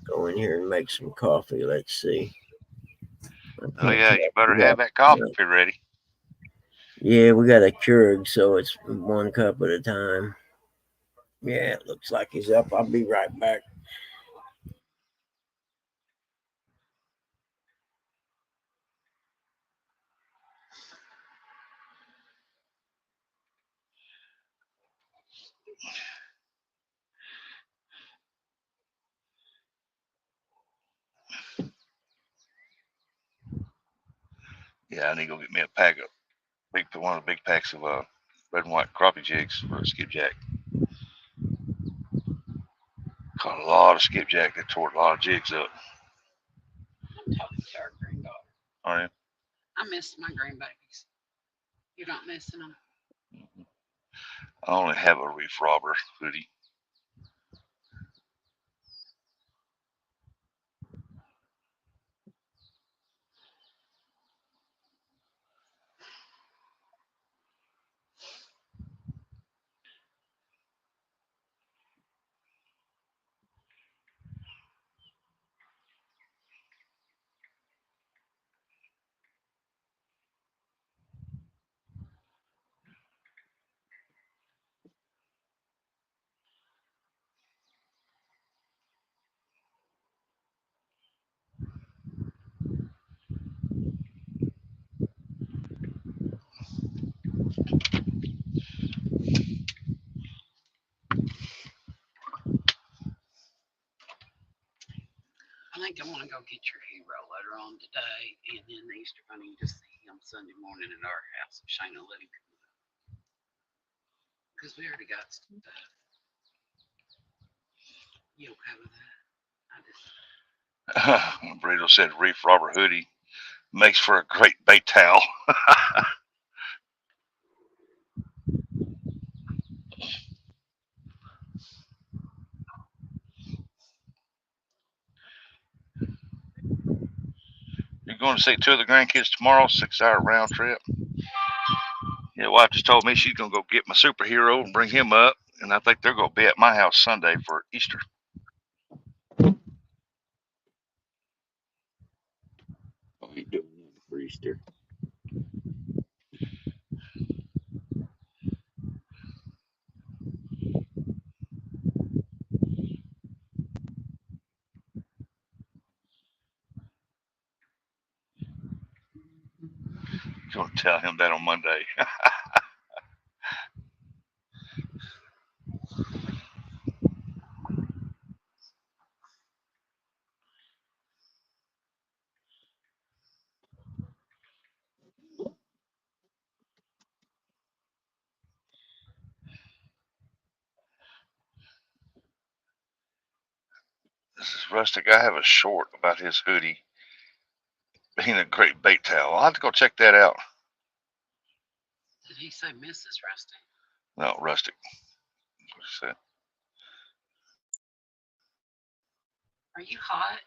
go in here and make some coffee. Let's see. Oh yeah, you better have that coffee if you're ready. Yeah, we got a Keurig, so it's one cup at a time. Yeah, it looks like he's up. I'll be right back. Yeah, I need to go get me a pack of one of the big packs of red and white crappie jigs for a skipjack. Caught a lot of skipjack that tore a lot of jigs up. I'm talking to our granddaughter. Are you? I miss my grandbabies. You're not missing them. I only have a reef robber hoodie. I think I want to go get your hero later on today, and then the Easter Bunny to see him Sunday morning at our house. Shayna let him come up because we already got stuff. You okay with that? Burrito said reef robber hoodie makes for a great bait towel. You're going to see two of the grandkids tomorrow, 6-hour round trip. Yeah, wife just told me she's going to go get my superhero and bring him up, and I think they're going to be at my house Sunday for Easter. Oh, you doing that for Easter? Going to tell him that on Monday. Rustic, I have a short about his hoodie being a great bait towel. I'll have to go check that out. Did he say Mrs. Rusty? No, Rustic. That's what he said. Are you hot?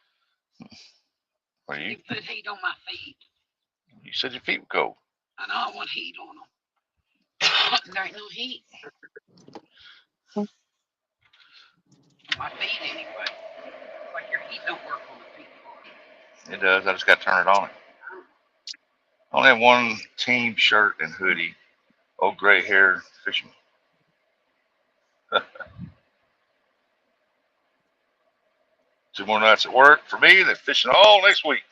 Are You you? put heat on my feet. You said your feet were cold. I know I want heat on them. There ain't no heat. My feet anyway. Like your heat don't work on the feet part. It does. I just got to turn it on. I only have one team shirt and hoodie. Old gray hair fisherman. 2 more nights at work for me. They're fishing all next week.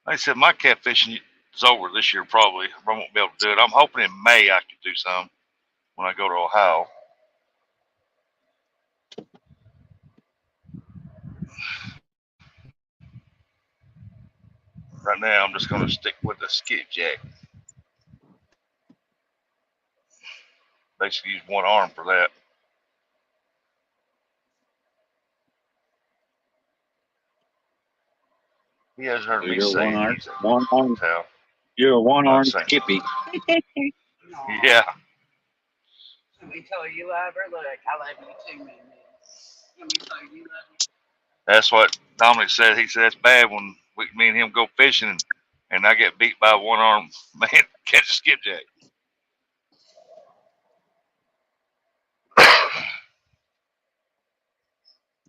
Like I said, my catfishing is over this year probably. I won't be able to do it. I'm hoping in May I can do some when I go to Ohio. Right now, I'm just going to stick with the skipjack. Basically, use one arm for that. He has heard So me you're say one arm, he's a one arm. towel. You're a one Not arm saying. skippy. No. Yeah. Let me tell you love her. Look, I love you too, man. Let me tell you love you. That's what Dominic said. He said it's bad when me and him go fishing and I get beat by a one arm man catch a skipjack.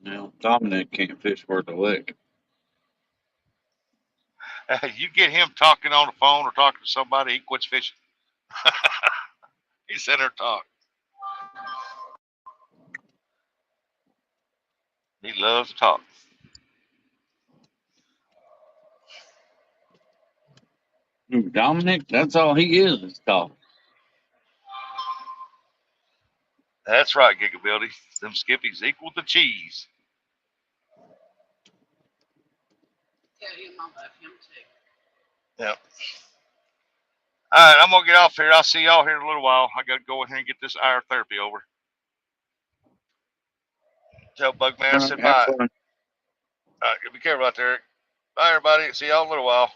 Now Dominic can't fish worth a lick. You get him talking on the phone or talking to somebody, he quits fishing. He sat there and talk. He loves to talk. Who, Dominic? That's all he is talk. That's right, Gigabildy. Them skippies equal to cheese. Tell him I love him too. Yep. All right, I'm gonna get off here. I'll see y'all here in a little while. I gotta go in here and get this IR therapy over. Tell Bugman I said Have bye. fun. All right, be careful out there. Bye, everybody. See y'all in a little while.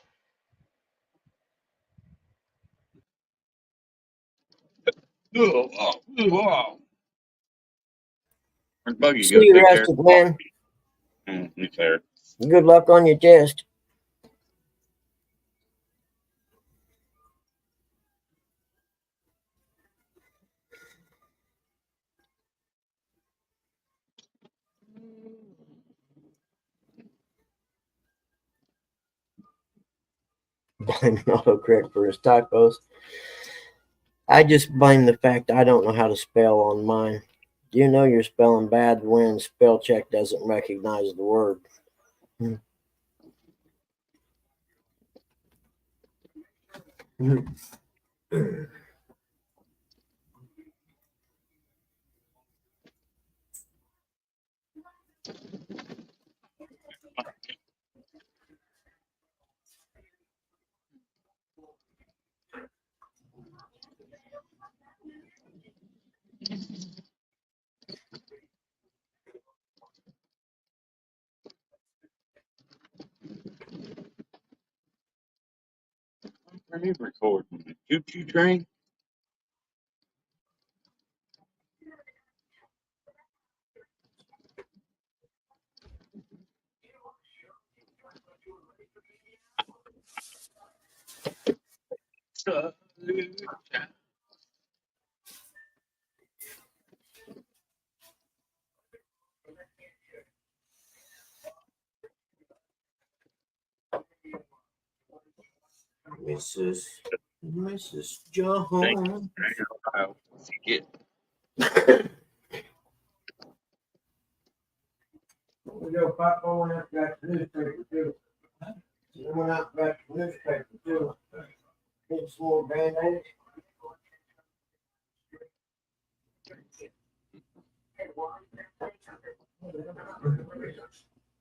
Where'd Buggy See go? you, Take care. Rustic man. He's there. Good luck on your test. Blame autocorrect for his typos. I just blame the fact I don't know how to spell on mine. You know you're spelling bad when spell check doesn't recognize the word. Are you recording? The choo-choo train? Mrs. Jones. Get We go pop on out back to the newspaper too. We went out back to the newspaper too. Get some more band-aids.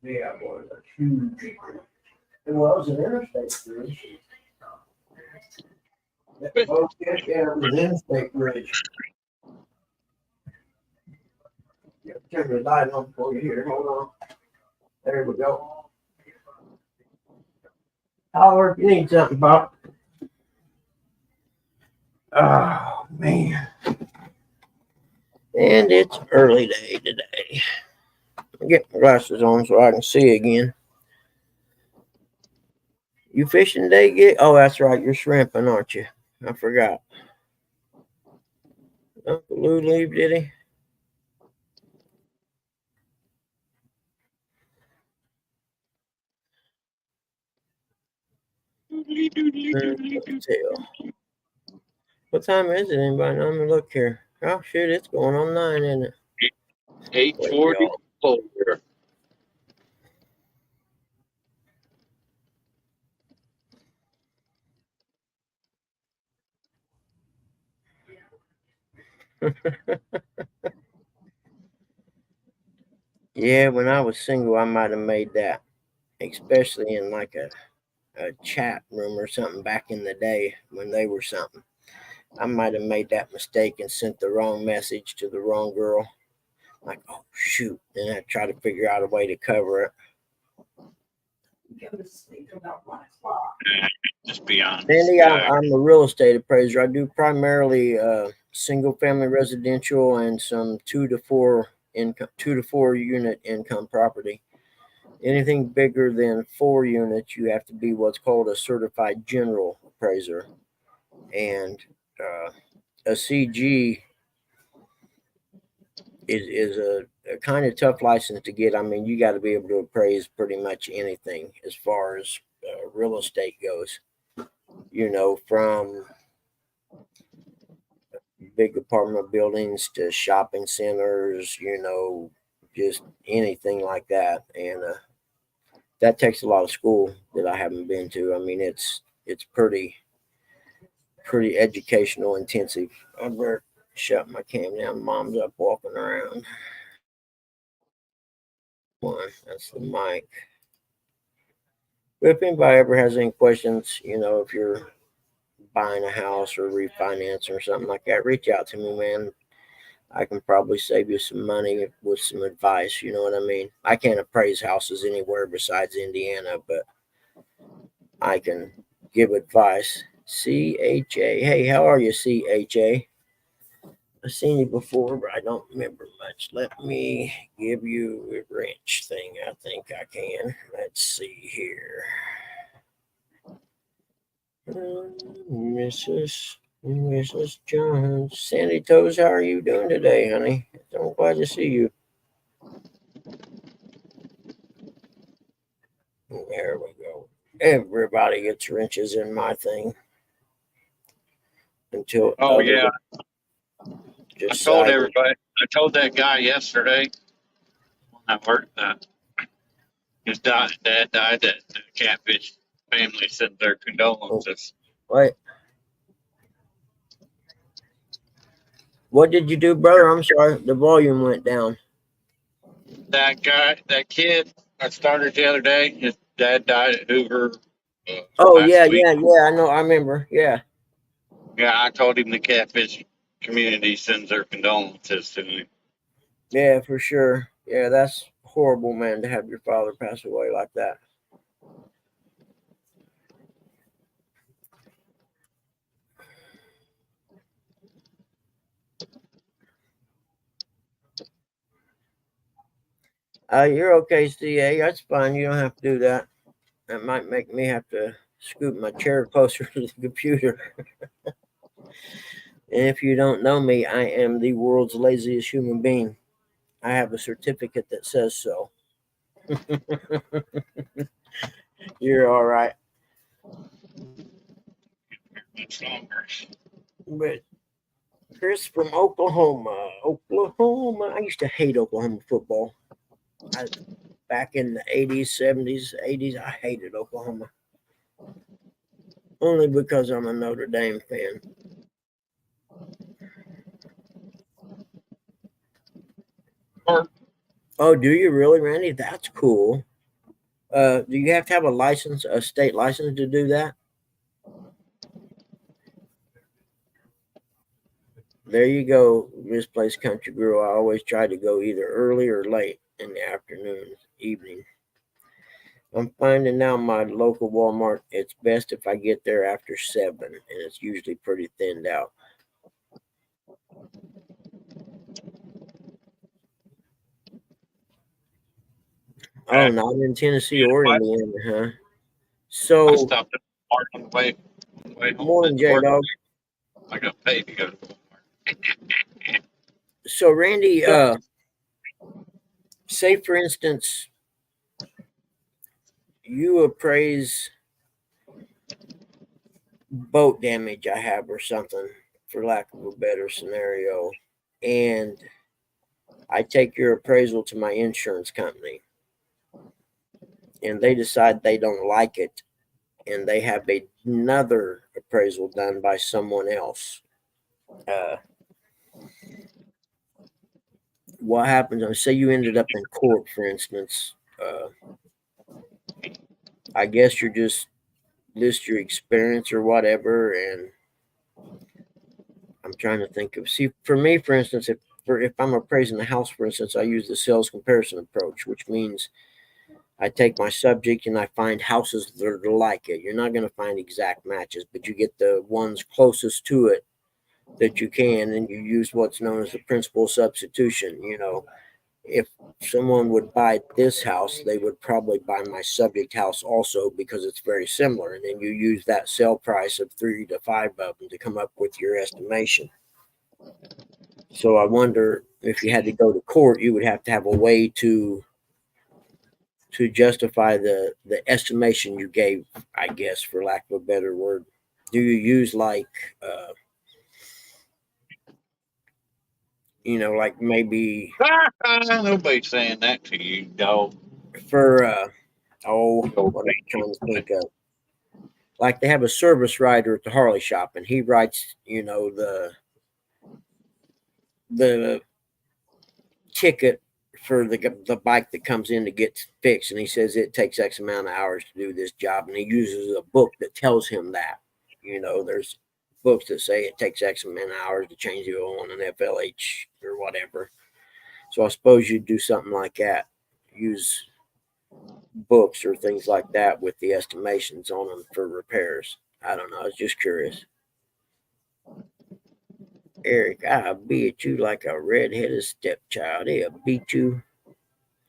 Yeah, boy, a huge. It was an interstate bridge. Oh, yeah, it was an interstate bridge. turn the light on for you here. Hold on. There we go. Holler if you need something, Bob. Oh, man. And it's early day today. I'll get my glasses on so I can see again. You fishing today, Gig? Oh, that's right. You're shrimping, aren't you? I forgot. Uncle Lou leave, did he? Let's tell. What time is it? Anybody know? Let me look here. Oh, shoot. It's going on 9, isn't it? 8:40. Yeah, when I was single, I might have made that, especially in like a chat room or something back in the day when they were something. I might have made that mistake and sent the wrong message to the wrong girl. Like, oh, shoot. Then I try to figure out a way to cover it. Just be honest. Andy, I'm a real estate appraiser. I do primarily single family residential and some 2 to 4 unit income property. Anything bigger than 4 units, you have to be what's called a certified general appraiser. And a CG is a kind of tough license to get. I mean, you got to be able to appraise pretty much anything as far as real estate goes. You know, from big apartment buildings to shopping centers, you know, just anything like that. And that takes a lot of school that I haven't been to. I mean, it's pretty educational intensive. I better shut my cam down. Mom's up walking around. One, that's the mic. But if anybody ever has any questions, you know, if you're buying a house or refinance or something like that, reach out to me, man. I can probably save you some money with some advice. You know what I mean? I can't appraise houses anywhere besides Indiana, but I can give advice. CHA. Hey, how are you, CHA? I've seen you before, but I don't remember much. Let me give you a wrench thing. I think I can. Let's see here. Mrs. Jones. Sandy Toes, how are you doing today, honey? I'm glad to see you. There we go. Everybody gets wrenches in my thing until Oh yeah, I told everybody. I told that guy yesterday when I worked that his dad died. That the catfish family sent their condolences. Wait. What did you do, brother? I'm sorry. The volume went down. That guy, that kid I started the other day, his dad died at Hoover. Oh, Last week. yeah. I know. I remember. Yeah. Yeah, I told him the catfish community sends their condolences to him. Yeah, for sure. Yeah, that's horrible, man, to have your father pass away like that. You're okay, CA. That's fine. You don't have to do that. That might make me have to scoot my chair closer to the computer. And if you don't know me, I am the world's laziest human being. I have a certificate that says so. You're all right. Much longer. But Chris from Oklahoma. I used to hate Oklahoma football. Back in the 80s, 70s, 80s, I hated Oklahoma. Only because I'm a Notre Dame fan. Oh, do you really, Randy? That's cool. Do you have to have a license, a state license to do that? There you go, misplaced country girl. I always try to go either early or late in the afternoon, evening. I'm finding now my local Walmart, it's best if I get there after 7, and it's usually pretty thinned out. Oh, not in Tennessee or I Indiana, huh? So, stopped at Walmart on the way home morning, from J work. Dog. I got paid to go to Walmart. So, Randy, say for instance, you appraise boat damage I have or something, for lack of a better scenario, and I take your appraisal to my insurance company, and they decide they don't like it, and they have another appraisal done by someone else. Uh, what happens? Say you ended up in court, for instance. I guess you're just list your experience or whatever, and I'm trying to think of. See, for me, for instance, if I'm appraising the house, for instance, I use the sales comparison approach, which means I take my subject and I find houses that are like it. You're not going to find exact matches, but you get the ones closest to it that you can, and you use what's known as the principal substitution. If someone would buy this house, they would probably buy my subject house also because it's very similar. And then you use that sale price of 3 to 5 of them to come up with your estimation. So I wonder if you had to go to court, you would have to have a way to justify the estimation you gave, I guess, for lack of a better word. Do you use like maybe Nobody's saying that to you, dog. for what I'm trying to think of. Like they have a service writer at the Harley shop, and he writes, the ticket for the bike that comes in to get fixed, and he says it takes X amount of hours to do this job, and he uses a book that tells him that. There's books that say it takes X amount of hours to change the oil on an FLH or whatever. So I suppose you'd do something like that. Use books or things like that with the estimations on them for repairs. I don't know. I was just curious. Eric, I beat you like a red-headed stepchild. He'll beat you.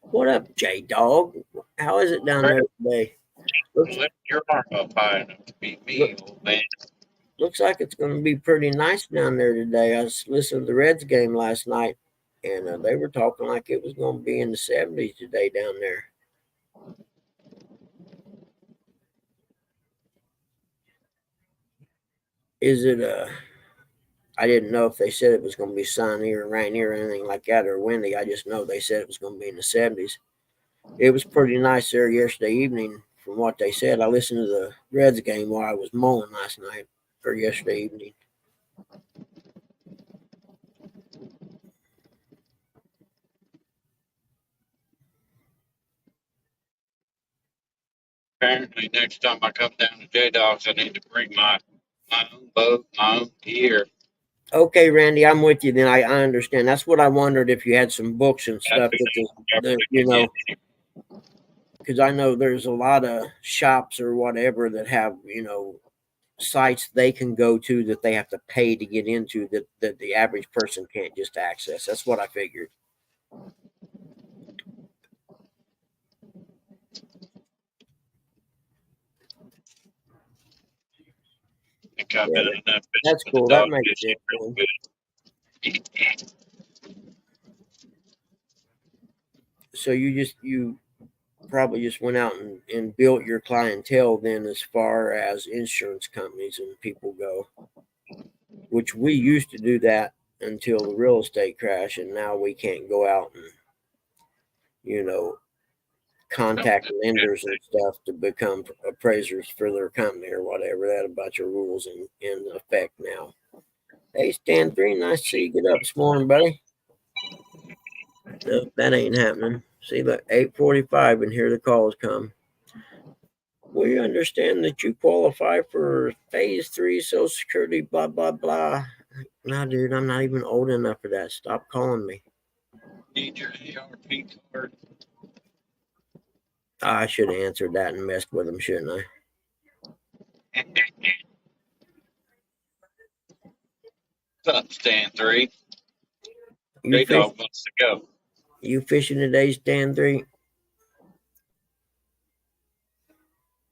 What up, J Dog? How is it down there today? Looks Lift your arm up high enough to beat me, old man. looks like it's going to be pretty nice down there today. I was listening to the Reds game last night, and they were talking like it was going to be in the 70s today down there. Is it I didn't know if they said it was going to be sunny or rainy or anything like that or windy. I just know they said it was going to be in the 70s. It was pretty nice there yesterday evening from what they said. I listened to the Reds game while I was mowing last night or yesterday evening. Apparently, next time I come down to J Dogs, I need to bring my own boat, my own gear. Okay, Randy, I'm with you. Then I understand. That's what I wondered if you had some books and stuff because I know there's a lot of shops or whatever that have sites they can go to that they have to pay to get into that the average person can't just access. That's what I figured. I think I've Yeah, done enough that's fishing with cool. the That dog makes fishing sense. real Man. good. So you probably just went out and built your clientele then as far as insurance companies and people go, which we used to do that until the real estate crash, and now we can't go out and you know contact lenders and stuff to become appraisers for their company or whatever. That a bunch of rules in effect now. Hey, Stan 3, nice to see you get up this morning, buddy. No, that ain't happening. See, look, 8:45, and here the calls come. We understand that you qualify for phase 3 Social Security, blah, blah, blah. No, dude, I'm not even old enough for that. Stop calling me. Need your ARP card. I should have answered that and messed with him, shouldn't I? What's up, Stan 3? You fish, J-Dog wants to go. you fishing today, Stan 3?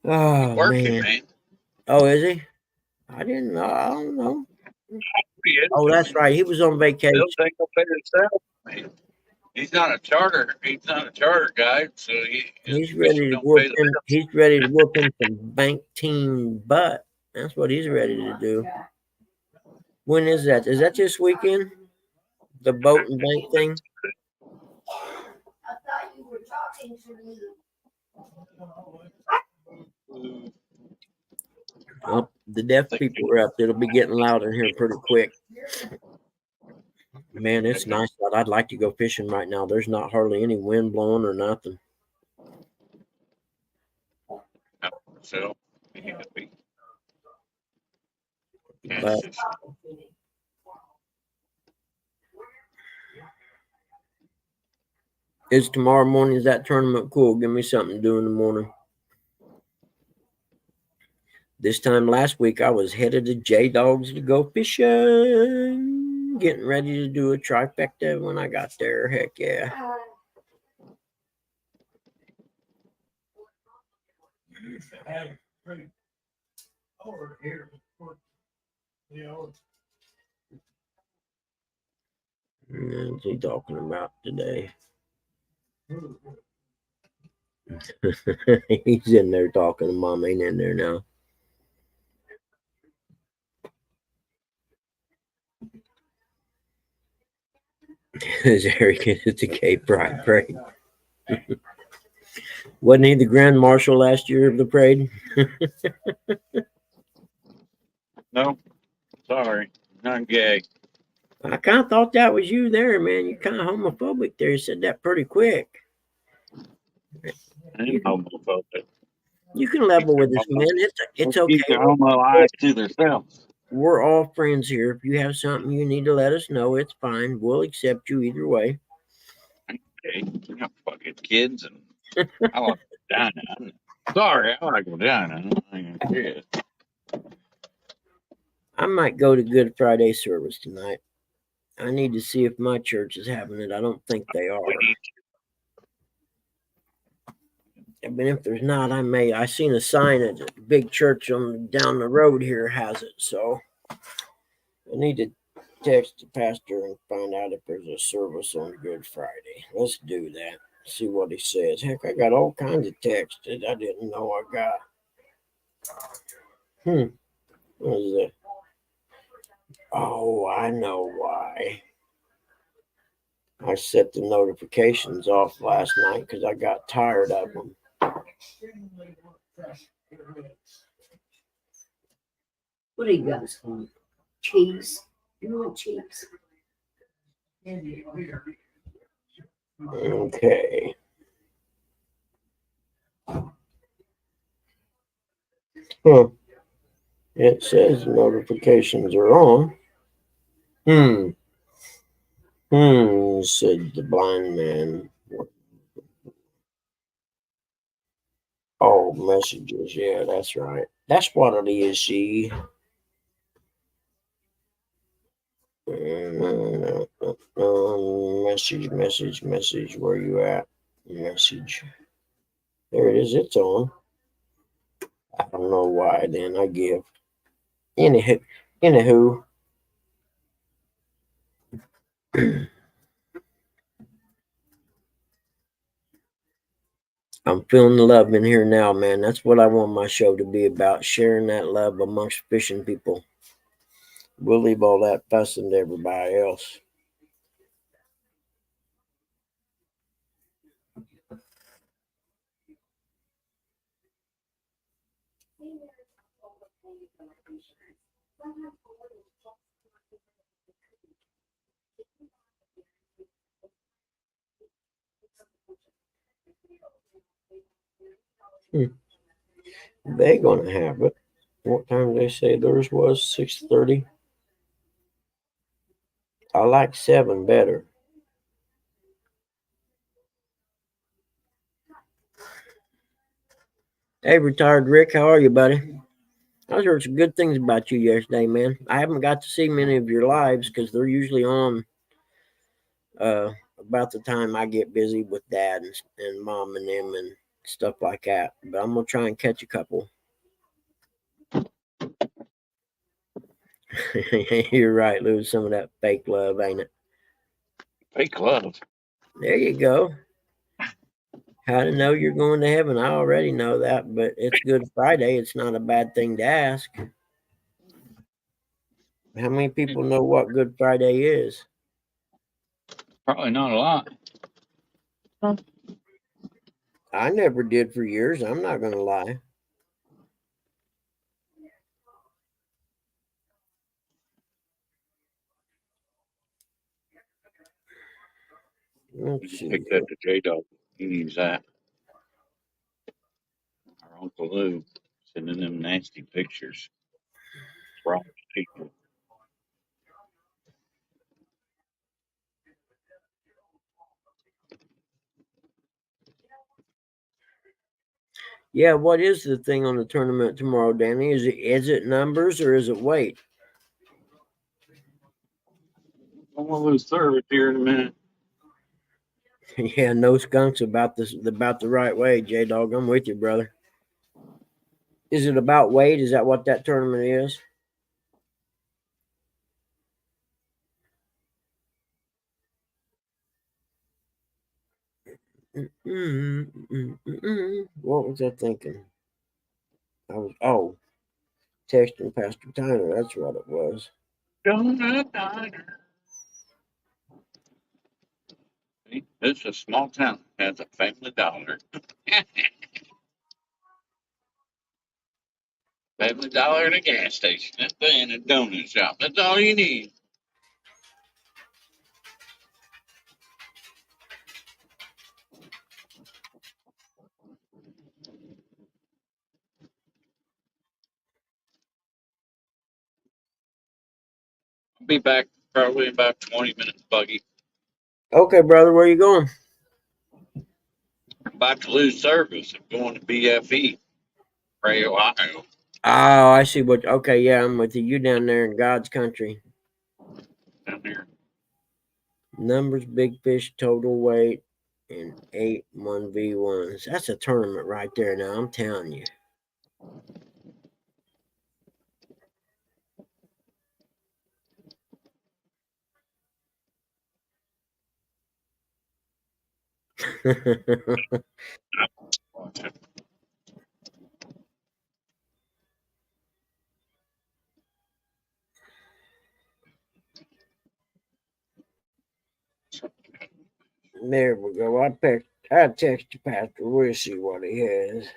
Oh, Working, man. man. Oh, is he? I didn't know. I don't know. He is. Oh, that's right. He was on vacation. He'll think he'll pay himself, man. He's not a charter guy, so he He's fishing ready to don't whoop pay the him. bills. He's ready to whoop him some bank team butt. That's what he's ready to do. When is that? Is that this weekend? The boat and bank thing? Oh, the deaf people are up. It'll be getting loud in here pretty quick. Man, it's nice out. I'd like to go fishing right now. There's not hardly any wind blowing or nothing. So he could be But catfish. is tomorrow morning, is that tournament cool? Give me something to do in the morning. This time last week, I was headed to J-Dogs to go fishing. Getting ready to do a trifecta when I got there. Heck yeah. What's he talking about today? He's in there talking to Mom. Ain't in there now. Is Eric at the Cape Pride Parade? Wasn't he the Grand Marshal last year of the parade? No, sorry, not gay. I kind of thought that was you there, man. You're kind of homophobic there. You said that pretty quick. I'm homophobic. You can level with us, man. It's okay. Keep the homo eyes to themselves. We're all friends here. If you have something you need to let us know, it's fine. We'll accept you either way. Okay, you got fucking kids, and I want to go down now. Sorry, I want to go down now. I'm serious. I might go to Good Friday service tonight. I need to see if my church is having it. I don't think they are. But if there's not, I may. I seen a sign at a big church on down the road here has it. So I need to text the pastor and find out if there's a service on Good Friday. Let's do that. See what he says. Heck, I got all kinds of texts that I didn't know I got. What is that? Oh, I know why. I set the notifications off last night because I got tired of them. What do you got? Cheese. You want cheese? Okay. Huh. It says notifications are on. Said the blind man. Oh, messages. Yeah, that's right. That's what it is, see. Message. Where you at? Message. There it is. It's on. I don't know why. Then I give. Anywho. I'm feeling the love in here now, man. That's what I want my show to be about, sharing that love amongst fishing people. We'll leave all that fussing to everybody else. They're gonna have it. What time did they say theirs was? 6:30. I like 7 better. Hey, retired Rick, how are you, buddy? I heard some good things about you yesterday, man. I haven't got to see many of your lives because they're usually on about the time I get busy with dad and mom and them and stuff like that. But I'm gonna try and catch a couple. You're right, lose some of that fake love, ain't it? Fake love. There you go. How to know you're going to heaven? I already know that, but it's Good Friday. It's not a bad thing to ask. How many people know what Good Friday is? Probably not a lot. I never did for years. I'm not going to lie. Let's see. Pick that to J Dog. He needs that. Our Uncle Lou sending them nasty pictures. What's wrong with people? Yeah, what is the thing on the tournament tomorrow, Danny? Is it numbers or is it weight? I'm gonna lose service here in a minute. Yeah, no skunks about the right way, J Dog. I'm with you, brother. Is it about weight? Is that what that tournament is? What was I thinking? Texting Pastor Tyner. That's what it was. Donut diner. See, this is a small town. Has a Family Dollar. Family Dollar and a gas station. And a donut shop. That's all you need. I'll be back probably in about 20 minutes, Buggy. Okay, brother, where you going? I'm about to lose service. I'm going to BFE, Ray, Ohio. Oh, I see what. Okay, yeah, I'm with you. You down there in God's country. Down there. Numbers, big fish, total weight, and 8 1v1s. That's a tournament right there. Now I'm telling you. There we go. I text Pastor. We'll see what he has.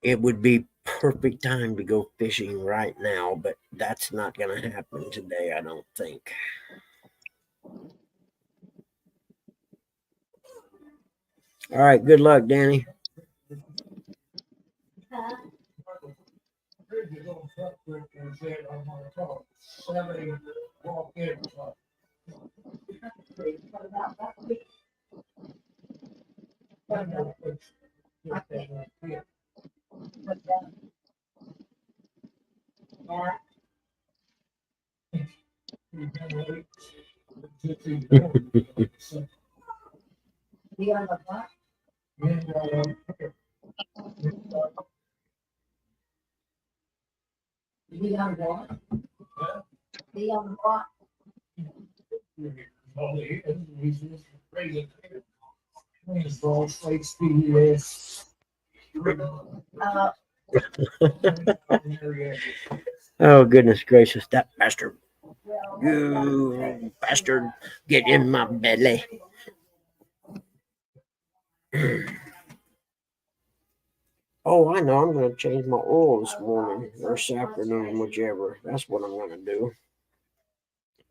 It would be perfect time to go fishing right now, but that's not going to happen today, I don't think. All right, good luck, Danny. Oh, goodness gracious, that bastard. You bastard, get in my belly. Oh, I know. I'm going to change my oil this morning or this afternoon, whichever. That's what I'm going to do.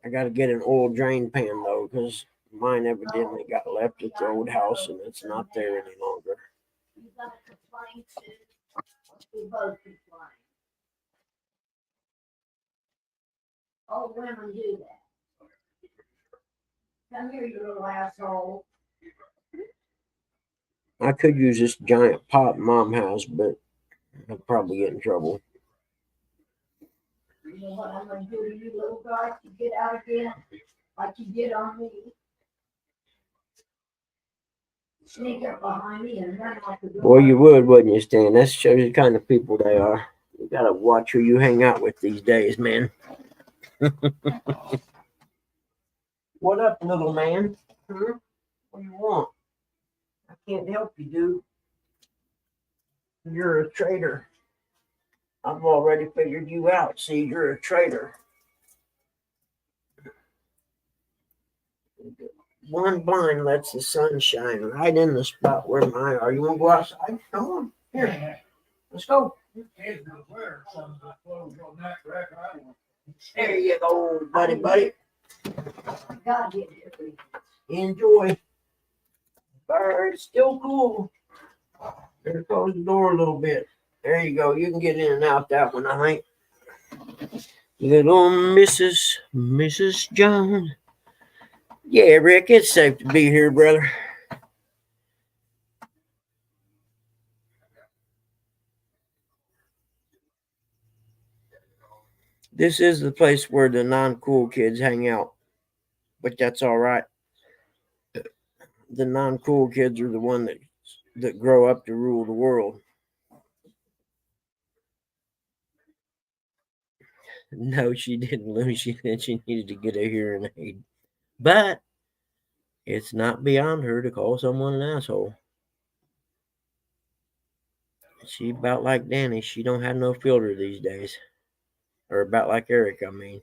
I got to get an oil drain pan, though, because mine evidently got left at the old house and it's not there any longer. You got a complaint too? We both complain. All women do that. Come here, you little asshole. I could use this giant pot Mom has, but I'd probably get in trouble. You know what I'm gonna do to you, little guy, if you get out again, like you did on me. Sneak up behind me and run out the door. Boy, you would, wouldn't you, Stan? That shows you the kind of people they are. You gotta watch who you hang out with these days, man. What up, little man? What do you want? I can't help you, dude. You're a traitor. I've already figured you out. See, you're a traitor. One blind lets the sun shine right in the spot where my are. You want to go outside? Come on. Here. Let's go. There you go, buddy. God get it. Enjoy. Bird, still cool. Better close the door a little bit. There you go. You can get in and out that one, I think. Little Mrs. John. Yeah, Rick, it's safe to be here, brother. This is the place where the non-cool kids hang out, but that's all right. The non-cool kids are the one that grow up to rule the world. No, she didn't lose. She said she needed to get a hearing aid. But it's not beyond her to call someone an asshole. She about like Danny. She don't have no filter these days. Or about like Eric, I mean.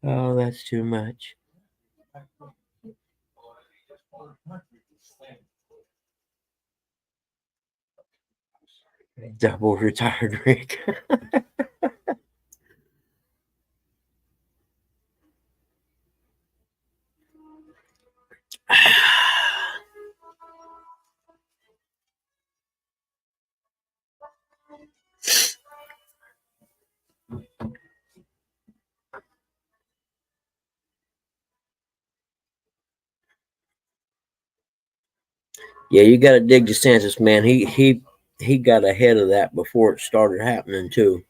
Oh, that's too much. Double retired Rick. Yeah, you got to dig DeSantis, man. He got ahead of that before it started happening too,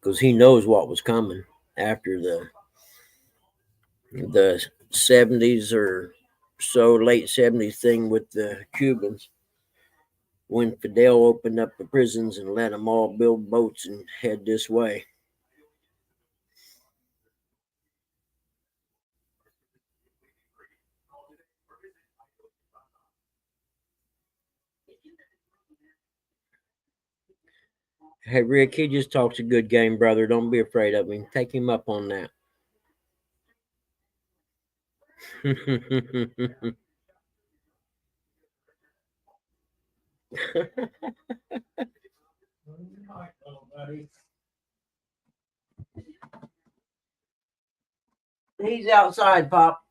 because he knows what was coming after the 70s or so, late 70s thing with the Cubans, when Fidel opened up the prisons and let them all build boats and head this way. Hey, Rick, he just talks a good game, brother. Don't be afraid of him. Take him up on that. He's outside, Pop.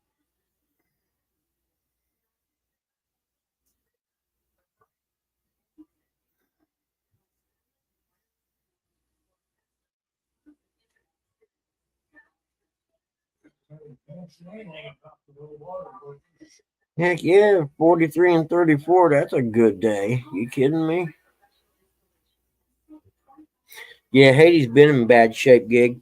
Heck yeah, 43 and 34. That's a good day. You kidding me? Yeah, Haiti's been in bad shape, gig.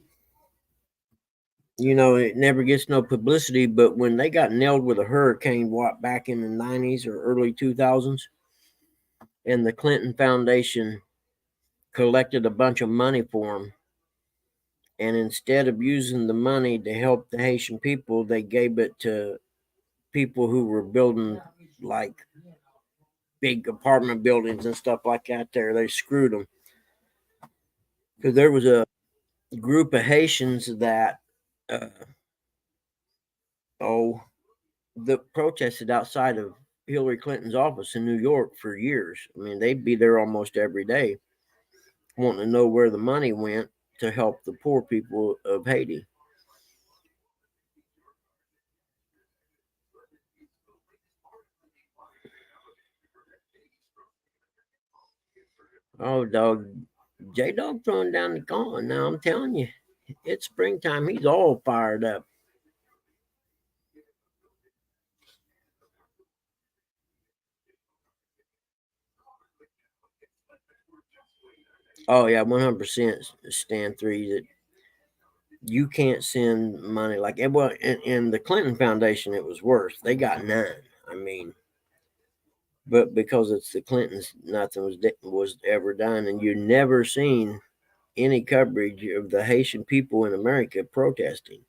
You know, it never gets no publicity, but when they got nailed with a hurricane, what, back in the 90s or early 2000s, and the Clinton Foundation collected a bunch of money for them, and instead of using the money to help the Haitian people, they gave it to people who were building like big apartment buildings and stuff like that there. They screwed them. Because there was a group of Haitians that the protested outside of Hillary Clinton's office in New York for years. I mean, they'd be there almost every day, wanting to know where the money went to help the poor people of Haiti. Oh, dog, J Dog throwing down the gauntlet now. I'm telling you, it's springtime. He's all fired up. Oh yeah, 100% stand three that you can't send money like it. Well, in the Clinton Foundation, it was worse. They got none. I mean, but because it's the Clintons, nothing was ever done, and you never seen any coverage of the Haitian people in America protesting.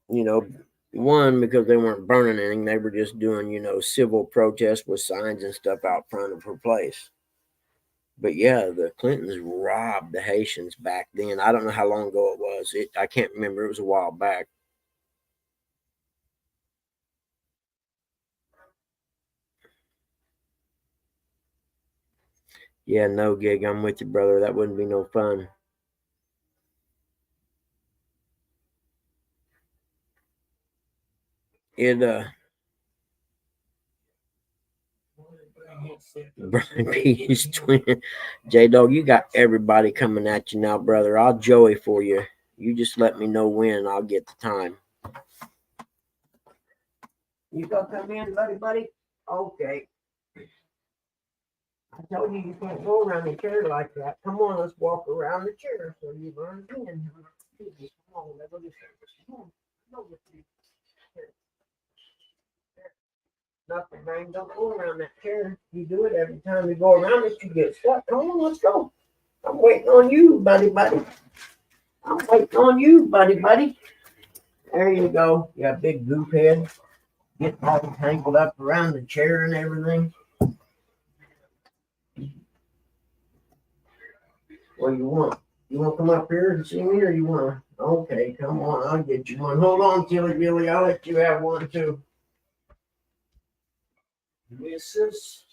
You know, one because they weren't burning anything; they were just doing civil protests with signs and stuff out front of her place. But yeah, the Clintons robbed the Haitians back then. I don't know how long ago it was. I can't remember. It was a while back. Yeah, no gig. I'm with you, brother. That wouldn't be no fun. It Brian P's twin. J Dog, you got everybody coming at you now, brother. I'll Joey for you. You just let me know when and I'll get the time. You gonna come in, buddy? Okay. I told you can't go around the chair like that. Come on, let's walk around the chair so you learn again. Come on, let's go. Come on. Nothing, man. Don't go around that chair. You do it every time you go around it, you get stuck. Come on, let's go. I'm waiting on you, buddy. I'm waiting on you, buddy. There you go. You got big goop head. Getting all tangled up around the chair and everything. What do you want? You want to come up here and see me, or you want to? Okay, come on. I'll get you one. Hold on, Tilly Billy. I'll let you have one too. Mrs.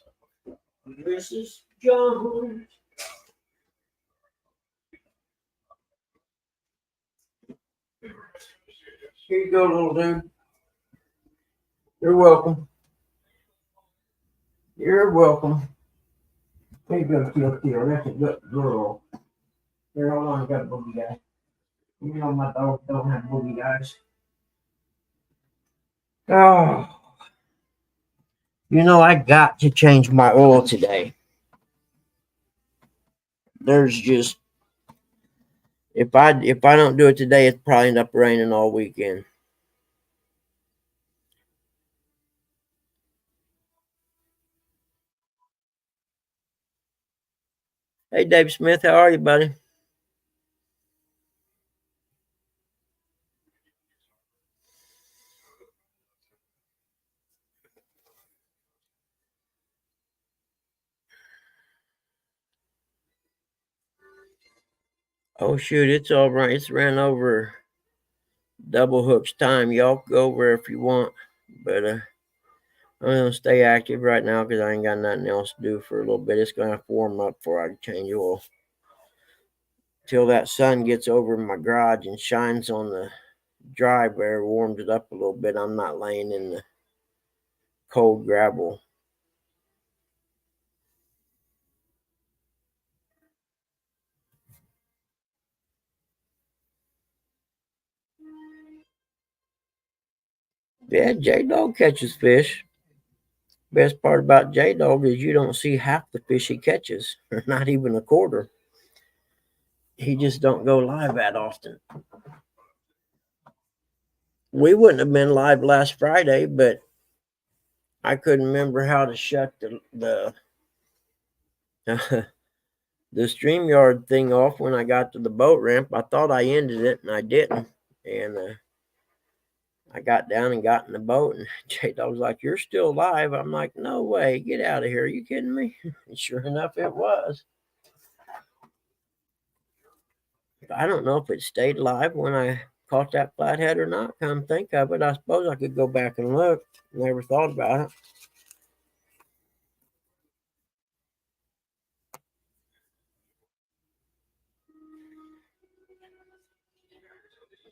Jones. Here you go, little dude. You're welcome. You're welcome. Here you go, Teal. That's a good girl. Here, hold on. I got a boogie guy. You know my dog don't have boogie guys. Oh. I got to change my oil today. There's just if I don't do it today, it's probably end up raining all weekend. Hey, Dave Smith, how are you, buddy? Oh shoot, it's all right. It's ran over double hook's time. Y'all go over if you want, but I'm gonna stay active right now because I ain't got nothing else to do for a little bit. It's gonna have to warm up before I can change oil. Till that sun gets over my garage and shines on the driveway, warms it up a little bit. I'm not laying in the cold gravel. Yeah, J Dog catches fish. Best part about J Dog is you don't see half the fish he catches, or not even a quarter. He just don't go live that often. We wouldn't have been live last Friday, but I couldn't remember how to shut the the StreamYard thing off when I got to the boat ramp. I thought I ended it and I didn't. And I got down and got in the boat, and J Dog was like, "You're still live." I'm like, "No way, get out of here. Are you kidding me?" And sure enough, it was. I don't know if it stayed live when I caught that flathead or not. Come think of it, I suppose I could go back and look. Never thought about it.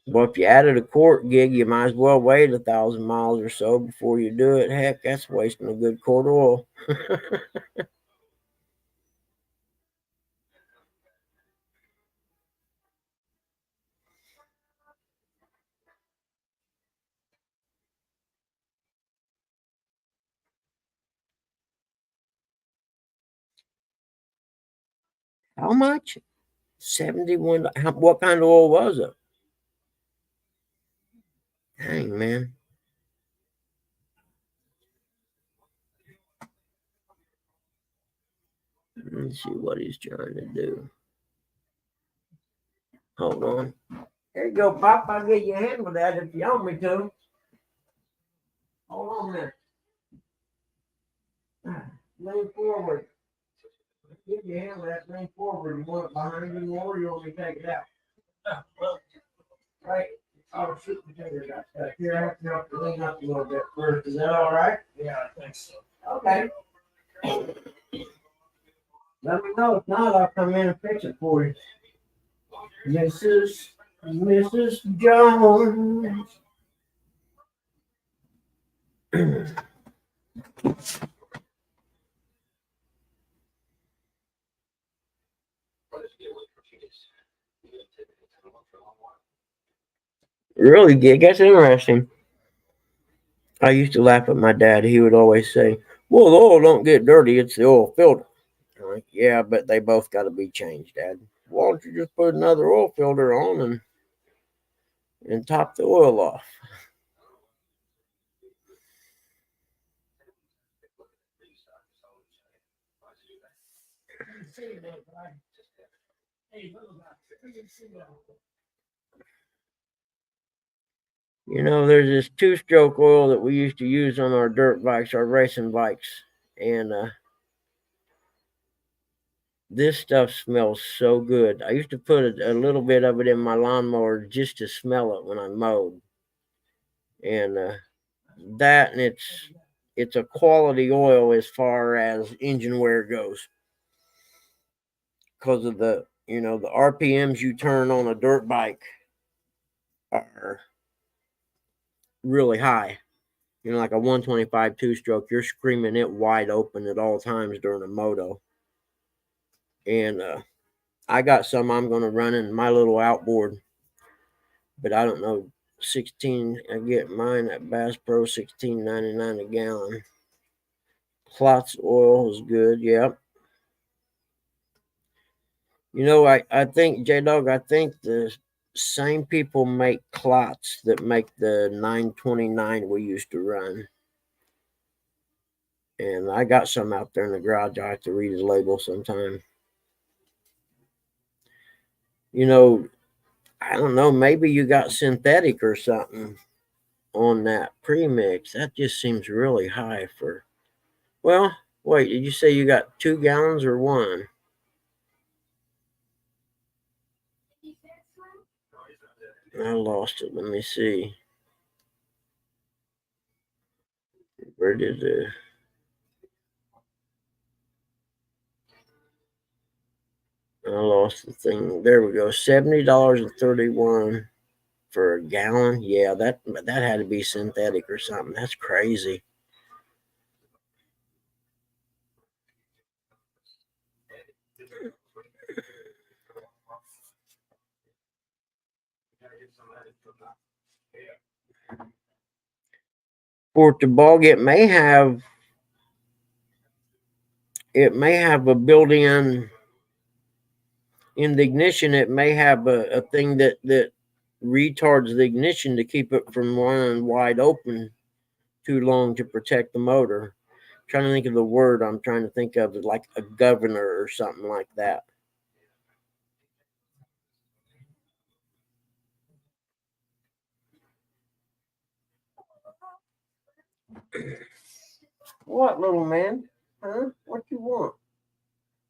Well, if you added a court gig, you might as well wait 1,000 miles or so before you do it. Heck, that's wasting a good quart of oil. How much? 71. What kind of oil was it? Dang, man. Let's see what he's trying to do. Hold on. There you go, Pop. I'll get you a hand with that if you want me to. Hold on a minute. Lean forward. Give you a hand with that. Lean forward. You want it behind you more, or you want me to take it out? Right. Oh, shoot, potato got stuck. Here, I have to help you lean up a little bit first. Is that all right? Yeah, I think so. Okay. Let me know. If not, I'll come in and fix it for you. Mrs. Jones. Really, Gig? That's interesting. I used to laugh at my dad. He would always say, well, the oil don't get dirty. It's the oil filter. I'm like, yeah, but they both got to be changed, Dad. Why don't you just put another oil filter on and top the oil off? You know, there's this 2-stroke oil that we used to use on our dirt bikes, our racing bikes. And this stuff smells so good. I used to put a little bit of it in my lawnmower just to smell it when I mowed. And that, and it's a quality oil as far as engine wear goes. Because of the RPMs you turn on a dirt bike are really high. Like a 125 2-stroke, you're screaming it wide open at all times during a moto. And I got some I'm going to run in my little outboard, but I don't know. 16, I get mine at Bass Pro, $16.99 a gallon. Klotz oil is good, yep. I think, J-Dog, I think the same people make Klotz that make the 929 we used to run. And I got some out there in the garage. I have to read his label sometime. I don't know, maybe you got synthetic or something on that premix. That just seems really high for, well, wait, did you say you got 2 gallons or 1? I lost it. Let me see. Where did I lost the thing. There we go. $70.31 for a gallon. Yeah, that had to be synthetic or something. That's crazy. For the bog, it may have a built-in the ignition. It may have a thing that retards the ignition to keep it from running wide open too long to protect the motor. I'm trying to think of the word I'm trying to think of, is like a governor or something like that. What, little man? Huh? What you want?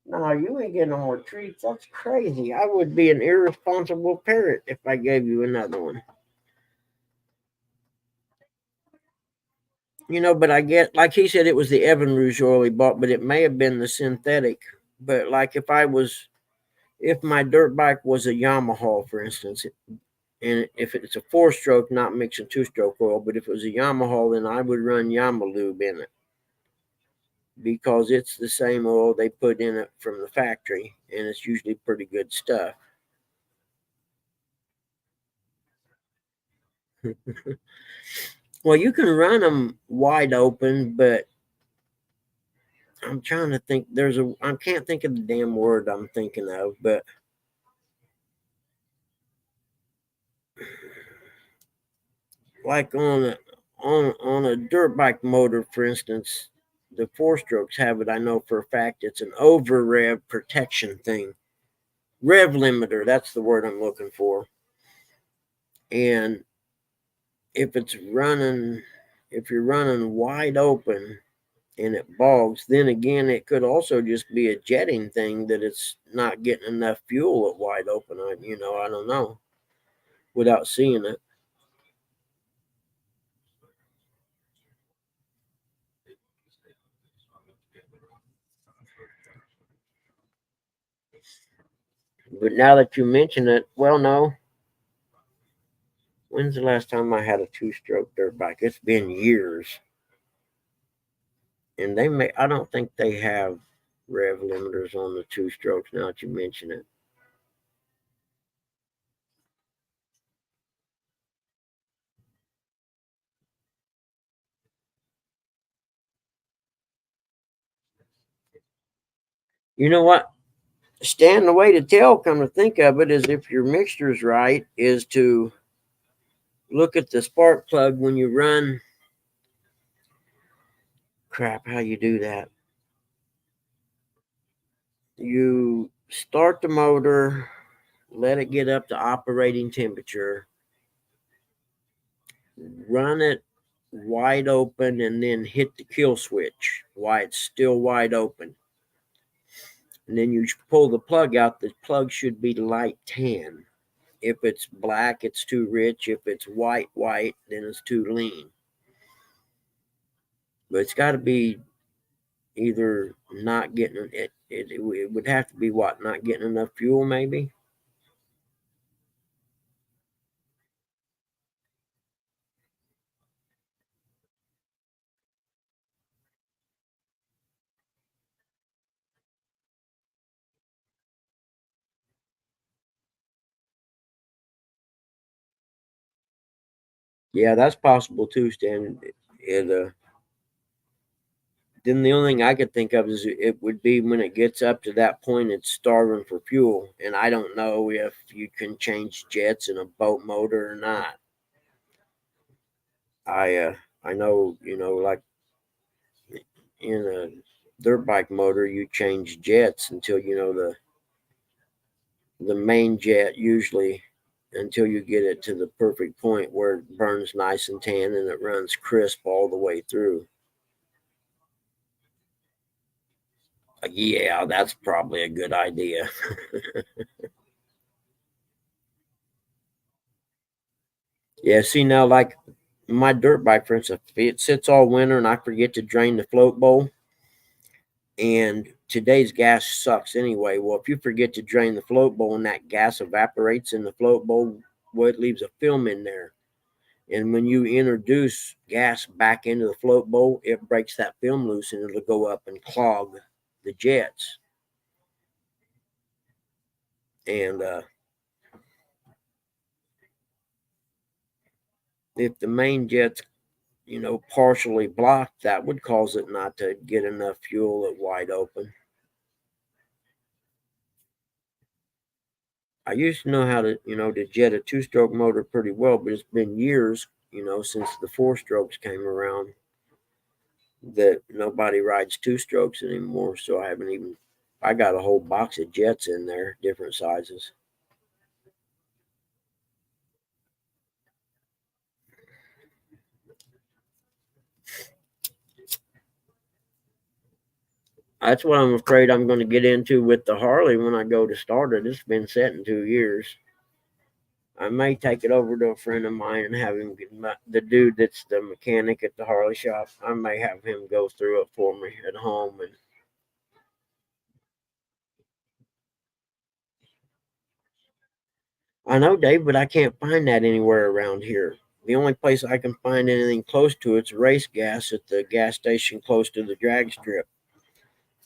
No, you ain't getting no more treats. That's crazy. I would be an irresponsible parent if I gave you another one. But I get, like he said, it was the Evan Rouge oil he bought, but it may have been the synthetic. But like if my dirt bike was a Yamaha, for instance, and if it's a 4-stroke, not mixing 2-stroke oil, but if it was a Yamaha, then I would run Yamalube in it because it's the same oil they put in it from the factory, and it's usually pretty good stuff. Well, you can run them wide open, but I'm trying to think. I can't think of the damn word I'm thinking of, but like on a dirt bike motor, for instance, the 4-strokes have it. I know for a fact it's an over rev protection thing, rev limiter. That's the word I'm looking for. And if it's running, if you're running wide open and it bogs, then again, it could also just be a jetting thing that it's not getting enough fuel at wide open. I don't know without seeing it. But now that you mention it, well, no. When's the last time I had a 2-stroke dirt bike? It's been years. And I don't think they have rev limiters on the 2-strokes now that you mention it. You know what? Stan, the way to tell, come to think of it, is if your mixture's right, is to look at the spark plug when you run. Crap, how you do that? You start the motor, let it get up to operating temperature, run it wide open, and then hit the kill switch while it's still wide open. And then you pull the plug out. The plug should be light tan. If it's black, it's too rich. If it's white, then it's too lean. But it's got to be either not getting it. It would have to be what, not getting enough fuel, maybe. Yeah, that's possible too, Stan. Then the only thing I could think of is it would be when it gets up to that point, it's starving for fuel, and I don't know if you can change jets in a boat motor or not. I know, like in a dirt bike motor, you change jets until the main jet usually until you get it to the perfect point where it burns nice and tan and it runs crisp all the way through. Yeah, that's probably a good idea. Yeah, see now, like my dirt bike, for instance, if it sits all winter and I forget to drain the float bowl, and today's gas sucks anyway. Well, if you forget to drain the float bowl and that gas evaporates in the float bowl, well, it leaves a film in there. And when you introduce gas back into the float bowl, it breaks that film loose and it'll go up and clog the jets. And if the main jet's, partially blocked, that would cause it not to get enough fuel at wide open. I used to know how to jet a 2-stroke motor pretty well, but it's been years, since the 4-strokes came around that nobody rides 2-strokes anymore. So I got a whole box of jets in there, different sizes. That's what I'm afraid I'm going to get into with the Harley when I go to start it. It's been set in 2 years. I may take it over to a friend of mine and have him the dude that's the mechanic at the Harley shop. I may have him go through it for me at home. And I know, Dave, but I can't find that anywhere around here. The only place I can find anything close to it's race gas at the gas station close to the drag strip.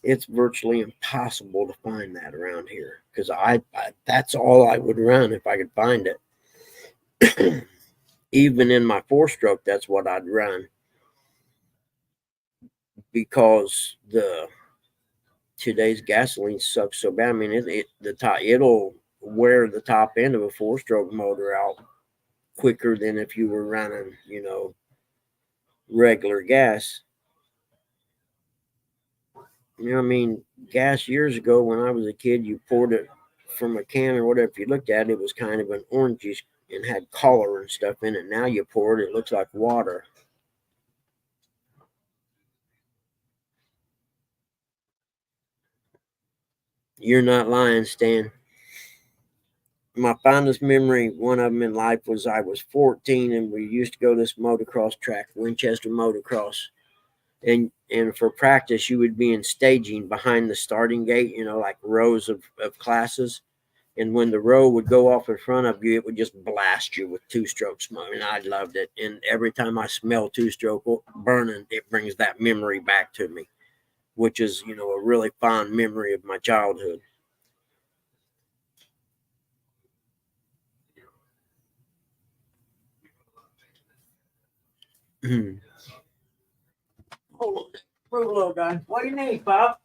It's virtually impossible to find that around here because I that's all I would run if I could find it. Even in my 4-stroke, that's what I'd run because the today's gasoline sucks so bad. I mean, it'll wear the top end of a 4-stroke motor out quicker than if you were running, regular gas. I mean, gas years ago when I was a kid, you poured it from a can or whatever. If you looked at it, it was kind of an orangish and had color and stuff in it. Now you pour it, it looks like water. You're not lying, Stan. My fondest memory, one of them in life, was I was 14 and we used to go to this motocross track, Winchester Motocross. And for practice, you would be in staging behind the starting gate, like rows of classes. And when the row would go off in front of you, it would just blast you with 2-stroke smoke. And I loved it. And every time I smell 2-stroke burning, it brings that memory back to me, which is, a really fond memory of my childhood. Hold on. Move a little, guy. What do you need, Bob?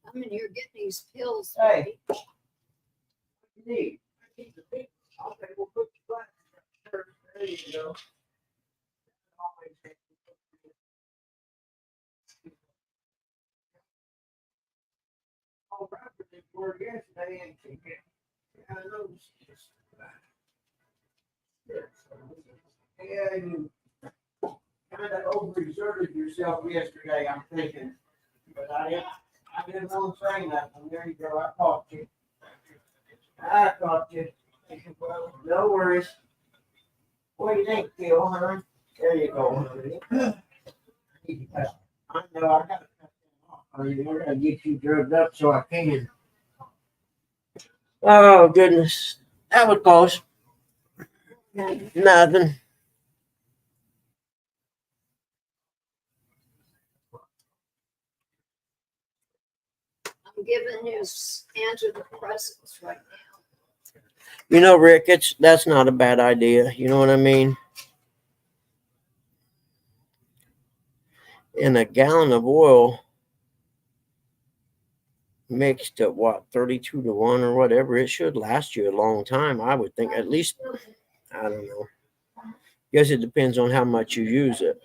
I'm in here getting these pills. Hey. What do you need? I need the big. Okay, we'll put you back. Sure. There you go. Oh, Bradford did work yesterday, and she get. I know she just. Yeah, you kind of overexerted yourself yesterday, I'm thinking. But I didn't want to say nothing. There you go. I caught you. I caught you. Well, no worries. What do you think, Phil, honey? There you go, honey. I know I gotta cut that off. I gotta get you drugged up so I can. Oh goodness. That was close. Nothing. I'm giving his antidepressants right now. Rick, that's not a bad idea. You know what I mean? In a gallon of oil mixed at what, 32 to 1 or whatever, it should last you a long time. I would think at least, I don't know. Guess it depends on how much you use it.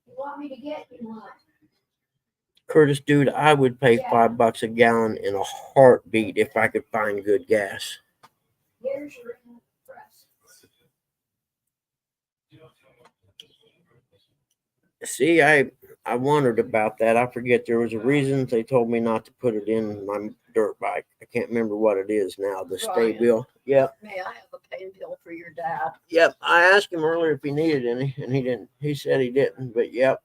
You want me to get you one? Curtis, dude, I would pay $5 a gallon in a heartbeat if I could find good gas. Here's your antidepressants. See, I wondered about that. I forget there was a reason they told me not to put it in my dirt bike. I can't remember what it is now. The stay Brian. bill. Yep. May I have a pain pill for your dad? Yep. I asked him earlier if he needed any, and he didn't. He said he didn't. But yep.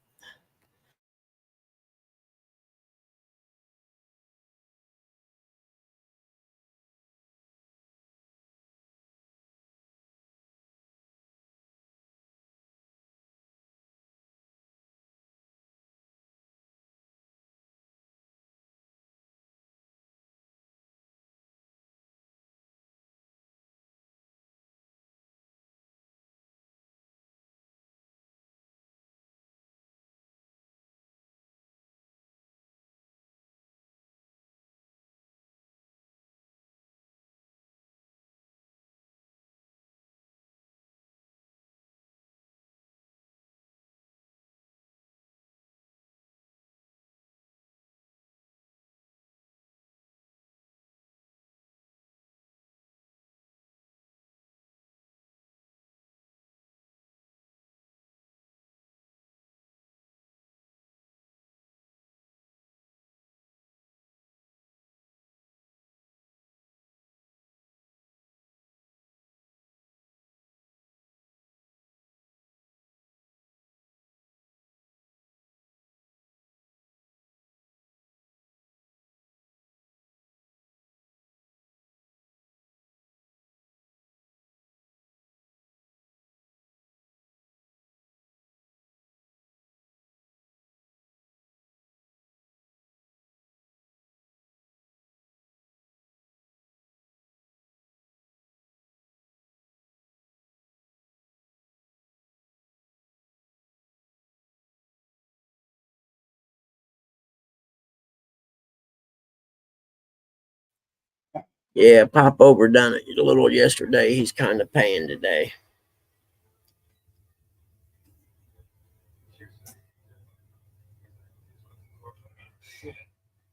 Yeah, Pop over done it a little yesterday. He's kind of paying today.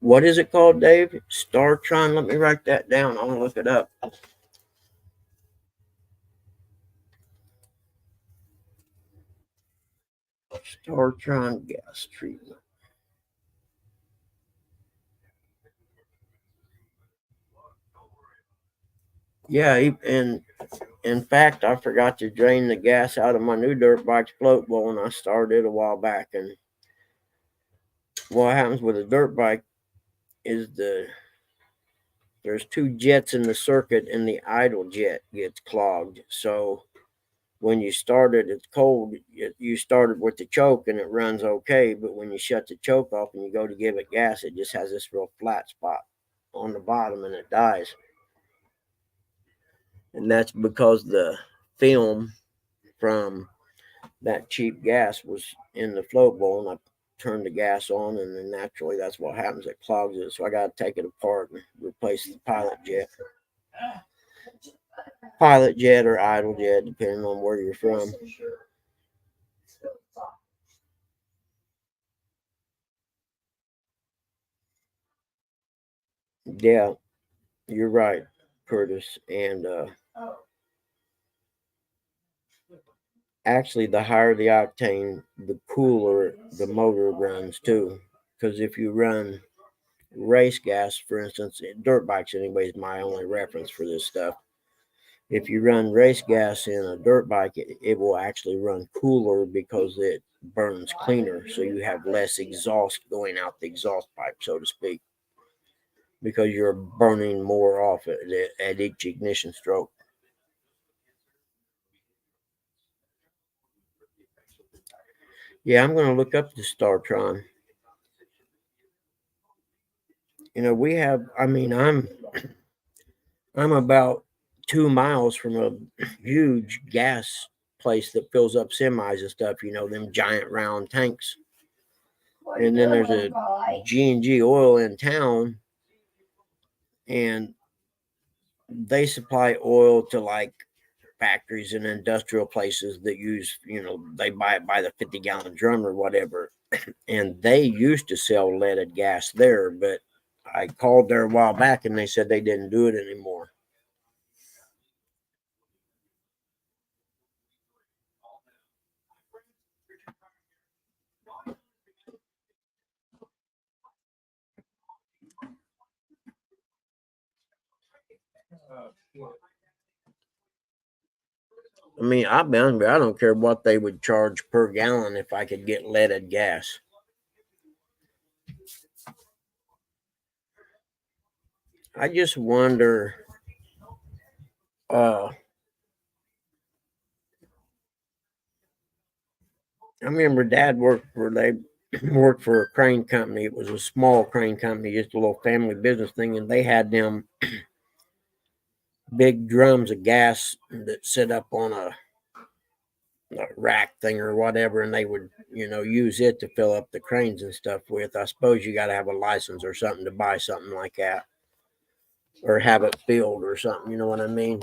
What is it called, Dave? Startron? Let me write that down. I want to look it up. Startron gas treatment. Yeah, and in fact, I forgot to drain the gas out of my new dirt bike's float bowl, and I started a while back. And what happens with a dirt bike is there's two jets in the circuit, and the idle jet gets clogged. So when you start it, it's cold. You started with the choke, and it runs okay. But when you shut the choke off and you go to give it gas, it just has this real flat spot on the bottom, and it dies. And that's because the film from that cheap gas was in the float bowl, and I turned the gas on, and then naturally that's what happens. It clogs it. So I got to take it apart and replace the pilot jet or idle jet, depending on where you're from. Yeah, you're right, Curtis. And actually, the higher the octane, the cooler the motor runs too. Because if you run race gas, for instance, dirt bikes anyway is my only reference for this stuff. If you run race gas in a dirt bike, it will actually run cooler because it burns cleaner. So you have less exhaust going out the exhaust pipe, so to speak, because you're burning more off at each ignition stroke. Yeah, I'm going to look up the Startron. We have, I'm about 2 miles from a huge gas place that fills up semis and stuff, them giant round tanks. And then there's a G&G oil in town, and they supply oil to like factories and industrial places that use, they buy it by the 50-gallon drum or whatever. And they used to sell leaded gas there, but I called there a while back and they said they didn't do it anymore. I'll be honest, I don't care what they would charge per gallon if I could get leaded gas. I just wonder, I remember Dad worked for a crane company. It was a small crane company, just a little family business thing, and they had them big drums of gas that sit up on a rack thing or whatever, and they would, use it to fill up the cranes and stuff with. I suppose you got to have a license or something to buy something like that, or have it filled or something. You know what I mean?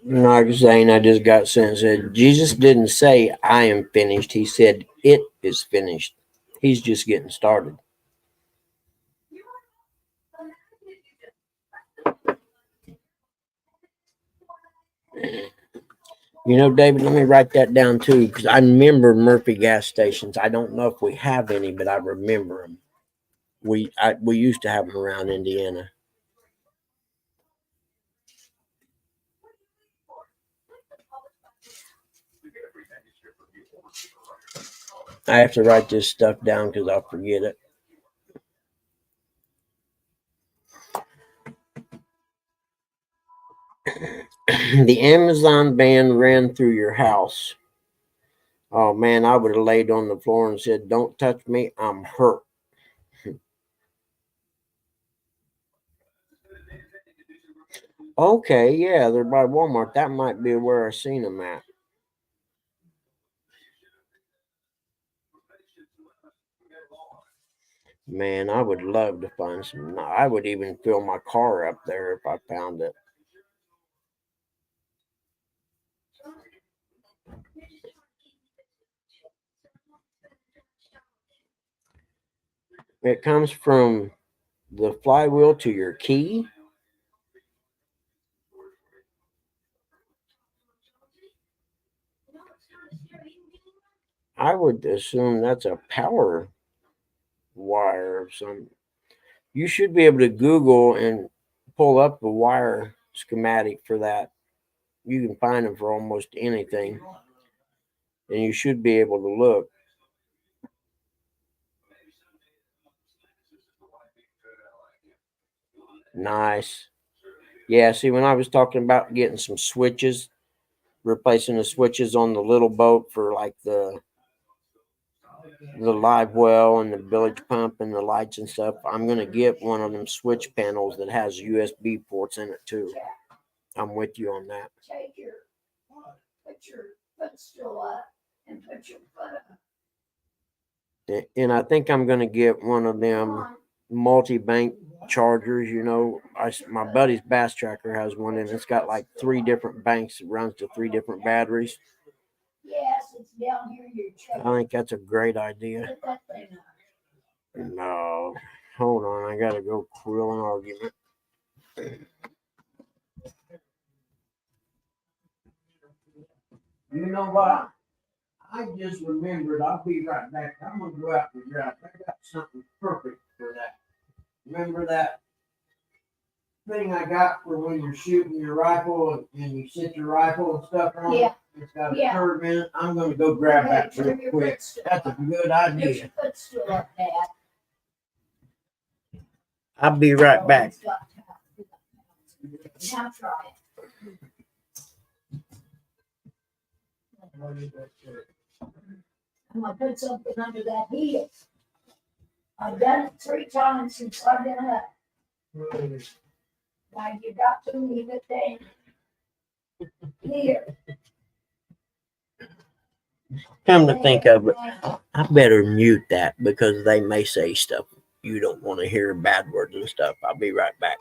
Like Zane, I just got sent said Jesus didn't say I am finished. He said it is finished. He's just getting started. You know, David, let me write that down too, because I remember Murphy gas stations. I don't know if we have any, but I remember them. We used to have them around Indiana. I have to write this stuff down because I'll forget it. The Amazon van ran through your house. Oh man, I would have laid on the floor and said, "Don't touch me, I'm hurt." Okay, yeah, they're by Walmart. That might be where I seen them at. Man, I would love to find some. I would even fill my car up there if I found it. It comes from the flywheel to your key. I would assume that's a power wire of some. You should be able to Google and pull up a wire schematic for that. You can find them for almost anything, and you should be able to look. Nice. Yeah, see, when I was talking about getting some switches, replacing the switches on the little boat for like the live well and the village pump and the lights and stuff, I'm gonna get one of them switch panels that has USB ports in it too. I'm with you on that. Put your footstool up and put your foot up. And I think I'm gonna get one of them multi-bank chargers. You know, my buddy's Bass Tracker has one, and it's got like 3 different banks. It runs to 3 different batteries. Yes, it's down here. Your check. I think that's a great idea. Put that thing up. No, hold on. I gotta go quill an argument. You know what? I just remembered. I'll be right back. I'm gonna go out and grab. I got something perfect for that. Remember that thing I got for when you're shooting your rifle and you sit your rifle and stuff on it? Yeah. It's got a Yeah. curve in it. I'm gonna go grab Hey, that turn real your quick. footstool That's a up. good Put idea. your footstool up, Dad. I'll be right Oh, back. it's got to. Now try it. I'm gonna put something under that heel. I've done it 3 times since I've been up. Now you got to leave it there. Here. Come to think of it, I better mute that because they may say stuff you don't want to hear, bad words and stuff. I'll be right back.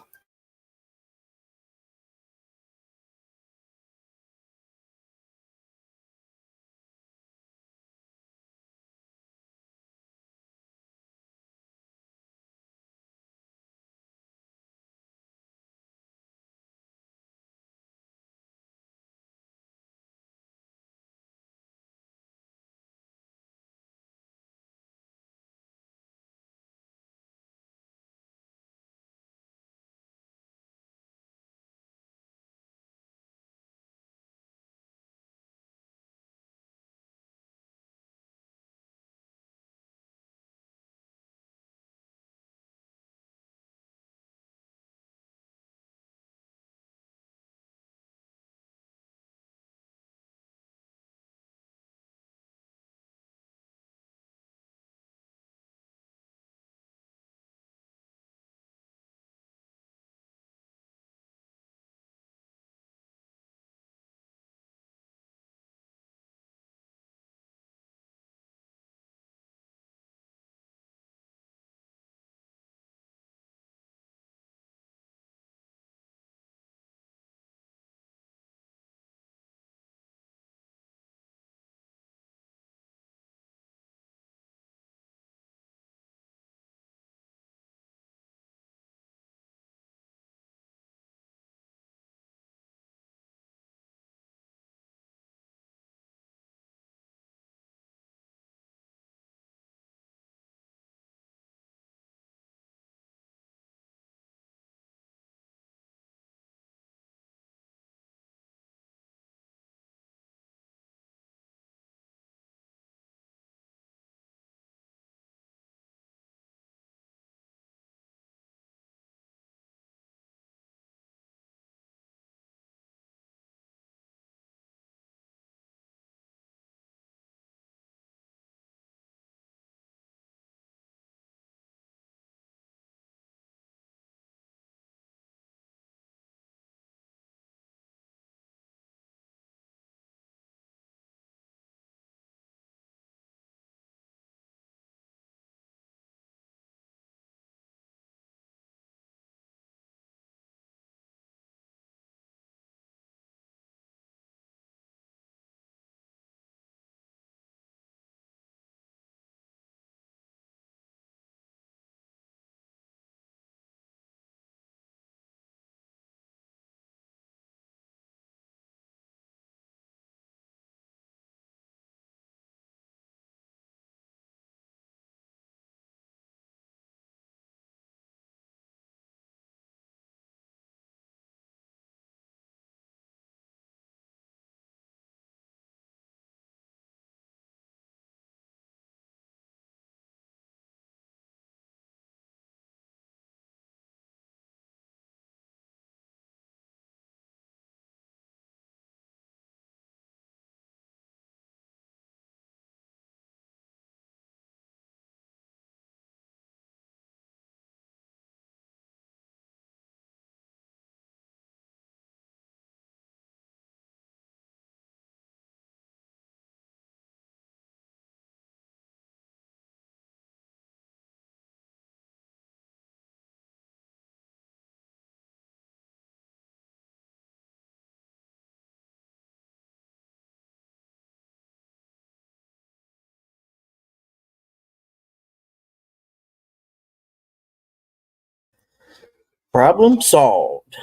Problem solved.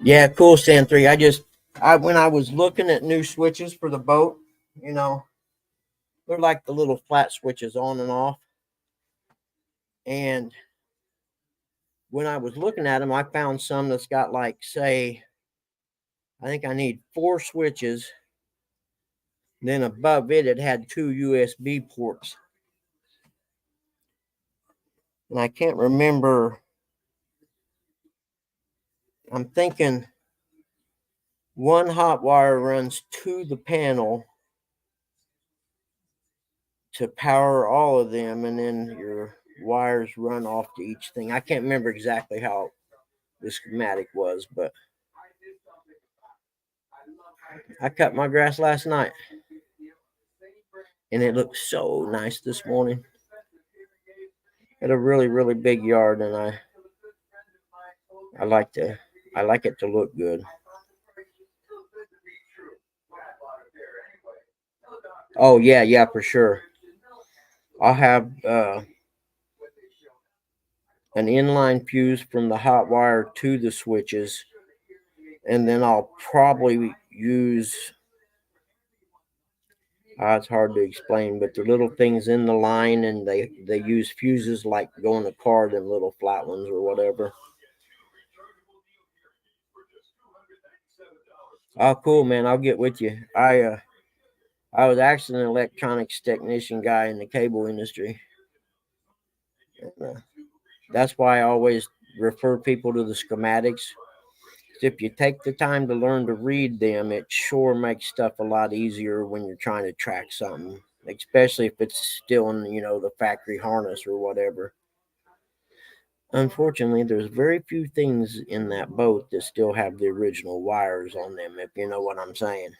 Yeah, cool, Stand 3. When I was looking at new switches for the boat, you know, they're like the little flat switches on and off. And when I was looking at them, I found some that's got like, say, I think I need 4 switches. Then above it, it had 2 USB ports. And I can't remember. I'm thinking one hot wire runs to the panel to power all of them, and then your wires run off to each thing. I can't remember exactly how the schematic was, but I cut my grass last night, and it looked so nice this morning. Had a really, really big yard, and I like it to look good. Oh yeah, for sure. I'll have an inline fuse from the hot wire to the switches, and then I'll probably use. It's hard to explain, but the little things in the line, and they use fuses like go in a car, them little flat ones or whatever. Oh, cool, man! I'll get with you. I was actually an electronics technician guy in the cable industry. That's why I always refer people to the schematics. If you take the time to learn to read them, it sure makes stuff a lot easier when you're trying to track something, especially if it's still in, the factory harness or whatever. Unfortunately, there's very few things in that boat that still have the original wires on them, if you know what I'm saying.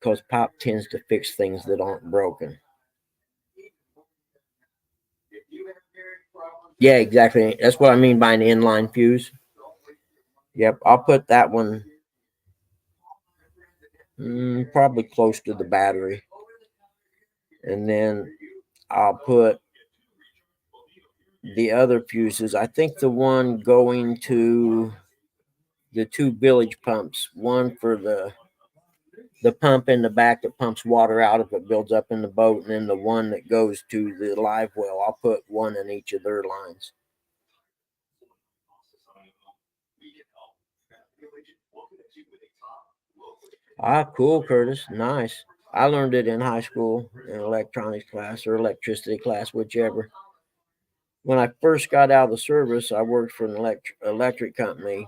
Because Pop tends to fix things that aren't broken. Yeah, exactly. That's what I mean by an inline fuse. Yep, I'll put that one probably close to the battery. And then I'll put the other fuses. I think the one going to the 2 village pumps, one for the pump in the back that pumps water out if it builds up in the boat, and then the one that goes to the live well. I'll put one in each of their lines. Cool, Curtis. Nice. I learned it in high school in electronics class or electricity class, whichever. When I first got out of the service, I worked for an electric company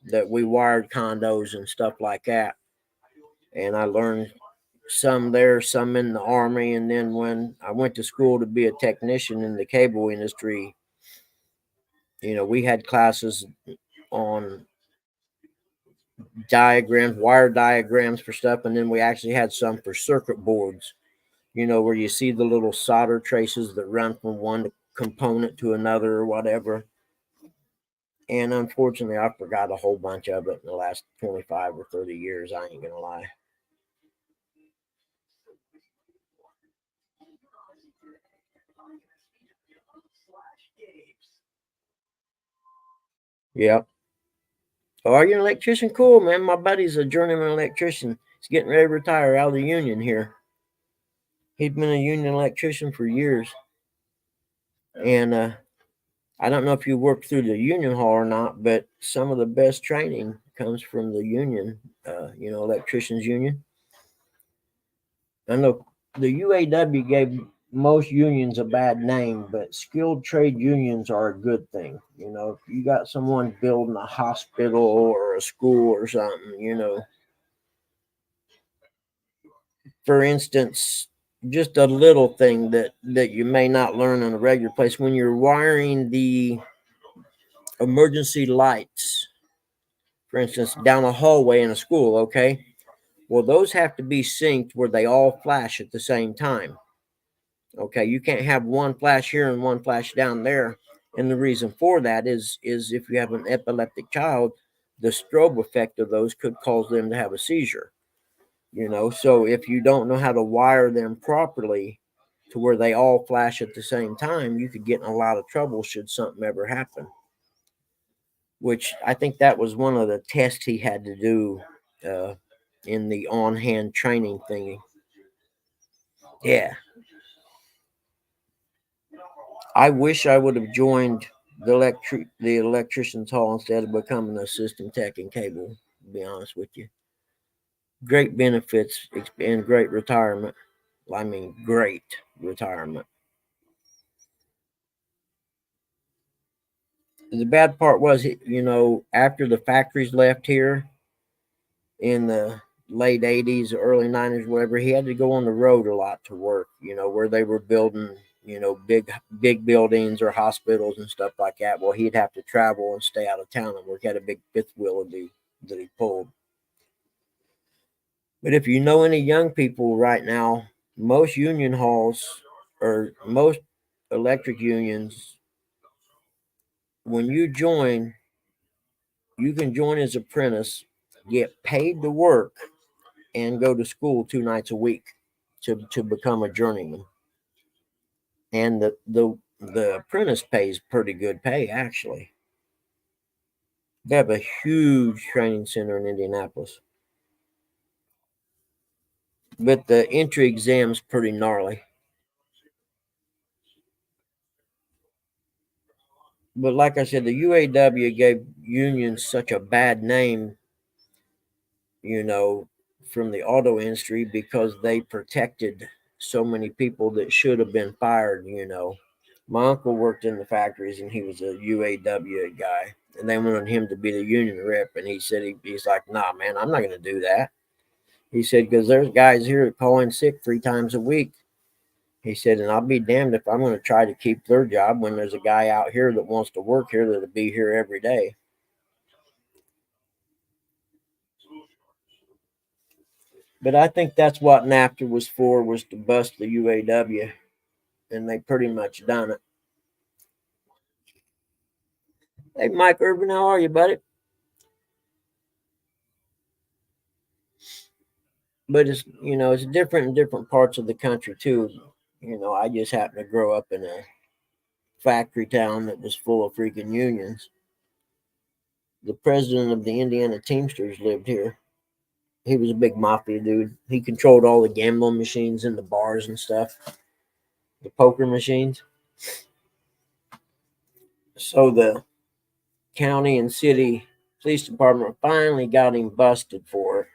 that we wired condos and stuff like that. And I learned some there, some in the Army. And then when I went to school to be a technician in the cable industry, we had classes on diagrams, wire diagrams for stuff. And then we actually had some for circuit boards, where you see the little solder traces that run from one component to another or whatever. And unfortunately, I forgot a whole bunch of it in the last 25 or 30 years. I ain't going to lie. Yep. Oh, are you an electrician? Cool, man. My buddy's a journeyman electrician. He's getting ready to retire out of the union here. He'd been a union electrician for years. And I don't know if you worked through the union hall or not, but some of the best training comes from the union, electricians union. I know the UAW gave most unions a bad name, but skilled trade unions are a good thing. If you got someone building a hospital or a school or something, for instance, just a little thing that you may not learn in a regular place when you're wiring the emergency lights, for instance, down a hallway in a school, okay? Well, those have to be synced where they all flash at the same time. Okay, you can't have one flash here and one flash down there. And the reason for that is if you have an epileptic child, the strobe effect of those could cause them to have a seizure. So if you don't know how to wire them properly to where they all flash at the same time, you could get in a lot of trouble should something ever happen. Which I think that was one of the tests he had to do in the on-hand training thingy. Yeah. I wish I would have joined the electrician's hall instead of becoming a system tech in cable, to be honest with you. Great benefits and great retirement. I mean, great retirement. The bad part was, after the factories left here in the late 80s, early 90s, whatever, he had to go on the road a lot to work, where they were building, big buildings or hospitals and stuff like that. Well, he'd have to travel and stay out of town and work. He had a big fifth wheel that he pulled. But if you know any young people right now, most union halls or most electric unions, when you join, you can join as apprentice, get paid to work, and go to school 2 nights a week to become a journeyman. And the apprentice pays pretty good pay, actually. They have a huge training center in Indianapolis. But the entry exam's pretty gnarly. But like I said, the UAW gave unions such a bad name, from the auto industry because they protected so many people that should have been fired. My uncle worked in the factories and he was a UAW guy, and they wanted him to be the union rep, and he said he's like, nah, man, I'm not going to do that. He said, because there's guys here that call in sick 3 times a week. He said, and I'll be damned if I'm going to try to keep their job when there's a guy out here that wants to work here that'll be here every day. But I think that's what NAFTA was for, was to bust the UAW, and they pretty much done it. Hey, Mike Urban, how are you, buddy? But it's different in different parts of the country too. I just happened to grow up in a factory town that was full of freaking unions. The president of the Indiana Teamsters lived here. He was a big mafia dude. He controlled all the gambling machines in the bars and stuff, the poker machines. So the county and city police department finally got him busted for it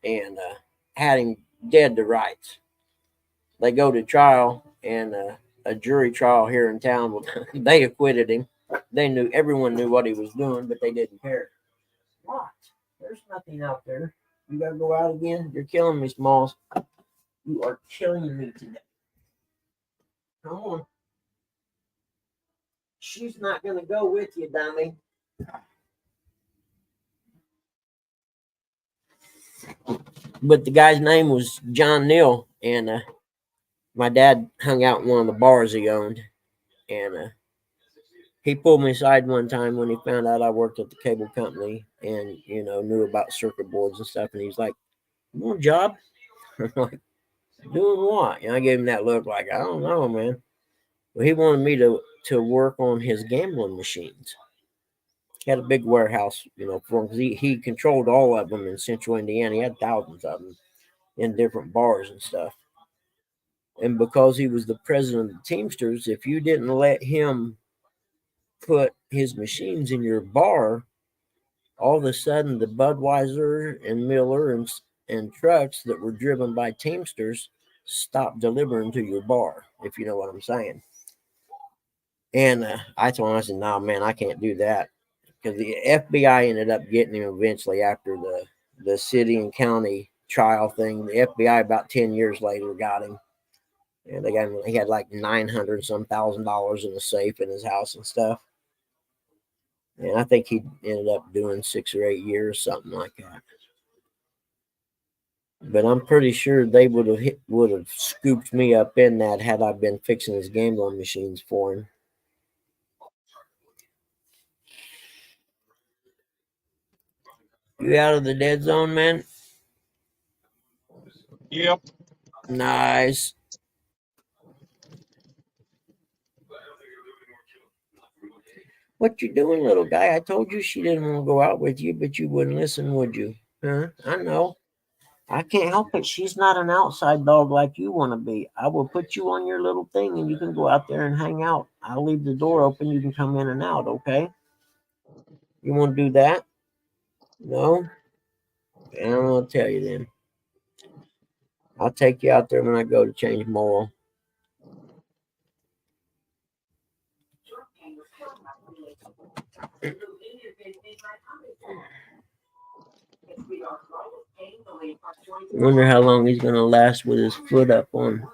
and had him dead to rights. They go to trial, and a jury trial here in town, they acquitted him. Everyone knew what he was doing, but they didn't care. What? There's nothing out there. You gotta go out again? You're killing me, Smalls. You are killing me today. Come on. She's not gonna go with you, dummy. But the guy's name was John Neal, and my dad hung out in one of the bars he owned, and he pulled me aside one time when he found out I worked at the cable company and, knew about circuit boards and stuff. And he's like, "You want a job?" I'm like, "Doing what?" And I gave him that look like, "I don't know, man." Well, he wanted me to work on his gambling machines. He had a big warehouse, for him, because he controlled all of them in central Indiana. He had thousands of them in different bars and stuff. And because he was the president of the Teamsters, if you didn't let him put his machines in your bar, all of a sudden the Budweiser and Miller and trucks that were driven by Teamsters stopped delivering to your bar, if you know what I'm saying. And I told him, I said, "No, man, I can't do that." Because the FBI ended up getting him eventually after the city and county trial thing. The FBI about 10 years later got him. And he had like 900 some $1,000 in the safe in his house and stuff. And I think he ended up doing 6 or 8 years, something like that. But I'm pretty sure they would have scooped me up in that had I been fixing his gambling machines for him. You out of the dead zone, man? Yep. Nice. What you doing, little guy? I told you she didn't want to go out with you, but you wouldn't listen, would you? Huh? I know. I can't help it. She's not an outside dog like you want to be. I will put you on your little thing and you can go out there and hang out. I'll leave the door open. You can come in and out, okay? You want to do that? No? And I'm going to tell you then. I'll take you out there when I go to change them oil. Wonder how long he's going to last with his foot up on.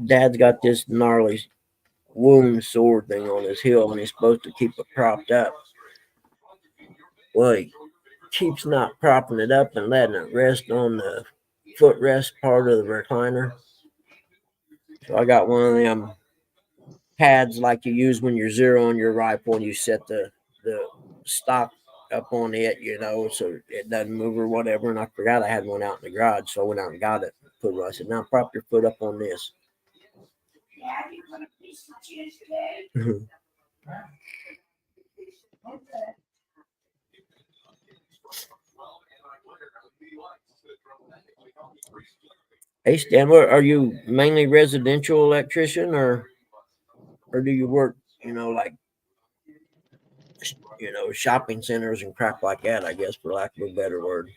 Dad's got this gnarly wound sword thing on his heel and he's supposed to keep it propped up. Well, he keeps not propping it up and letting it rest on the footrest part of the recliner. So I got one of them pads like you use when you're zeroing your rifle and you set the stock up on it, so it doesn't move or whatever. And I forgot I had one out in the garage, so I went out and got it. Put it. I said, now prop your foot up on this. Hey Stan, are you mainly residential electrician or do you work, like shopping centers and crap like that, I guess, for lack of a better word?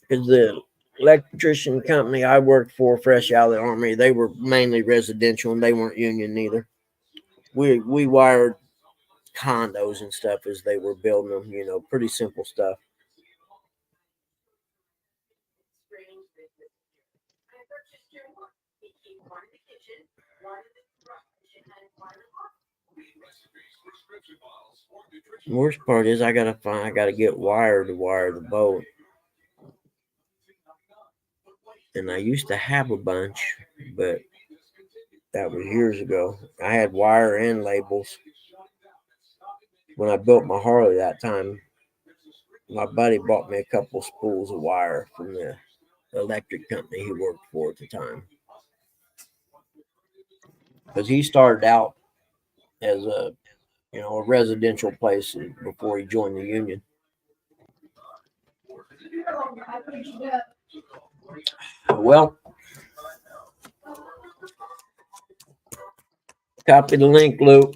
Because the electrician company I worked for, fresh out of the army, they were mainly residential and they weren't union neither. We wired condos and stuff as they were building them, pretty simple stuff. The worst part is I gotta get wire to wire the boat. And I used to have a bunch, but that was years ago. I had wire and labels. When I built my Harley that time, my buddy bought me a couple spools of wire from the electric company he worked for at the time. Because he started out as a residential place before he joined the union. Well, copy the link, Luke.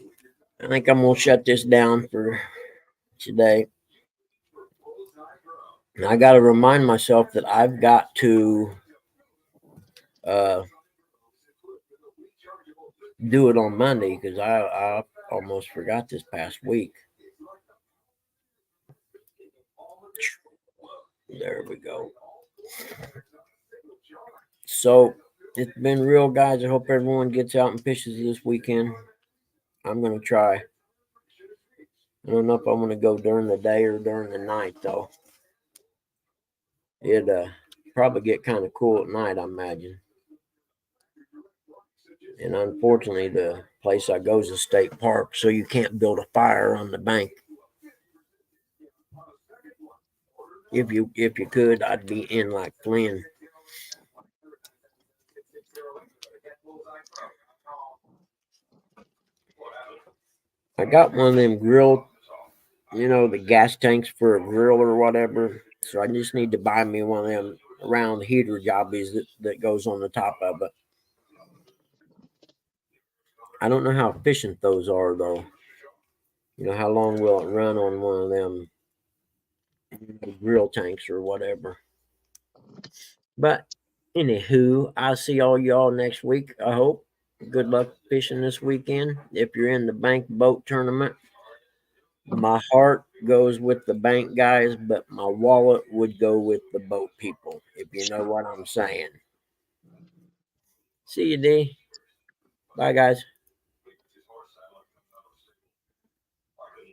I think I'm going to shut this down for today. And I got to remind myself that I've got to do it on Monday because I almost forgot this past week. There we go. So it's been real, guys. I hope everyone gets out and fishes this weekend. I'm going to try. I don't know if I'm going to go during the day or during the night, though. It'd probably get kind of cool at night, I imagine. And unfortunately, the place I go is a state park, so you can't build a fire on the bank. If you could, I'd be in like Flynn. I got one of them grill, the gas tanks for a grill or whatever. So I just need to buy me one of them round heater jobbies that goes on the top of it. I don't know how efficient those are, though. How long will it run on one of them grill tanks or whatever? But anywho, I'll see all y'all next week, I hope. Good luck fishing this weekend. If you're in the bank boat tournament, my heart goes with the bank guys, but my wallet would go with the boat people, if you know what I'm saying. See you, D. Bye, guys.